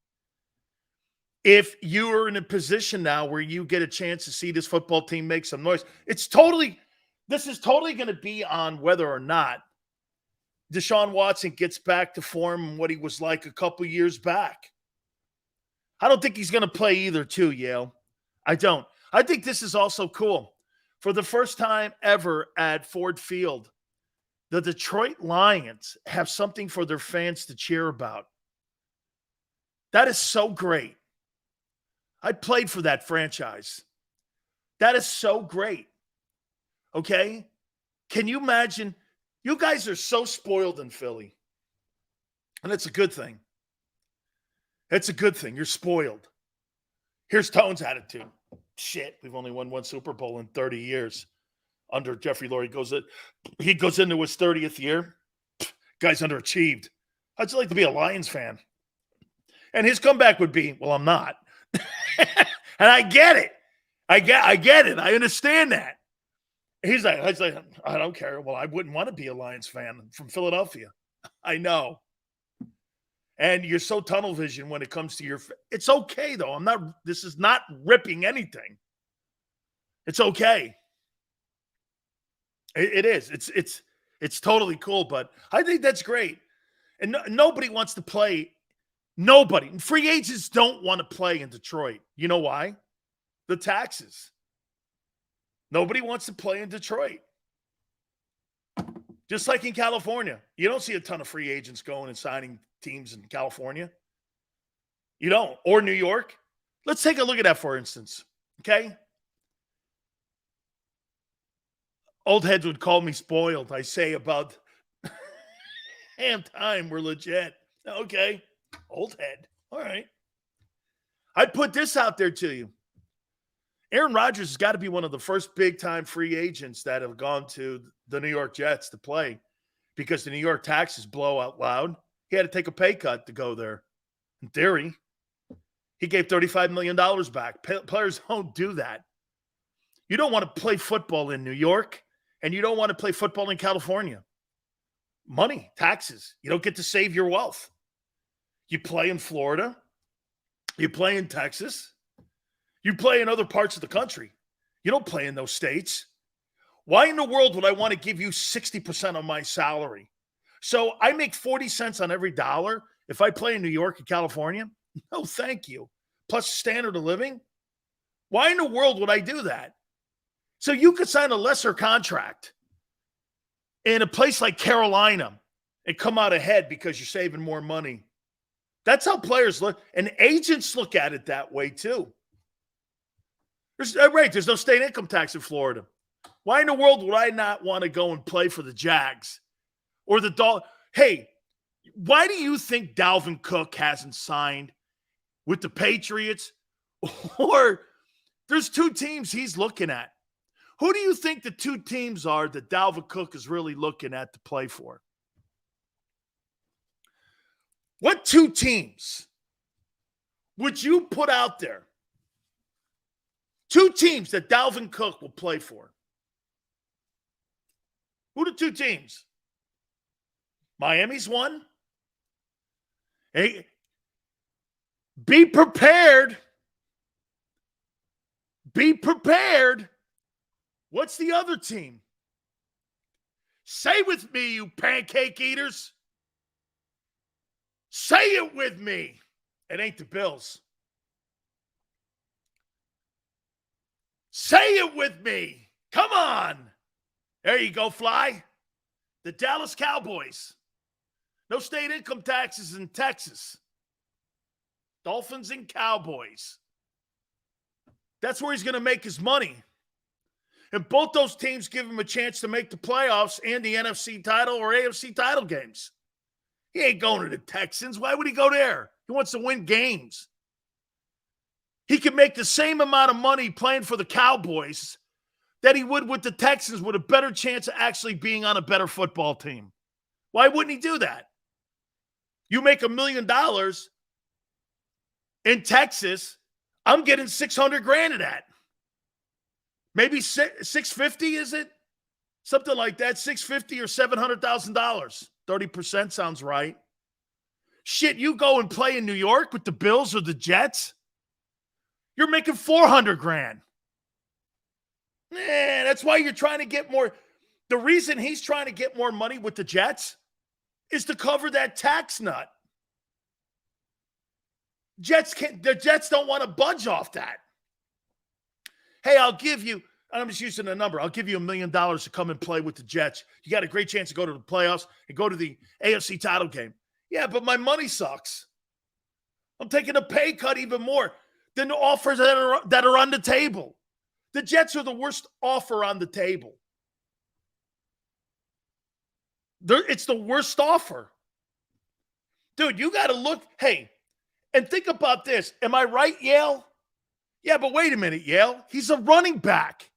if you are in a position now where you get a chance to see this football team make some noise. This is totally going to be on whether or not Deshaun Watson gets back to form and what he was like a couple years back. I don't think he's going to play either, too, Yale. I don't. I think this is also cool. For the first time ever at Ford Field, the Detroit Lions have something for their fans to cheer about. That is so great. I played for that franchise. That is so great. Okay? Can you imagine? You guys are so spoiled in Philly. And it's a good thing. It's a good thing. You're spoiled. Here's Tone's attitude. Shit, we've only won one Super Bowl in 30 years. Under Jeffrey Lurie, he goes into his 30th year. Guy's underachieved. How'd you like to be a Lions fan? And his comeback would be, well, I'm not. And I get it. I get it. I understand that. He's like, I don't care. Well, I wouldn't want to be a Lions fan. I'm from Philadelphia. I know. And you're so tunnel vision when it comes to it's okay though. This is not ripping anything. It's okay. It is. It's totally cool, but I think that's great. And nobody wants to play. Nobody. Free agents don't want to play in Detroit. You know why? The taxes. Nobody wants to play in Detroit. Just like in California. You don't see a ton of free agents going and signing teams in California. You don't. Or New York. Let's take a look at that, for instance. Okay? Old heads would call me spoiled. I say about damn time we're legit. Okay. Old head. All right. I'd put this out there to you. Aaron Rodgers has got to be one of the first big-time free agents that have gone to the New York Jets to play because the New York taxes blow out loud. He had to take a pay cut to go there. In theory, he gave $35 million back. Players don't do that. You don't want to play football in New York, and you don't want to play football in California. Money, taxes. You don't get to save your wealth. You play in Florida. You play in Texas. You play in other parts of the country. You don't play in those states. Why in the world would I want to give you 60% of my salary? So I make 40 cents on every dollar if I play in New York and California? No, thank you. Plus standard of living? Why in the world would I do that? So you could sign a lesser contract in a place like Carolina and come out ahead because you're saving more money. That's how players look. And agents look at it that way too. There's no state income tax in Florida. Why in the world would I not want to go and play for the Jags or the Dolphins? Hey, why do you think Dalvin Cook hasn't signed with the Patriots? Or there's two teams he's looking at. Who do you think the two teams are that Dalvin Cook is really looking at to play for? What two teams would you put out there? Two teams that Dalvin Cook will play for. Who are the two teams? Miami's one. Hey, be prepared. Be prepared. What's the other team? Say with me, you pancake eaters. Say it with me. It ain't the Bills. Say it with me. Come on. There you go, Fly. The Dallas Cowboys. No state income taxes in Texas. Dolphins and Cowboys. That's where he's going to make his money. And both those teams give him a chance to make the playoffs and the NFC title or AFC title games. He ain't going to the Texans. Why would he go there? He wants to win games. He could make the same amount of money playing for the Cowboys that he would with the Texans with a better chance of actually being on a better football team. Why wouldn't he do that? You make $1 million in Texas, I'm getting $600,000 of that. Maybe $650,000, is it? Something like that, $650,000 or $700,000. 30% sounds right. Shit, you go and play in New York with the Bills or the Jets, you're making $400,000. That's why you're trying to get more. The reason he's trying to get more money with the Jets is to cover that tax nut. The Jets don't want to budge off that. hey, I'll give you, and I'm just using a number, I'll give you $1 million to come and play with the Jets. You got a great chance to go to the playoffs and go to the AFC title game. Yeah, but my money sucks. I'm taking a pay cut even more than the offers that are on the table. The Jets are the worst offer on the table. It's the worst offer. Dude, you got to look. Hey, and think about this. Am I right, Yale? Yeah, but wait a minute, Yale. He's a running back.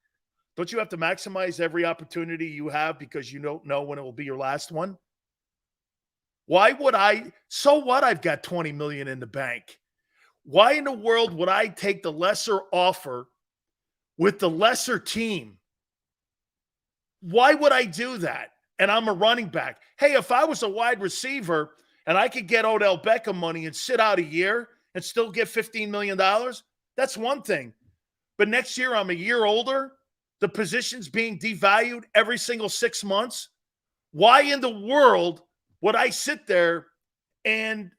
Don't you have to maximize every opportunity you have because you don't know when it will be your last one? Why would I? So what? I've got $20 million in the bank. Why in the world would I take the lesser offer with the lesser team? Why would I do that? And I'm a running back. Hey, if I was a wide receiver and I could get Odell Beckham money and sit out a year and still get $15 million, that's one thing. But next year I'm a year older. The position's being devalued every single 6 months. Why in the world would I sit there and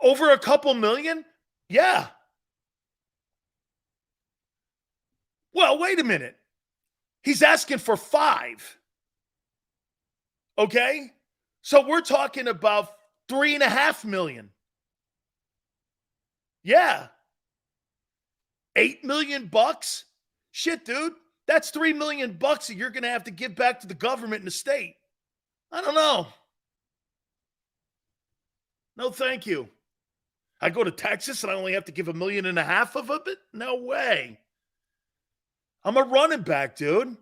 over a couple million? Yeah. Well, wait a minute. He's asking for 5. Okay? So we're talking about $3.5 million. Yeah. $8 million bucks? Shit, dude. That's $3 million bucks that you're going to have to give back to the government and the state. I don't know. No, thank you. I go to Texas and I only have to give $1.5 million of it? No way. I'm a running back, dude.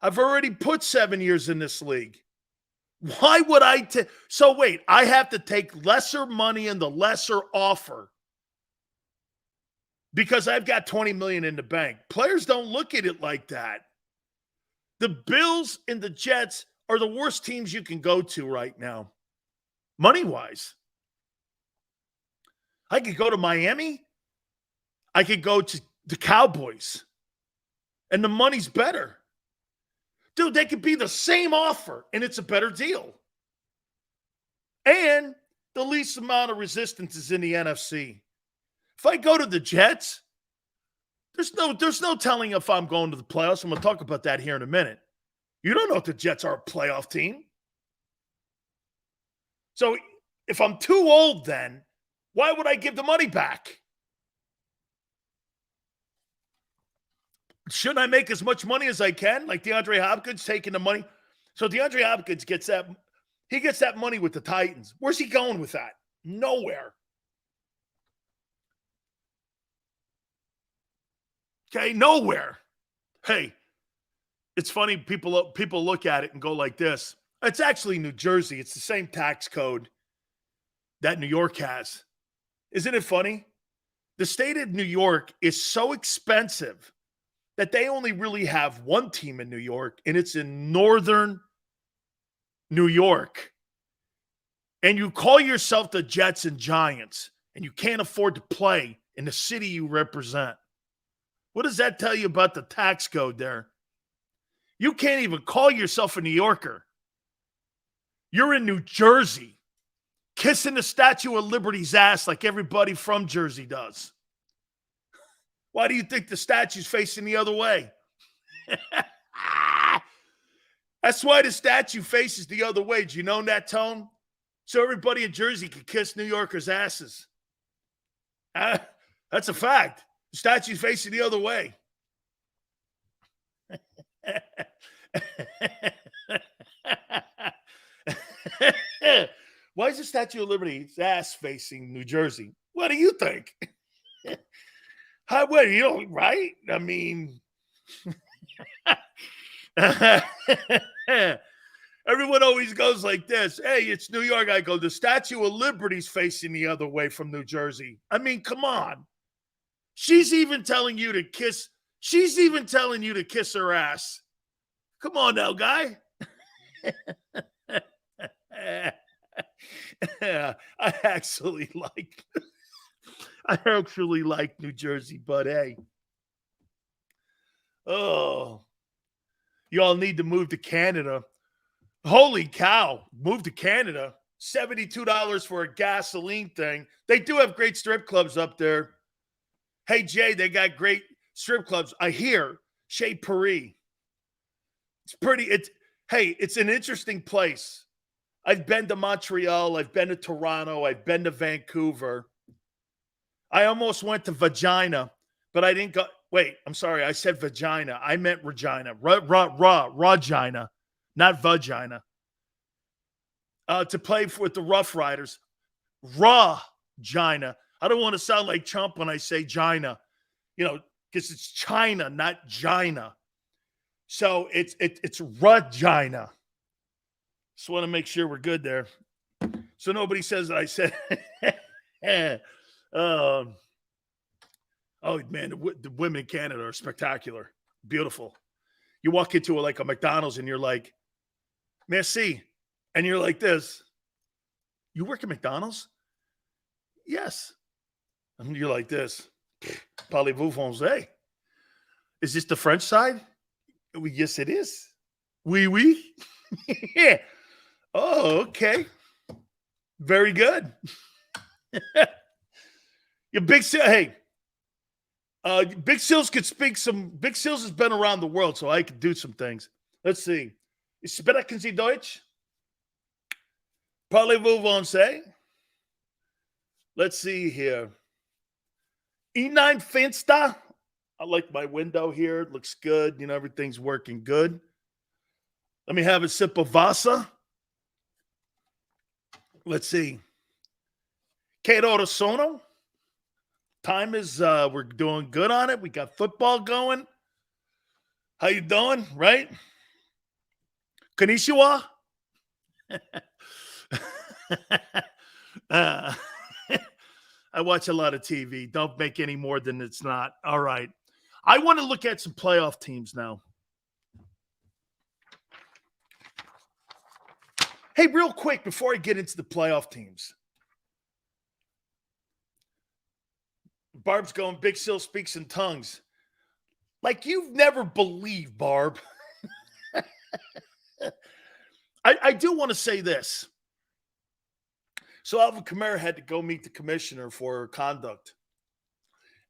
I've already put 7 years in this league. Why would I take? So wait, I have to take lesser money and the lesser offer because I've got $20 million in the bank. Players don't look at it like that. The Bills and the Jets are the worst teams you can go to right now, money-wise. I could go to Miami. I could go to the Cowboys. And the money's better. Dude, they could be the same offer, and it's a better deal. And the least amount of resistance is in the NFC. If I go to the Jets, there's no telling if I'm going to the playoffs. I'm going to talk about that here in a minute. You don't know if the Jets are a playoff team. So if I'm too old then, why would I give the money back? Shouldn't I make as much money as I can? Like DeAndre Hopkins taking the money. So DeAndre Hopkins gets that. He gets that money with the Titans. Where's he going with that? Nowhere. Okay, nowhere. Hey, it's funny. People look at it and go like this. It's actually New Jersey. It's the same tax code that New York has. Isn't it funny? The state of New York is so expensive that they only really have one team in New York, and it's in northern New York. And you call yourself the Jets and Giants, and you can't afford to play in the city you represent. What does that tell you about the tax code there? You can't even call yourself a New Yorker. You're in New Jersey, kissing the Statue of Liberty's ass like everybody from Jersey does. Why do you think the statue's facing the other way? That's why the statue faces the other way. Do you know that, Tone? So everybody in Jersey can kiss New Yorkers' asses. That's a fact. The statue's facing the other way. Why is the Statue of Liberty's ass facing New Jersey? What do you think? Well, you know, right? I mean, everyone always goes like this. Hey, it's New York. I go, the Statue of Liberty's facing the other way from New Jersey. I mean, come on. She's even telling you to kiss. She's even telling you to kiss her ass. Come on now, guy. I actually like New Jersey, but hey. Oh, y'all need to move to Canada. Holy cow, move to Canada. $72 for a gasoline thing. They do have great strip clubs up there. Hey, Jay, they got great strip clubs. I hear Chez Paris. It's an interesting place. I've been to Montreal. I've been to Toronto. I've been to Vancouver. I almost went to Vagina, but I didn't go. Wait, I'm sorry. I said vagina. I meant Regina. Regina, not vagina. To play with the Rough Riders. Regina. I don't want to sound like Trump when I say Gina, because it's China, not Gina. So it's Regina. Just want to make sure we're good there. So nobody says that I said. Oh man, the women in Canada are spectacular, beautiful. You walk into like a McDonald's and you're like, merci, and you're like this. You work at McDonald's? Yes. And you're like this. Parlez-vous français? Is this the French side? Yes, it is. Oui, oui. Yeah. Oh, okay. Very good. Your Big Seal. Hey, Big Seals could speak some. Big Seals has been around the world, so I could do some things. Let's see. Sprechen Sie Deutsch? Parlez-vous français? Let's see here. E9 Finsta. I like my window here. It looks good. Everything's working good. Let me have a sip of Vasa. Let's see. Che ora sono? Time is, we're doing good on it. We got football going. How you doing? Right? Konnichiwa? I watch a lot of TV. Don't make any more than it's not. All right. I want to look at some playoff teams now. Hey, real quick, before I get into the playoff teams. Barb's going, Big Seal speaks in tongues. Like you've never believed, Barb. I do want to say this. So Alvin Kamara had to go meet the commissioner for conduct.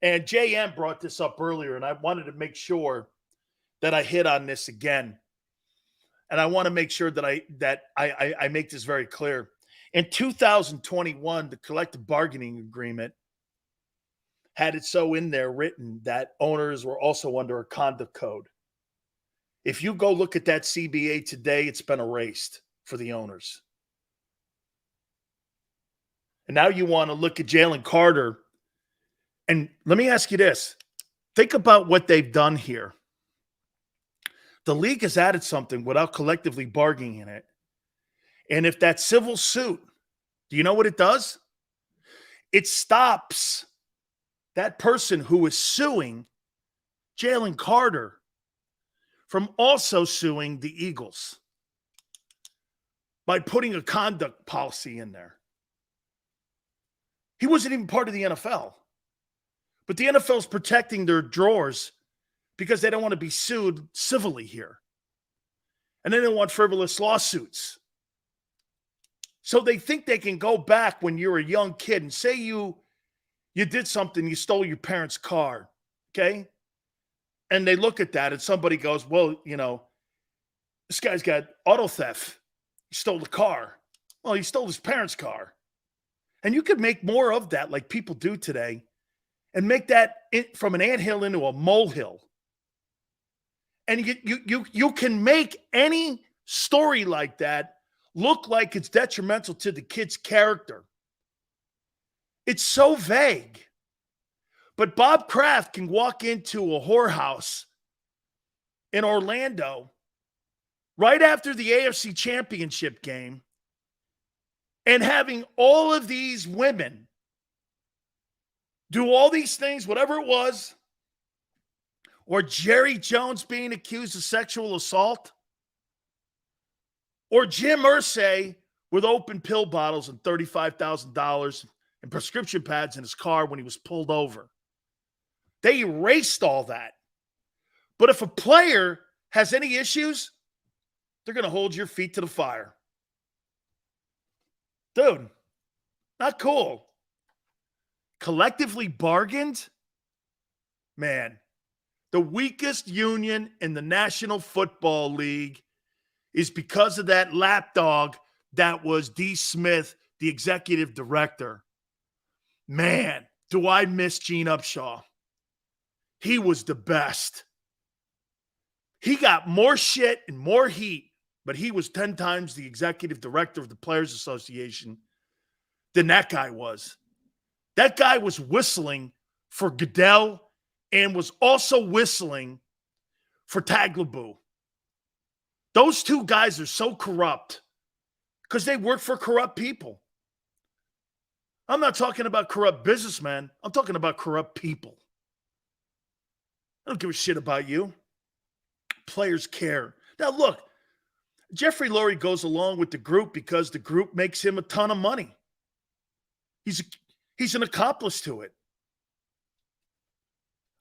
And JM brought this up earlier, and I wanted to make sure that I hit on this again. And I want to make sure that I make this very clear. In 2021, the collective bargaining agreement had it so in there written that owners were also under a conduct code. If you go look at that CBA today, it's been erased for the owners. And now you want to look at Jalen Carter. And let me ask you this. Think about what they've done here. The league has added something without collectively bargaining in it. And if that civil suit, do you know what it does? It stops that person who is suing Jalen Carter from also suing the Eagles by putting a conduct policy in there. He wasn't even part of the NFL. But the NFL is protecting their drawers because they don't want to be sued civilly here. And they don't want frivolous lawsuits. So they think they can go back when you're a young kid and say you did something, you stole your parents' car, okay? And they look at that and somebody goes, well, this guy's got auto theft. He stole the car. Well, he stole his parents' car. And you could make more of that like people do today and make that from an anthill into a molehill. And you can make any story like that look like it's detrimental to the kid's character. It's so vague. But Bob Kraft can walk into a whorehouse in Orlando right after the AFC Championship game and having all of these women do all these things, whatever it was, or Jerry Jones being accused of sexual assault, or Jim Irsay with open pill bottles and $35,000 and prescription pads in his car when he was pulled over. They erased all that. But if a player has any issues, they're going to hold your feet to the fire. Dude, not cool. Collectively bargained? Man, the weakest union in the National Football League is because of that lapdog that was D. Smith, the executive director. Man, do I miss Gene Upshaw. He was the best. He got more shit and more heat, but he was 10 times the executive director of the Players Association than that guy was. That guy was whistling for Goodell and was also whistling for Tagliabue. Those two guys are so corrupt because they work for corrupt people. I'm not talking about corrupt businessmen. I'm talking about corrupt people. I don't give a shit about you. Players care. Now, look, Jeffrey Lurie goes along with the group because the group makes him a ton of money. He's an accomplice to it.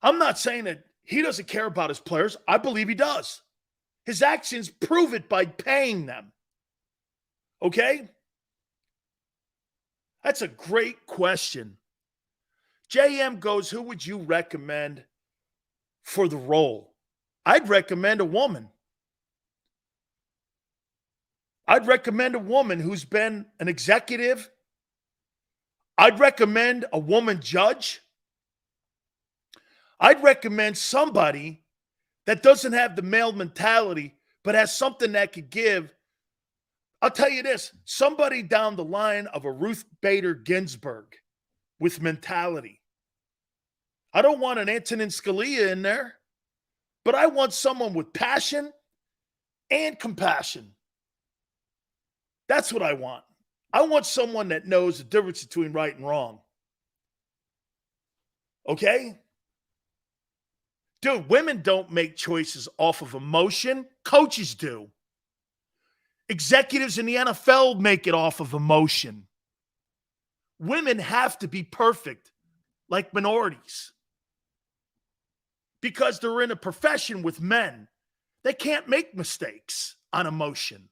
I'm not saying that he doesn't care about his players. I believe he does. His actions prove it by paying them. Okay? That's a great question. JM goes, who would you recommend for the role? I'd recommend a woman. I'd recommend a woman who's been an executive. I'd recommend a woman judge. I'd recommend somebody that doesn't have the male mentality, but has something that could give. I'll tell you this, somebody down the line of a Ruth Bader Ginsburg with mentality. I don't want an Antonin Scalia in there, but I want someone with passion and compassion. That's what I want. I want someone that knows the difference between right and wrong. Okay? Dude, women don't make choices off of emotion. Coaches do. Executives in the NFL make it off of emotion. Women have to be perfect, like minorities. Because they're in a profession with men. They can't make mistakes on emotion.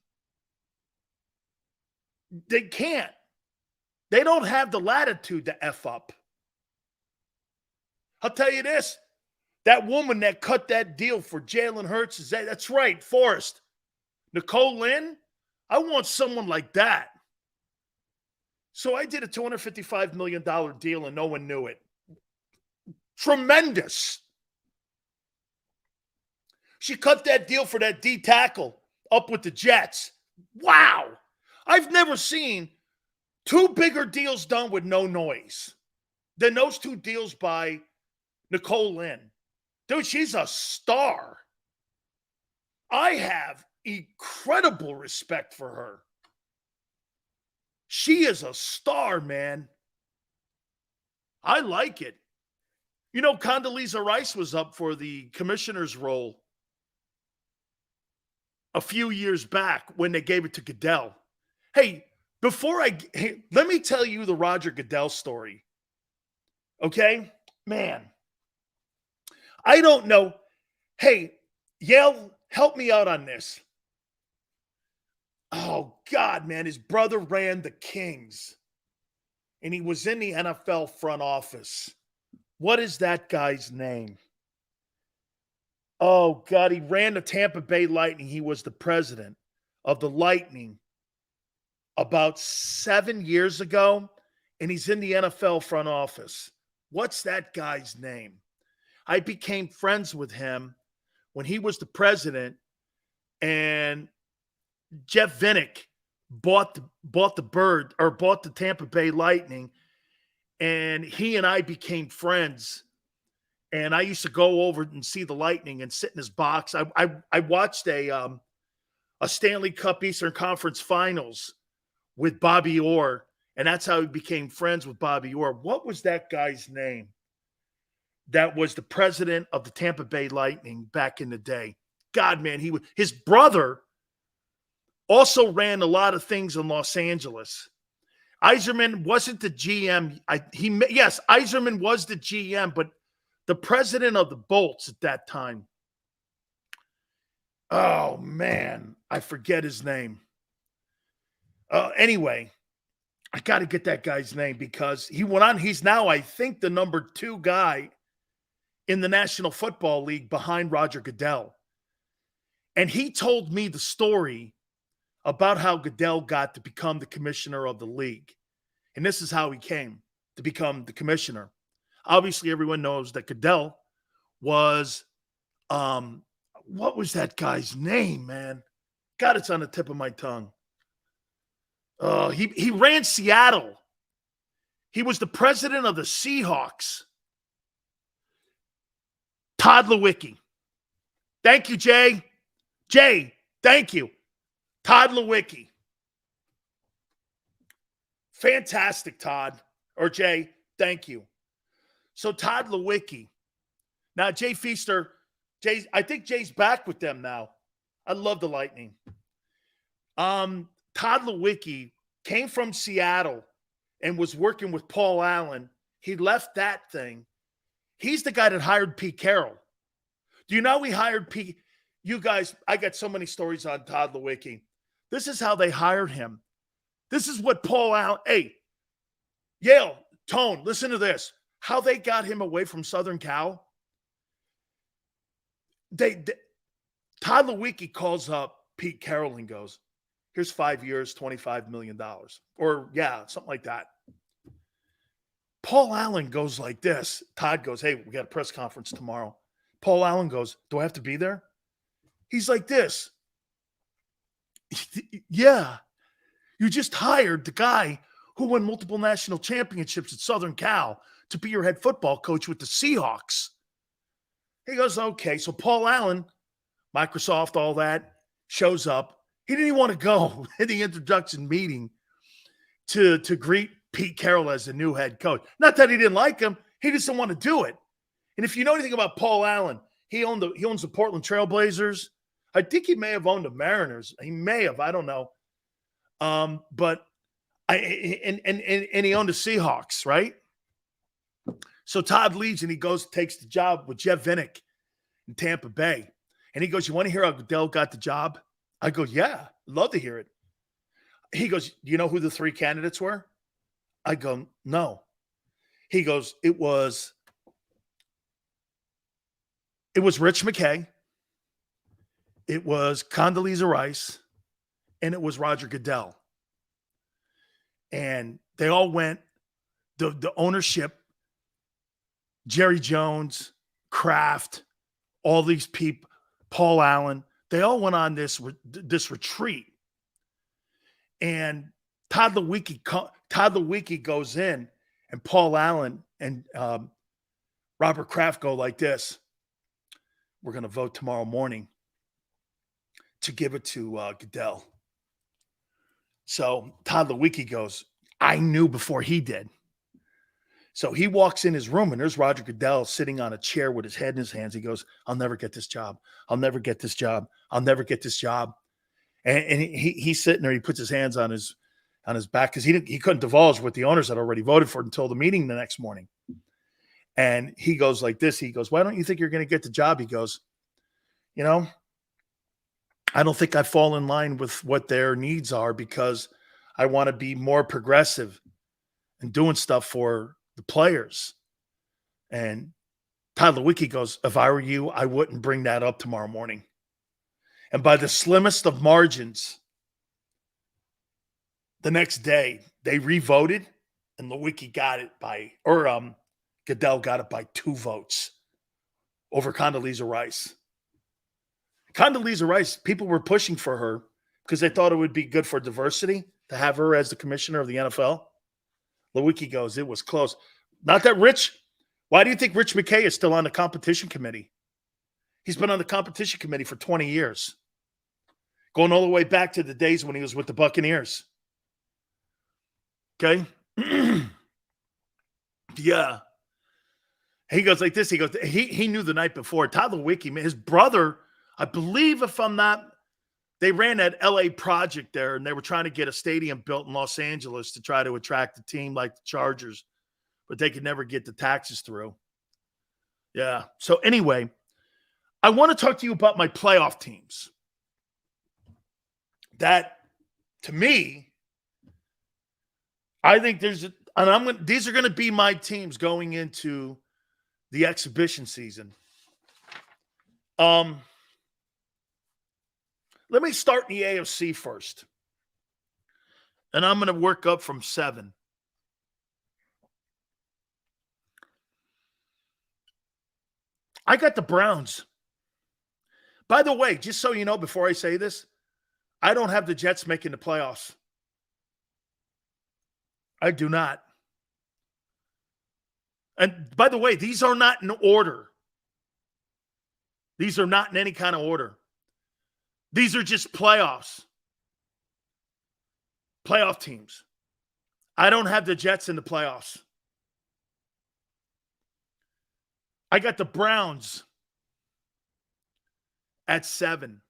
They can't. They don't have the latitude to F up. I'll tell you this. That woman that cut that deal for Jalen Hurts, that's right, Forrest. Nicole Lynn, I want someone like that. So I did a $255 million deal and no one knew it. Tremendous. She cut that deal for that D tackle up with the Jets. Wow. I've never seen two bigger deals done with no noise than those two deals by Nicole Lynn. Dude, she's a star. I have incredible respect for her. She is a star, man. I like it. You know, Condoleezza Rice was up for the commissioner's role a few years back when they gave it to Goodell. Hey, let me tell you the Roger Goodell story. Okay? Man. I don't know. Hey, Yale, help me out on this. Oh, God, man. His brother ran the Kings, and he was in the NFL front office. What is that guy's name? Oh, God, he ran the Tampa Bay Lightning. He was the president of the Lightning about 7 years ago, and he's in the NFL front office. What's that guy's name? I became friends with him when he was the president, and Jeff Vinnick bought the Tampa Bay Lightning, and he and I became friends. And I used to go over and see the Lightning and sit in his box. I watched a Stanley Cup Eastern Conference Finals with Bobby Orr, and that's how he became friends with Bobby Orr. What was that guy's name? That was the president of the Tampa Bay Lightning back in the day. God, man, his brother also ran a lot of things in Los Angeles. Yzerman wasn't the GM. Yes, Yzerman was the GM, but the president of the Bolts at that time. Oh, man, I forget his name. Anyway, I got to get that guy's name because he went on. He's now, I think, the number 2 guy in the National Football League behind Roger Goodell. And he told me the story about how Goodell got to become the commissioner of the league. And this is how he came to become the commissioner. Obviously, everyone knows that Goodell was, what was that guy's name, man? God, it's on the tip of my tongue. He ran Seattle. He was the president of the Seahawks. Todd Lewicki. Thank you, Jay. Jay, thank you. Todd Lewicki. Fantastic, Todd. Or Jay, thank you. So Todd Lewicki. Now, Jay Feaster, I think Jay's back with them now. I love the Lightning. Todd Lewicki came from Seattle and was working with Paul Allen. He left that thing. He's the guy that hired Pete Carroll. Do you know he hired Pete? You guys, I got so many stories on Todd Lewicki. This is how they hired him. This is what Paul Allen, hey, Yale, Tone, listen to this. How they got him away from Southern Cal. Todd Lewicki calls up Pete Carroll and goes, here's 5 years, $25 million. Or, yeah, something like that. Paul Allen goes like this. Todd goes, hey, we got a press conference tomorrow. Paul Allen goes, do I have to be there? He's like this. Yeah. You just hired the guy who won multiple national championships at Southern Cal to be your head football coach with the Seahawks. He goes, okay. So Paul Allen, Microsoft, all that, shows up. He didn't even want to go in the introduction meeting to greet Pete Carroll as the new head coach. Not that he didn't like him. He just didn't want to do it. And if you know anything about Paul Allen, he owns the Portland Trail Blazers. I think he may have owned the Mariners. He may have. I don't know. But he owned the Seahawks, right? So Todd leaves and he goes, takes the job with Jeff Vinnick in Tampa Bay. And he goes, you want to hear how Goodell got the job? I go, yeah, love to hear it. He goes, do you know who the three candidates were? I go, no. He goes, it was Rich McKay. It was Condoleezza Rice. And it was Roger Goodell. And they all went, the ownership, Jerry Jones, Kraft, all these people, Paul Allen, they all went on this retreat. And Todd Lewicki goes in, and Paul Allen and Robert Kraft go like this. We're going to vote tomorrow morning to give it to Goodell. So Todd Lewicki goes, I knew before he did. So he walks in his room, and there's Roger Goodell sitting on a chair with his head in his hands. He goes, I'll never get this job. I'll never get this job. I'll never get this job. And he's sitting there. He puts his hands on his back because he couldn't divulge what the owners had already voted for until the meeting the next morning. And he goes like this. He goes, why don't you think you're going to get the job? He goes, you know, I don't think I fall in line with what their needs are because I want to be more progressive and doing stuff for the players. And Todd Lewicki goes, if I were you, I wouldn't bring that up tomorrow morning. And by the slimmest of margins, the next day they re-voted and Lewicki got it Goodell got it by 2 votes over Condoleezza Rice. Condoleezza Rice, people were pushing for her because they thought it would be good for diversity to have her as the commissioner of the NFL. Lewicki goes, it was close. Not that Rich. Why do you think Rich McKay is still on the competition committee? He's been on the competition committee for 20 years. Going all the way back to the days when he was with the Buccaneers. Okay? Yeah. He goes like this. He goes, he knew the night before. Todd Lewicki, his brother, I believe if I'm not, they ran that LA project there and they were trying to get a stadium built in Los Angeles to try to attract a team like the Chargers, but they could never get the taxes through. Yeah. So anyway, I want to talk to you about my playoff teams. That, to me, I think these are going to be my teams going into the exhibition season. Let me start in the AFC first. And I'm going to work up from 7. I got the Browns. By the way, just so you know, before I say this, I don't have the Jets making the playoffs. I do not. And by the way, these are not in order. These are not in any kind of order. These are just playoffs. Playoff teams. I don't have the Jets in the playoffs. I got the Browns at 7.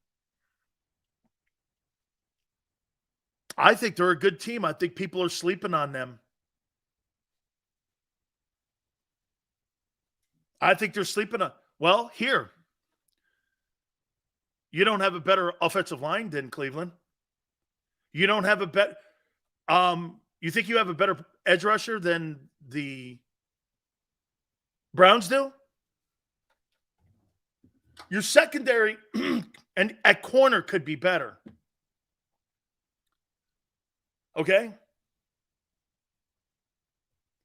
I think they're a good team. I think people are sleeping on them. I think they're sleeping on. Well, here. You don't have a better offensive line than Cleveland. You don't have a better. You think you have a better edge rusher than the Browns do? Your secondary and at corner could be better. Okay?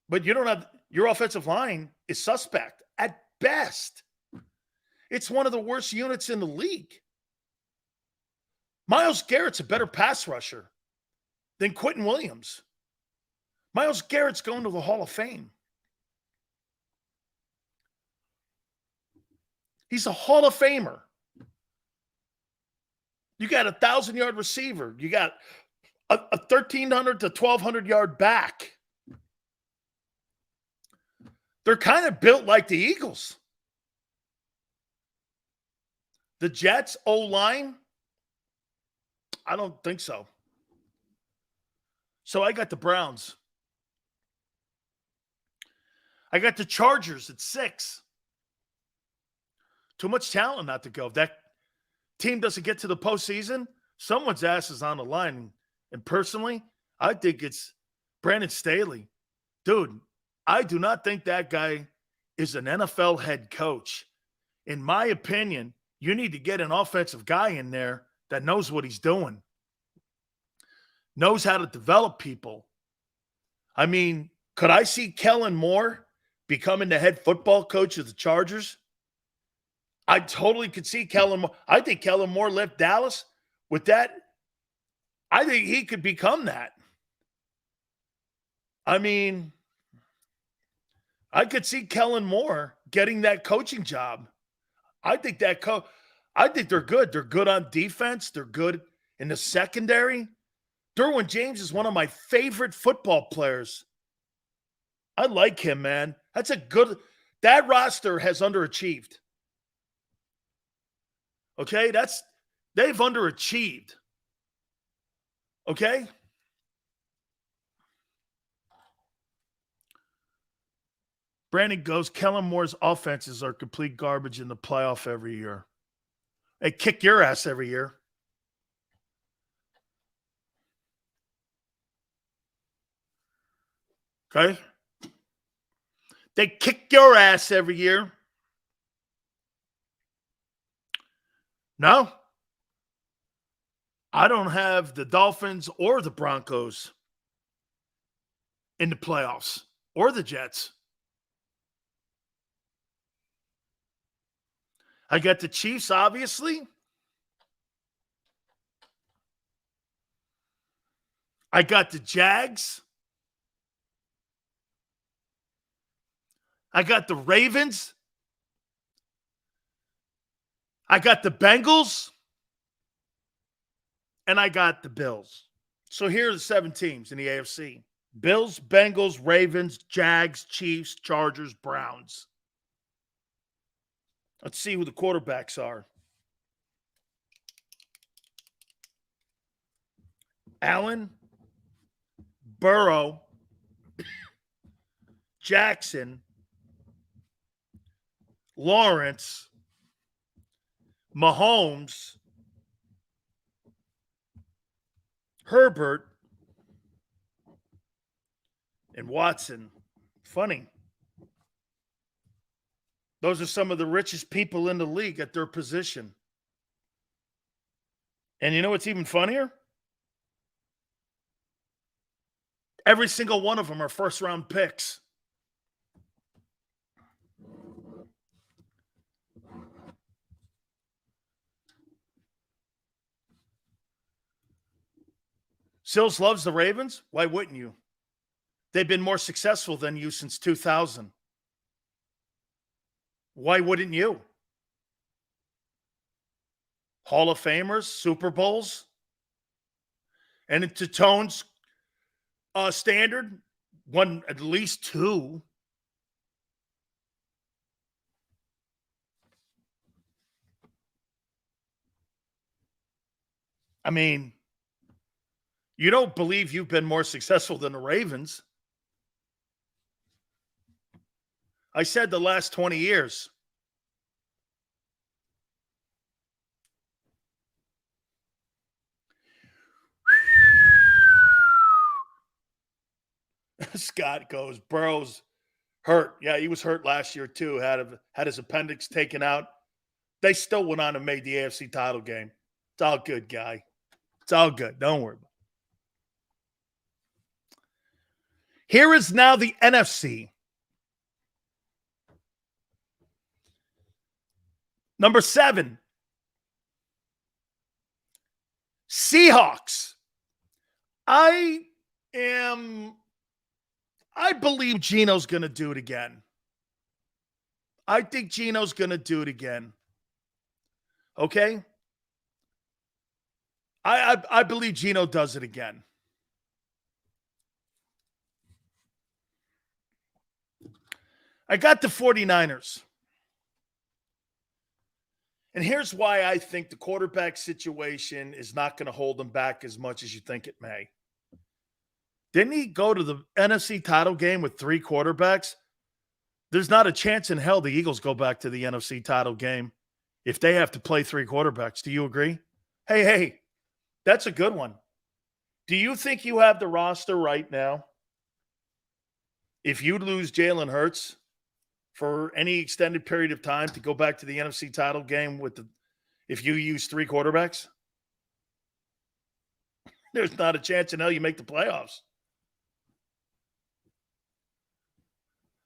But you don't have, your offensive line is suspect at best. It's one of the worst units in the league. Myles Garrett's a better pass rusher than Quentin Williams. Myles Garrett's going to the Hall of Fame. He's a Hall of Famer. You got a 1,000-yard receiver. You got a 1,300 to 1,200-yard back. They're kind of built like the Eagles. The Jets' O-line, I don't think so. So I got the Browns. I got the Chargers at 6. Too much talent not to go. If that team doesn't get to the postseason, someone's ass is on the line. And personally, I think it's Brandon Staley. Dude, I do not think that guy is an NFL head coach. In my opinion, you need to get an offensive guy in there that knows what he's doing, knows how to develop people. I mean, could I see Kellen Moore becoming the head football coach of the Chargers? I totally could see Kellen Moore. I think Kellen Moore left Dallas with that. I think he could become that. I mean, I could see Kellen Moore getting that coaching job. I think I think they're good. They're good on defense. They're good in the secondary. Derwin James is one of my favorite football players. I like him, man. That roster has underachieved. Okay, they've underachieved. Okay? Brandon goes, Kellen Moore's offenses are complete garbage in the playoff every year. They kick your ass every year. Okay? They kick your ass every year. No. I don't have the Dolphins or the Broncos in the playoffs or the Jets. I got the Chiefs, obviously. I got the Jags. I got the Ravens. I got the Bengals. And I got the Bills. So here are the 7 teams in the AFC. Bills, Bengals, Ravens, Jags, Chiefs, Chargers, Browns. Let's see who the quarterbacks are. Allen, Burrow, Jackson, Lawrence, Mahomes, Herbert, and Watson. Funny. Those are some of the richest people in the league at their position. And you know what's even funnier? Every single one of them are first-round picks. Sills loves the Ravens. Why wouldn't you? They've been more successful than you since 2000. Why wouldn't you? Hall of Famers, Super Bowls, and to Tone's standard, won at least 2. I mean, you don't believe you've been more successful than the Ravens. I said the last 20 years. Scott goes, Burrow's hurt. Yeah, he was hurt last year too. Had his appendix taken out. They still went on and made the AFC title game. It's all good, guy. It's all good. Don't worry about it. Here is now the NFC. Number 7. Seahawks. I believe Geno's going to do it again. I think Geno's going to do it again. Okay? I believe Geno does it again. I got the 49ers. And here's why I think the quarterback situation is not going to hold them back as much as you think it may. Didn't he go to the NFC title game with 3 quarterbacks? There's not a chance in hell the Eagles go back to the NFC title game if they have to play 3 quarterbacks. Do you agree? Hey, that's a good one. Do you think you have the roster right now? If you lose Jalen Hurts for any extended period of time to go back to the NFC title game if you use 3 quarterbacks? There's not a chance in hell you make the playoffs.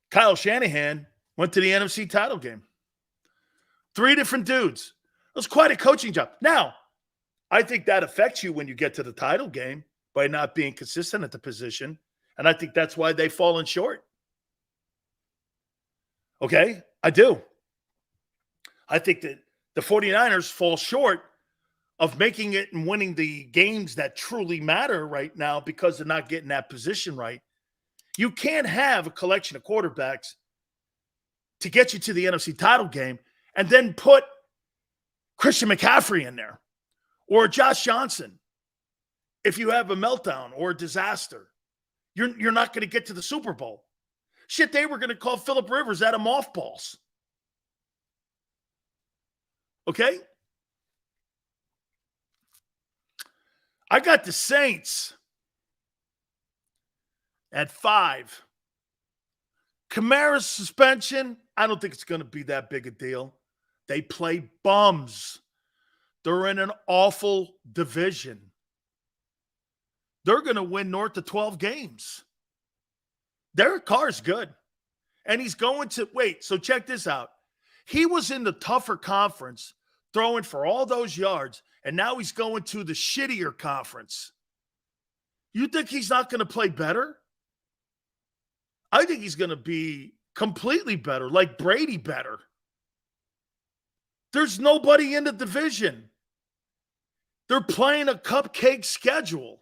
Kyle Shanahan went to the NFC title game. 3 different dudes. It was quite a coaching job. Now, I think that affects you when you get to the title game by not being consistent at the position. And I think that's why they've fallen short. Okay? I do. I think that the 49ers fall short of making it and winning the games that truly matter right now because they're not getting that position right. You can't have a collection of quarterbacks to get you to the NFC title game and then put Christian McCaffrey in there or Josh Johnson. If you have a meltdown or a disaster, you're not going to get to the Super Bowl. Shit, they were going to call Phillip Rivers out of mothballs. Okay? I got the Saints at 5. Kamara's suspension, I don't think it's going to be that big a deal. They play bums. They're in an awful division. They're going to win north of 12 games. Derek Carr's good. And he's going to, so check this out. He was in the tougher conference throwing for all those yards, and now he's going to the shittier conference. You think he's not going to play better? I think he's going to be completely better, like Brady better. There's nobody in the division. They're playing a cupcake schedule.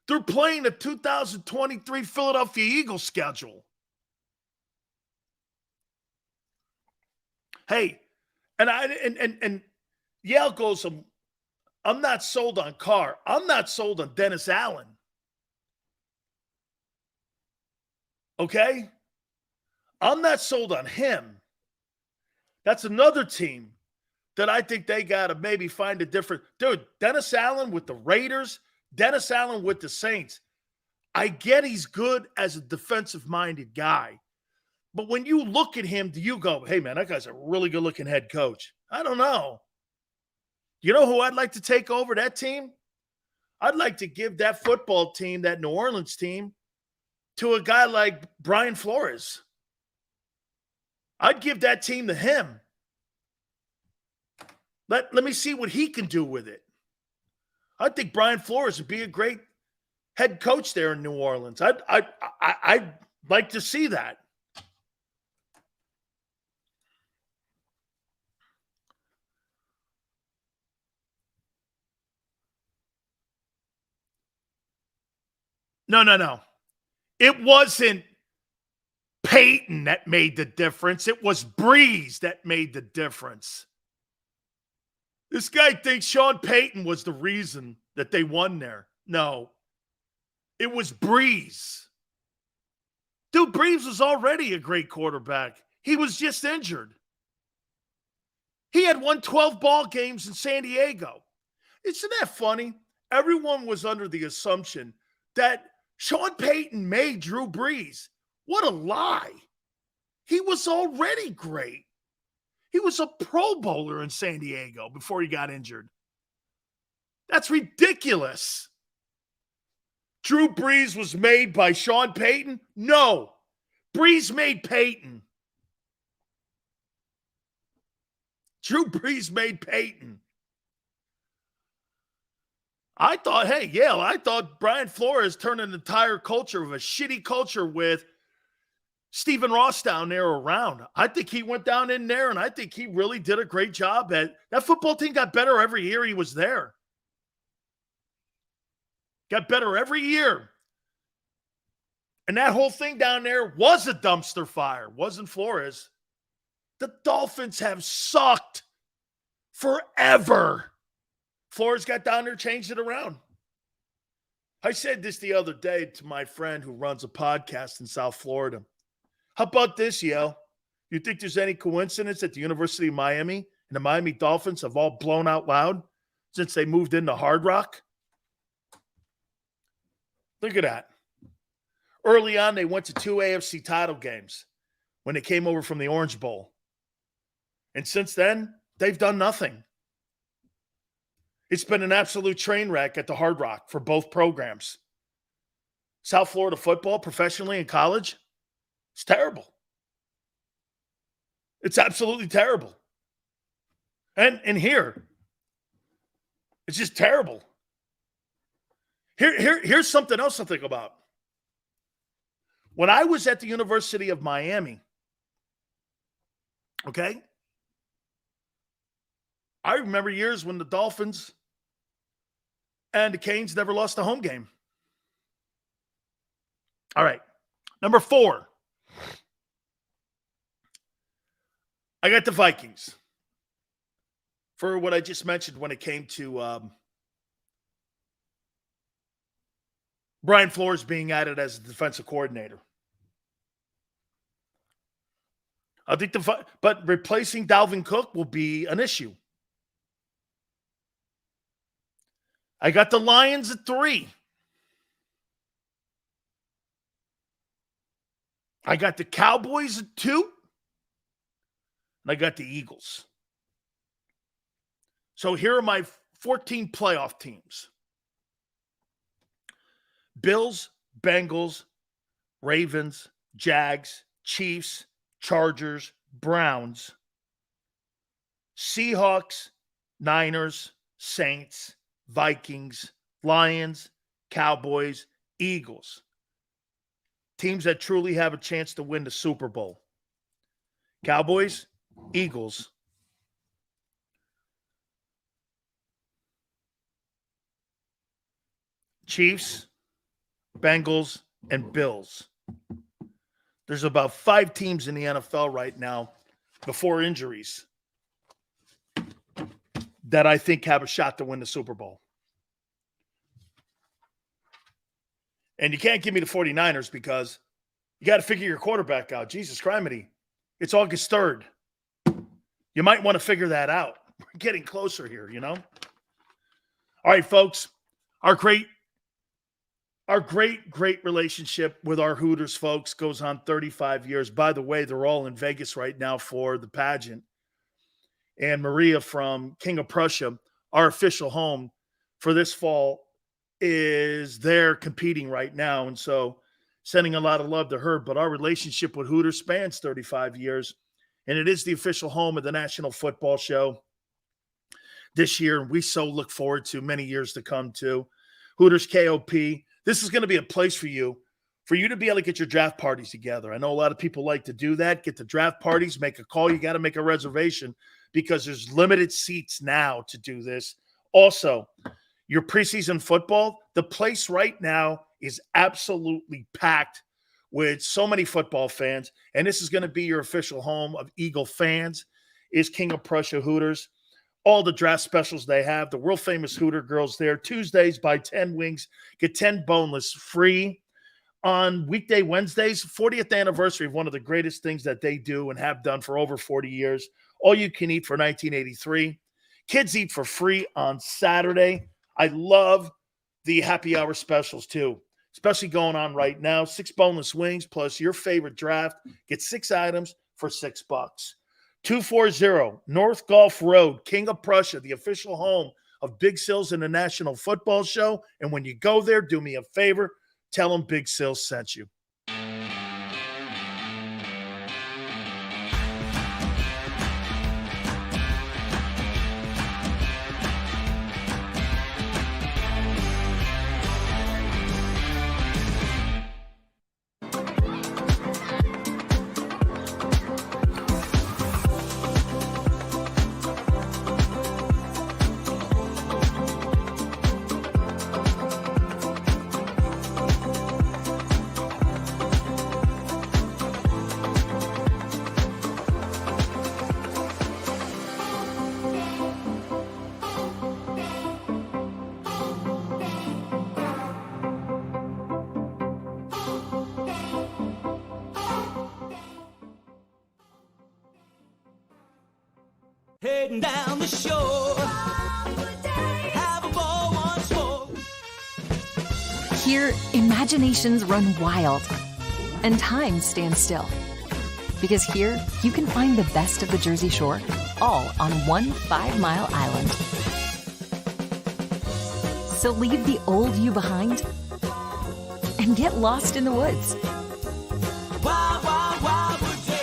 They're playing a 2023 Philadelphia Eagles schedule. Hey, and Yale goes, I'm not sold on Carr. I'm not sold on Dennis Allen. Okay? I'm not sold on him. That's another team that I think they got to maybe find a different. Dude, Dennis Allen with the Raiders, Dennis Allen with the Saints. I get he's good as a defensive-minded guy. But when you look at him, do you go, hey, man, that guy's a really good-looking head coach? I don't know. You know who I'd like to take over that team? I'd like to give that football team, that New Orleans team, to a guy like Brian Flores. I'd give that team to him. Let me see what he can do with it. I think Brian Flores would be a great head coach there in New Orleans. I'd like to see that. No. It wasn't Peyton that made the difference. It was Breeze that made the difference. This guy thinks Sean Payton was the reason that they won there. No. It was Breeze. Dude, Breeze was already a great quarterback. He was just injured. He had won 12 ball games in San Diego. Isn't that funny? Everyone was under the assumption that Sean Payton made Drew Brees. What a lie. He was already great. He was a Pro Bowler in San Diego before he got injured. That's ridiculous. Drew Brees was made by Sean Payton? No. Brees made Payton. Drew Brees made Payton. I thought Brian Flores turned an entire culture of a shitty culture with Stephen Ross down there around. I think he went down in there, and I think he really did a great job at that. Football team got better every year he was there. Got better every year. And that whole thing down there was a dumpster fire. Wasn't Flores. The Dolphins have sucked forever. Flores got down there, changed it around. I said this the other day to my friend who runs a podcast in South Florida. How about this, yo? You think there's any coincidence that the University of Miami and the Miami Dolphins have all blown out loud since they moved into Hard Rock? Look at that. Early on, they went to 2 AFC title games when they came over from the Orange Bowl. And since then, they've done nothing. It's been an absolute train wreck at the Hard Rock for both programs. South Florida football, professionally in college, it's terrible. It's absolutely terrible. And here, it's just terrible. Here's something else to think about. When I was at the University of Miami, okay, I remember years when the Dolphins and the Canes never lost a home game. All right, number 4. I got the Vikings for what I just mentioned when it came to Brian Flores being added as a defensive coordinator. I think but replacing Dalvin Cook will be an issue. I got the Lions at 3. I got the Cowboys at 2. And I got the Eagles. So here are my 14 playoff teams. Bills, Bengals, Ravens, Jags, Chiefs, Chargers, Browns, Seahawks, Niners, Saints, Vikings, Lions, Cowboys, Eagles. Teams that truly have a chance to win the Super Bowl. Cowboys, Eagles, Chiefs, Bengals, and Bills. There's about 5 teams in the NFL right now before injuries that I think have a shot to win the Super Bowl. And you can't give me the 49ers because you got to figure your quarterback out. Jesus criminy. It's August 3rd. You might want to figure that out. We're getting closer here, you know? All right, folks. Our great Our great relationship with our Hooters folks goes on 35 years. By the way, they're all in Vegas right now for the pageant. And Maria from King of Prussia, our official home for this fall, is there competing right now. And so sending a lot of love to her. But our relationship with Hooters spans 35 years. And it is the official home of the National Football Show this year. We so look forward to many years to come too. Hooters KOP. This is going to be a place for you to be able to get your draft parties together. I know a lot of people like to do that, get the draft parties, make a call. You got to make a reservation because there's limited seats now to do this. Also, your preseason football, the place right now is absolutely packed with so many football fans, and this is going to be your official home of Eagle fans, is King of Prussia Hooters. All the draft specials they have, the world-famous Hooter girls there. Tuesdays, buy 10 wings, get 10 boneless free. On weekday Wednesdays, 40th anniversary of one of the greatest things that they do and have done for over 40 years. All you can eat for $19.83. Kids eat for free on Saturday. I love the happy hour specials too, especially going on right now. 6 boneless wings plus your favorite draft. Get 6 items for $6. 240 North Gulf Road, King of Prussia, the official home of Big Sills and the National Football Show. And when you go there, do me a favor, tell them Big Sills sent you. Heading down the shore. Have a ball once more. Here, imaginations run wild and time stands still. Because here, you can find the best of the Jersey Shore, all on one 5-mile island. So leave the old you behind and get lost in the woods. Wild, wild, wildwood days.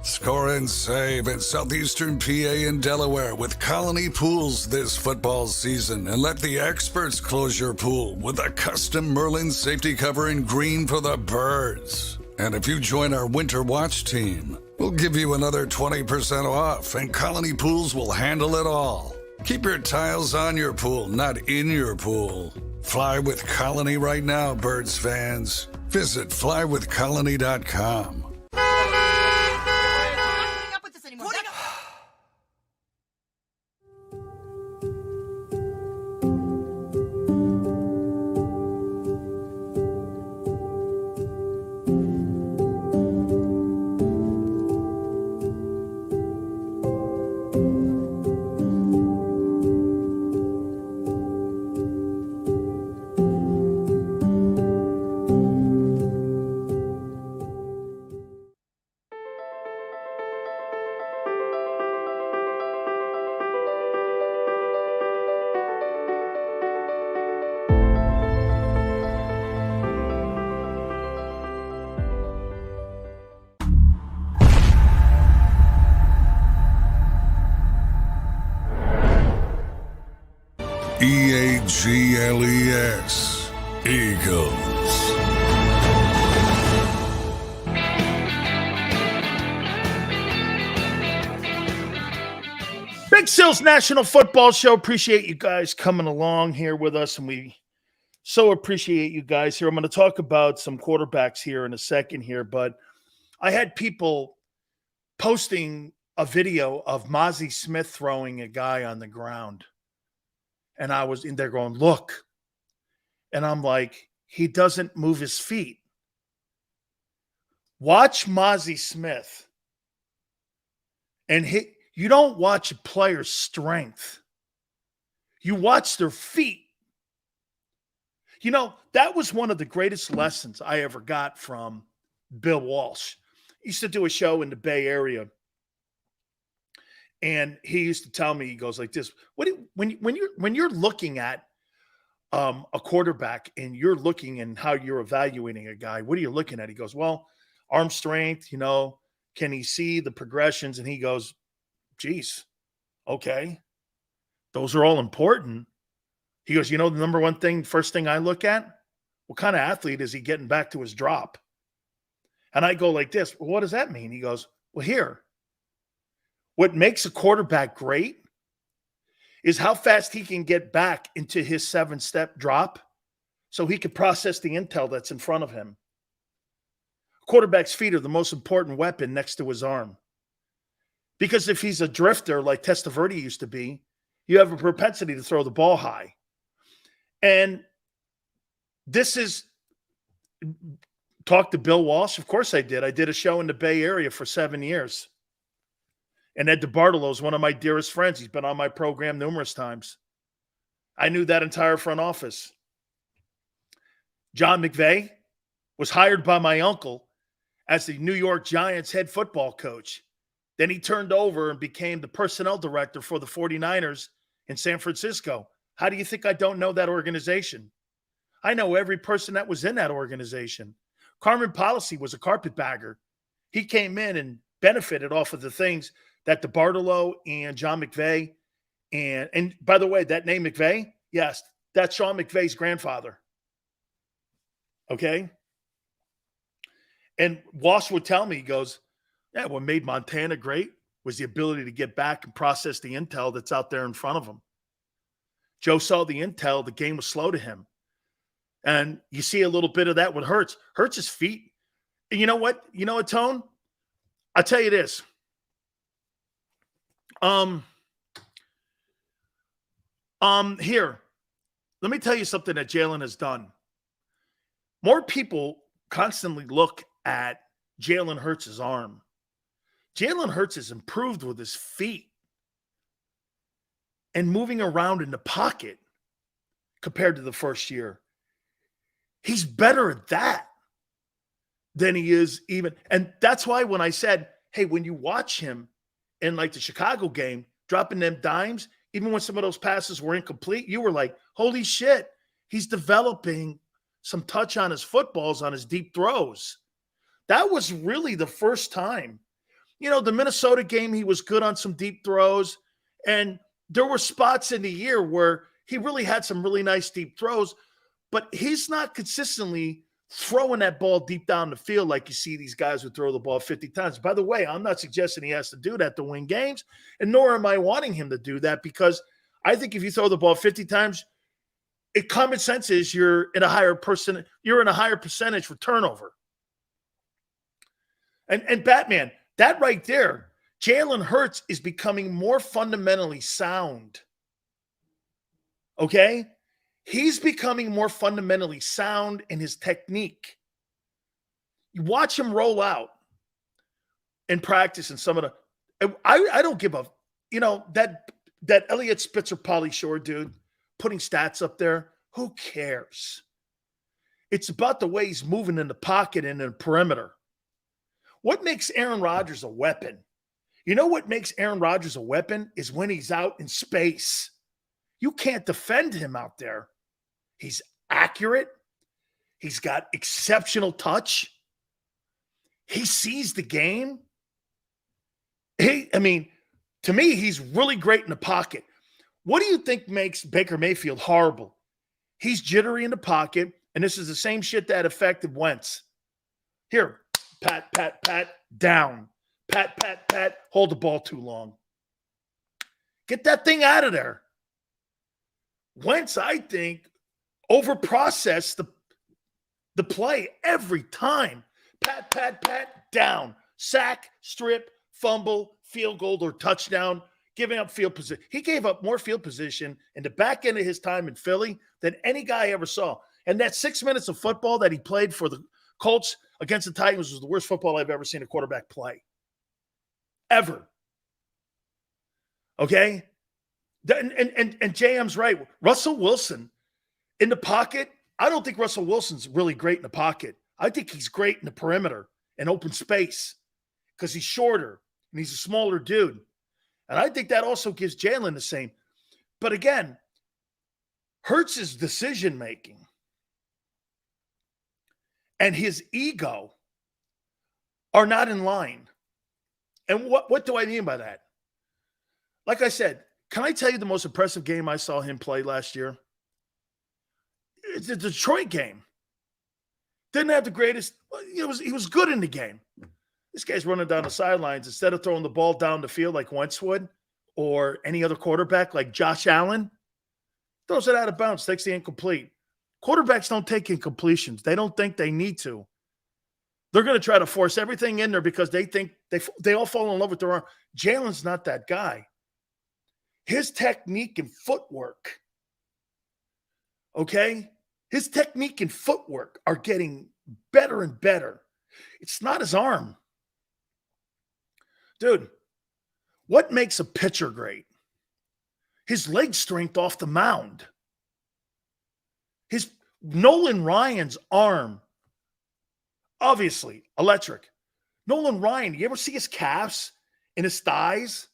Score and save in southeastern PA and Delaware with Colony Pools this football season, and let the experts close your pool with a custom Merlin safety cover in green for the birds. And if you join our Winter Watch team, we'll give you another 20% off, and Colony Pools will handle it all. Keep your tiles on your pool, not in your pool. Fly with Colony right now, Birds fans. Visit flywithcolony.com. EAGLES, Eagles. Big Sills National Football Show. Appreciate you guys coming along here with us, and we so appreciate you guys here. I'm going to talk about some quarterbacks here in a second here, but I had people posting a video of Mozzie Smith throwing a guy on the ground. And I was in there going, look. And I'm like, he doesn't move his feet. Watch Mozzie Smith. And you don't watch a player's strength. You watch their feet. You know, that was one of the greatest lessons I ever got from Bill Walsh. He used to do a show in the Bay Area. And he used to tell me, he goes like this, when you're looking at a quarterback and you're looking and how you're evaluating a guy, what are you looking at? He goes, well, arm strength, you know, can he see the progressions? And he goes, geez, okay, those are all important. He goes, you know, the number one thing, first thing I look at, what kind of athlete is he getting back to his drop? And I go like this, well, what does that mean? He goes, well, here, what makes a quarterback great is how fast he can get back into his 7-step drop so he can process the intel that's in front of him. Quarterback's feet are the most important weapon next to his arm. Because if he's a drifter like Testaverde used to be, you have a propensity to throw the ball high. And this is, talk to Bill Walsh. Of course I did. I did a show in the Bay Area for 7 years. And Ed DeBartolo is one of my dearest friends. He's been on my program numerous times. I knew that entire front office. John McVay was hired by my uncle as the New York Giants head football coach. Then he turned over and became the personnel director for the 49ers in San Francisco. How do you think I don't know that organization? I know every person that was in that organization. Carmen Policy was a carpetbagger. He came in and benefited off of the things that DeBartolo and John McVay, and by the way, that name McVay, yes, that's Sean McVay's grandfather. Okay? And Walsh would tell me, he goes, yeah, what made Montana great was the ability to get back and process the intel that's out there in front of him. Joe saw the intel, the game was slow to him. And you see a little bit of that with Hurts. Hurts' feet. And you know what? You know what, Tone? I'll tell you this. Here, let me tell you something that Jalen has done. More people constantly look at Jalen Hurts' arm. Jalen Hurts has improved with his feet and moving around in the pocket compared to the first year. He's better at that than he is even. And that's why when I said, hey, when you watch him in like the Chicago game, dropping them dimes, even when some of those passes were incomplete, you were like, holy shit, he's developing some touch on his footballs, on his deep throws. That was really the first time. You know, the Minnesota game, he was good on some deep throws. And there were spots in the year where he really had some really nice deep throws, but he's not consistently throwing that ball deep down the field like you see these guys who throw the ball 50 times. By the way, I'm not suggesting he has to do that to win games, and nor am I wanting him to do that, because I think if you throw the ball 50 times, common sense is you're in a higher percentage for turnover. And Batman, that right there, Jalen Hurts is becoming more fundamentally sound. Okay? He's becoming more fundamentally sound in his technique. You watch him roll out in practice and some of the – I don't give a – you know, that Elliott Spitzer Pauly Shore dude putting stats up there, who cares? It's about the way he's moving in the pocket and in the perimeter. What makes Aaron Rodgers a weapon? You know what makes Aaron Rodgers a weapon is when he's out in space. You can't defend him out there. He's accurate. He's got exceptional touch. He sees the game. To me, he's really great in the pocket. What do you think makes Baker Mayfield horrible? He's jittery in the pocket, and this is the same shit that affected Wentz. Here, pat, pat, pat, down. Pat, pat, pat, hold the ball too long. Get that thing out of there. Wentz, I think, overprocessed the play every time. Pat, pat, pat, down. Sack, strip, fumble, field goal, or touchdown, giving up field position. He gave up more field position in the back end of his time in Philly than any guy I ever saw. And that 6 minutes of football that he played for the Colts against the Titans was the worst football I've ever seen a quarterback play. Ever. Okay? And JM's right. Russell Wilson in the pocket, I don't think Russell Wilson's really great in the pocket. I think he's great in the perimeter and open space because he's shorter and he's a smaller dude. And I think that also gives Jalen the same. But again, Hurts' decision-making and his ego are not in line. And what do I mean by that? Like I said, can I tell you the most impressive game I saw him play last year? It's the Detroit game. Didn't have the greatest, he was good in the game. This guy's running down the sidelines instead of throwing the ball down the field like Wentz would or any other quarterback like Josh Allen. Throws it out of bounds, takes the incomplete. Quarterbacks don't take incompletions. They don't think they need to. They're going to try to force everything in there because they think they all fall in love with their arm. Jalen's not that guy. His technique and footwork, okay? His technique and footwork are getting better and better. It's not his arm. Dude, what makes a pitcher great? His leg strength off the mound. His Nolan Ryan's arm, obviously electric. Nolan Ryan, you ever see his calves and his thighs?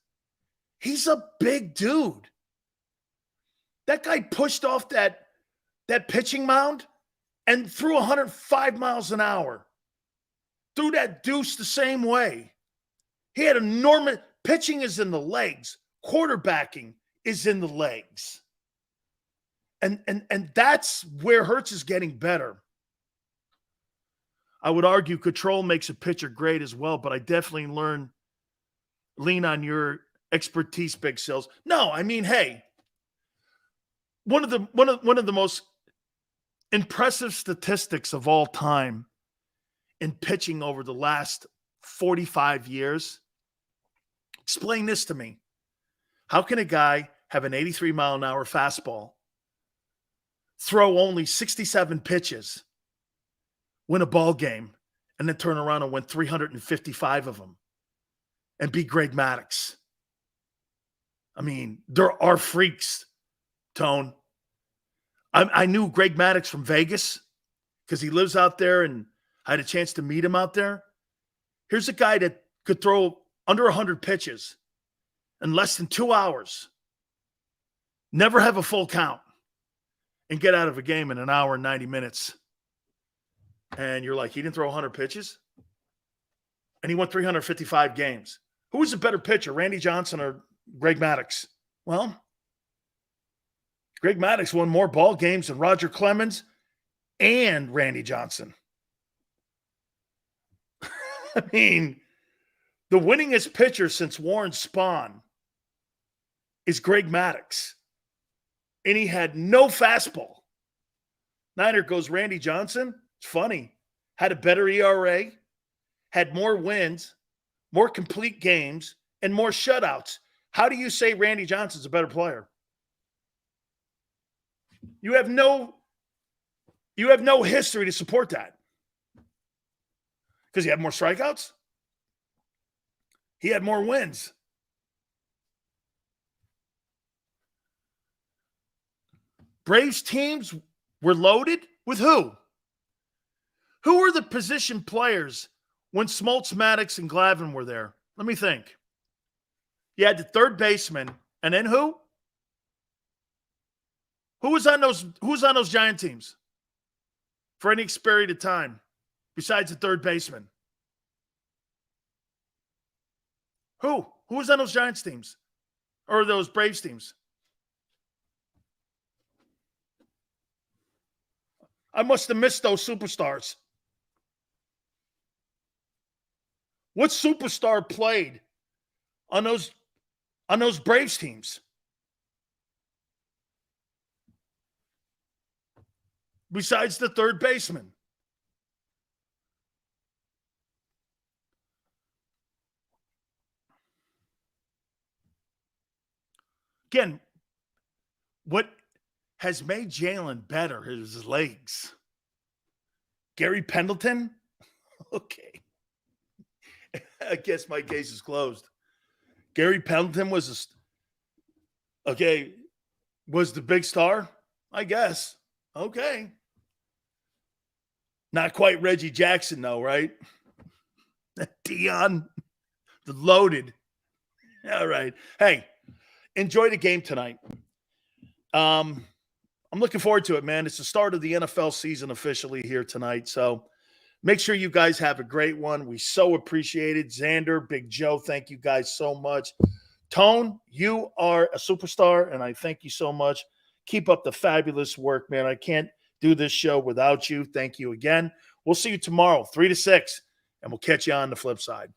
He's a big dude. That guy pushed off that pitching mound and threw 105 miles an hour. Threw that deuce the same way. He had enormous pitching is in the legs. Quarterbacking is in the legs. And that's where Hurts is getting better. I would argue control makes a pitcher great as well, but I definitely lean on your expertise, Big Sills. No, I mean, hey, one of the most impressive statistics of all time in pitching over the last 45 years. Explain this to me. How can a guy have an 83-mile-an-hour fastball, throw only 67 pitches, win a ball game, and then turn around and win 355 of them and beat Greg Maddux? I mean, there are freaks, Tone. I knew Greg Maddux from Vegas because he lives out there and I had a chance to meet him out there. Here's a guy that could throw under 100 pitches in less than 2 hours, never have a full count, and get out of a game in an hour and 90 minutes. And you're like, he didn't throw 100 pitches? And he won 355 games. Who was a better pitcher, Randy Johnson or Greg Maddux? Well, Greg Maddux won more ball games than Roger Clemens and Randy Johnson. I mean, the winningest pitcher since Warren Spahn is Greg Maddux. And he had no fastball. Neither goes Randy Johnson. It's funny. Had a better ERA, had more wins, more complete games, and more shutouts. How do you say Randy Johnson's a better player? You have no history to support that. Because he had more strikeouts? He had more wins. Braves teams were loaded with who? Who were the position players when Smoltz, Maddox, and Glavine were there? Let me think. You had the third baseman, and then who? Who was on those Giant teams for any period of time besides the third baseman? Who? Who was on those Giants teams or those Braves teams? I must have missed those superstars. What superstar played on those Braves teams? Besides the third baseman. Again, what has made Jalen better is his legs. Gary Pendleton? Okay. I guess my case is closed. Gary Pendleton was the big star? I guess. Okay. Not quite Reggie Jackson, though, right? Dion, the loaded. All right. Hey, enjoy the game tonight. I'm looking forward to it, man. It's the start of the NFL season officially here tonight. So make sure you guys have a great one. We so appreciate it. Xander, Big Joe, thank you guys so much. Tone, you are a superstar, and I thank you so much. Keep up the fabulous work, man. I can't do this show without you. Thank you again. We'll see you tomorrow, 3 to 6, and we'll catch you on the flip side.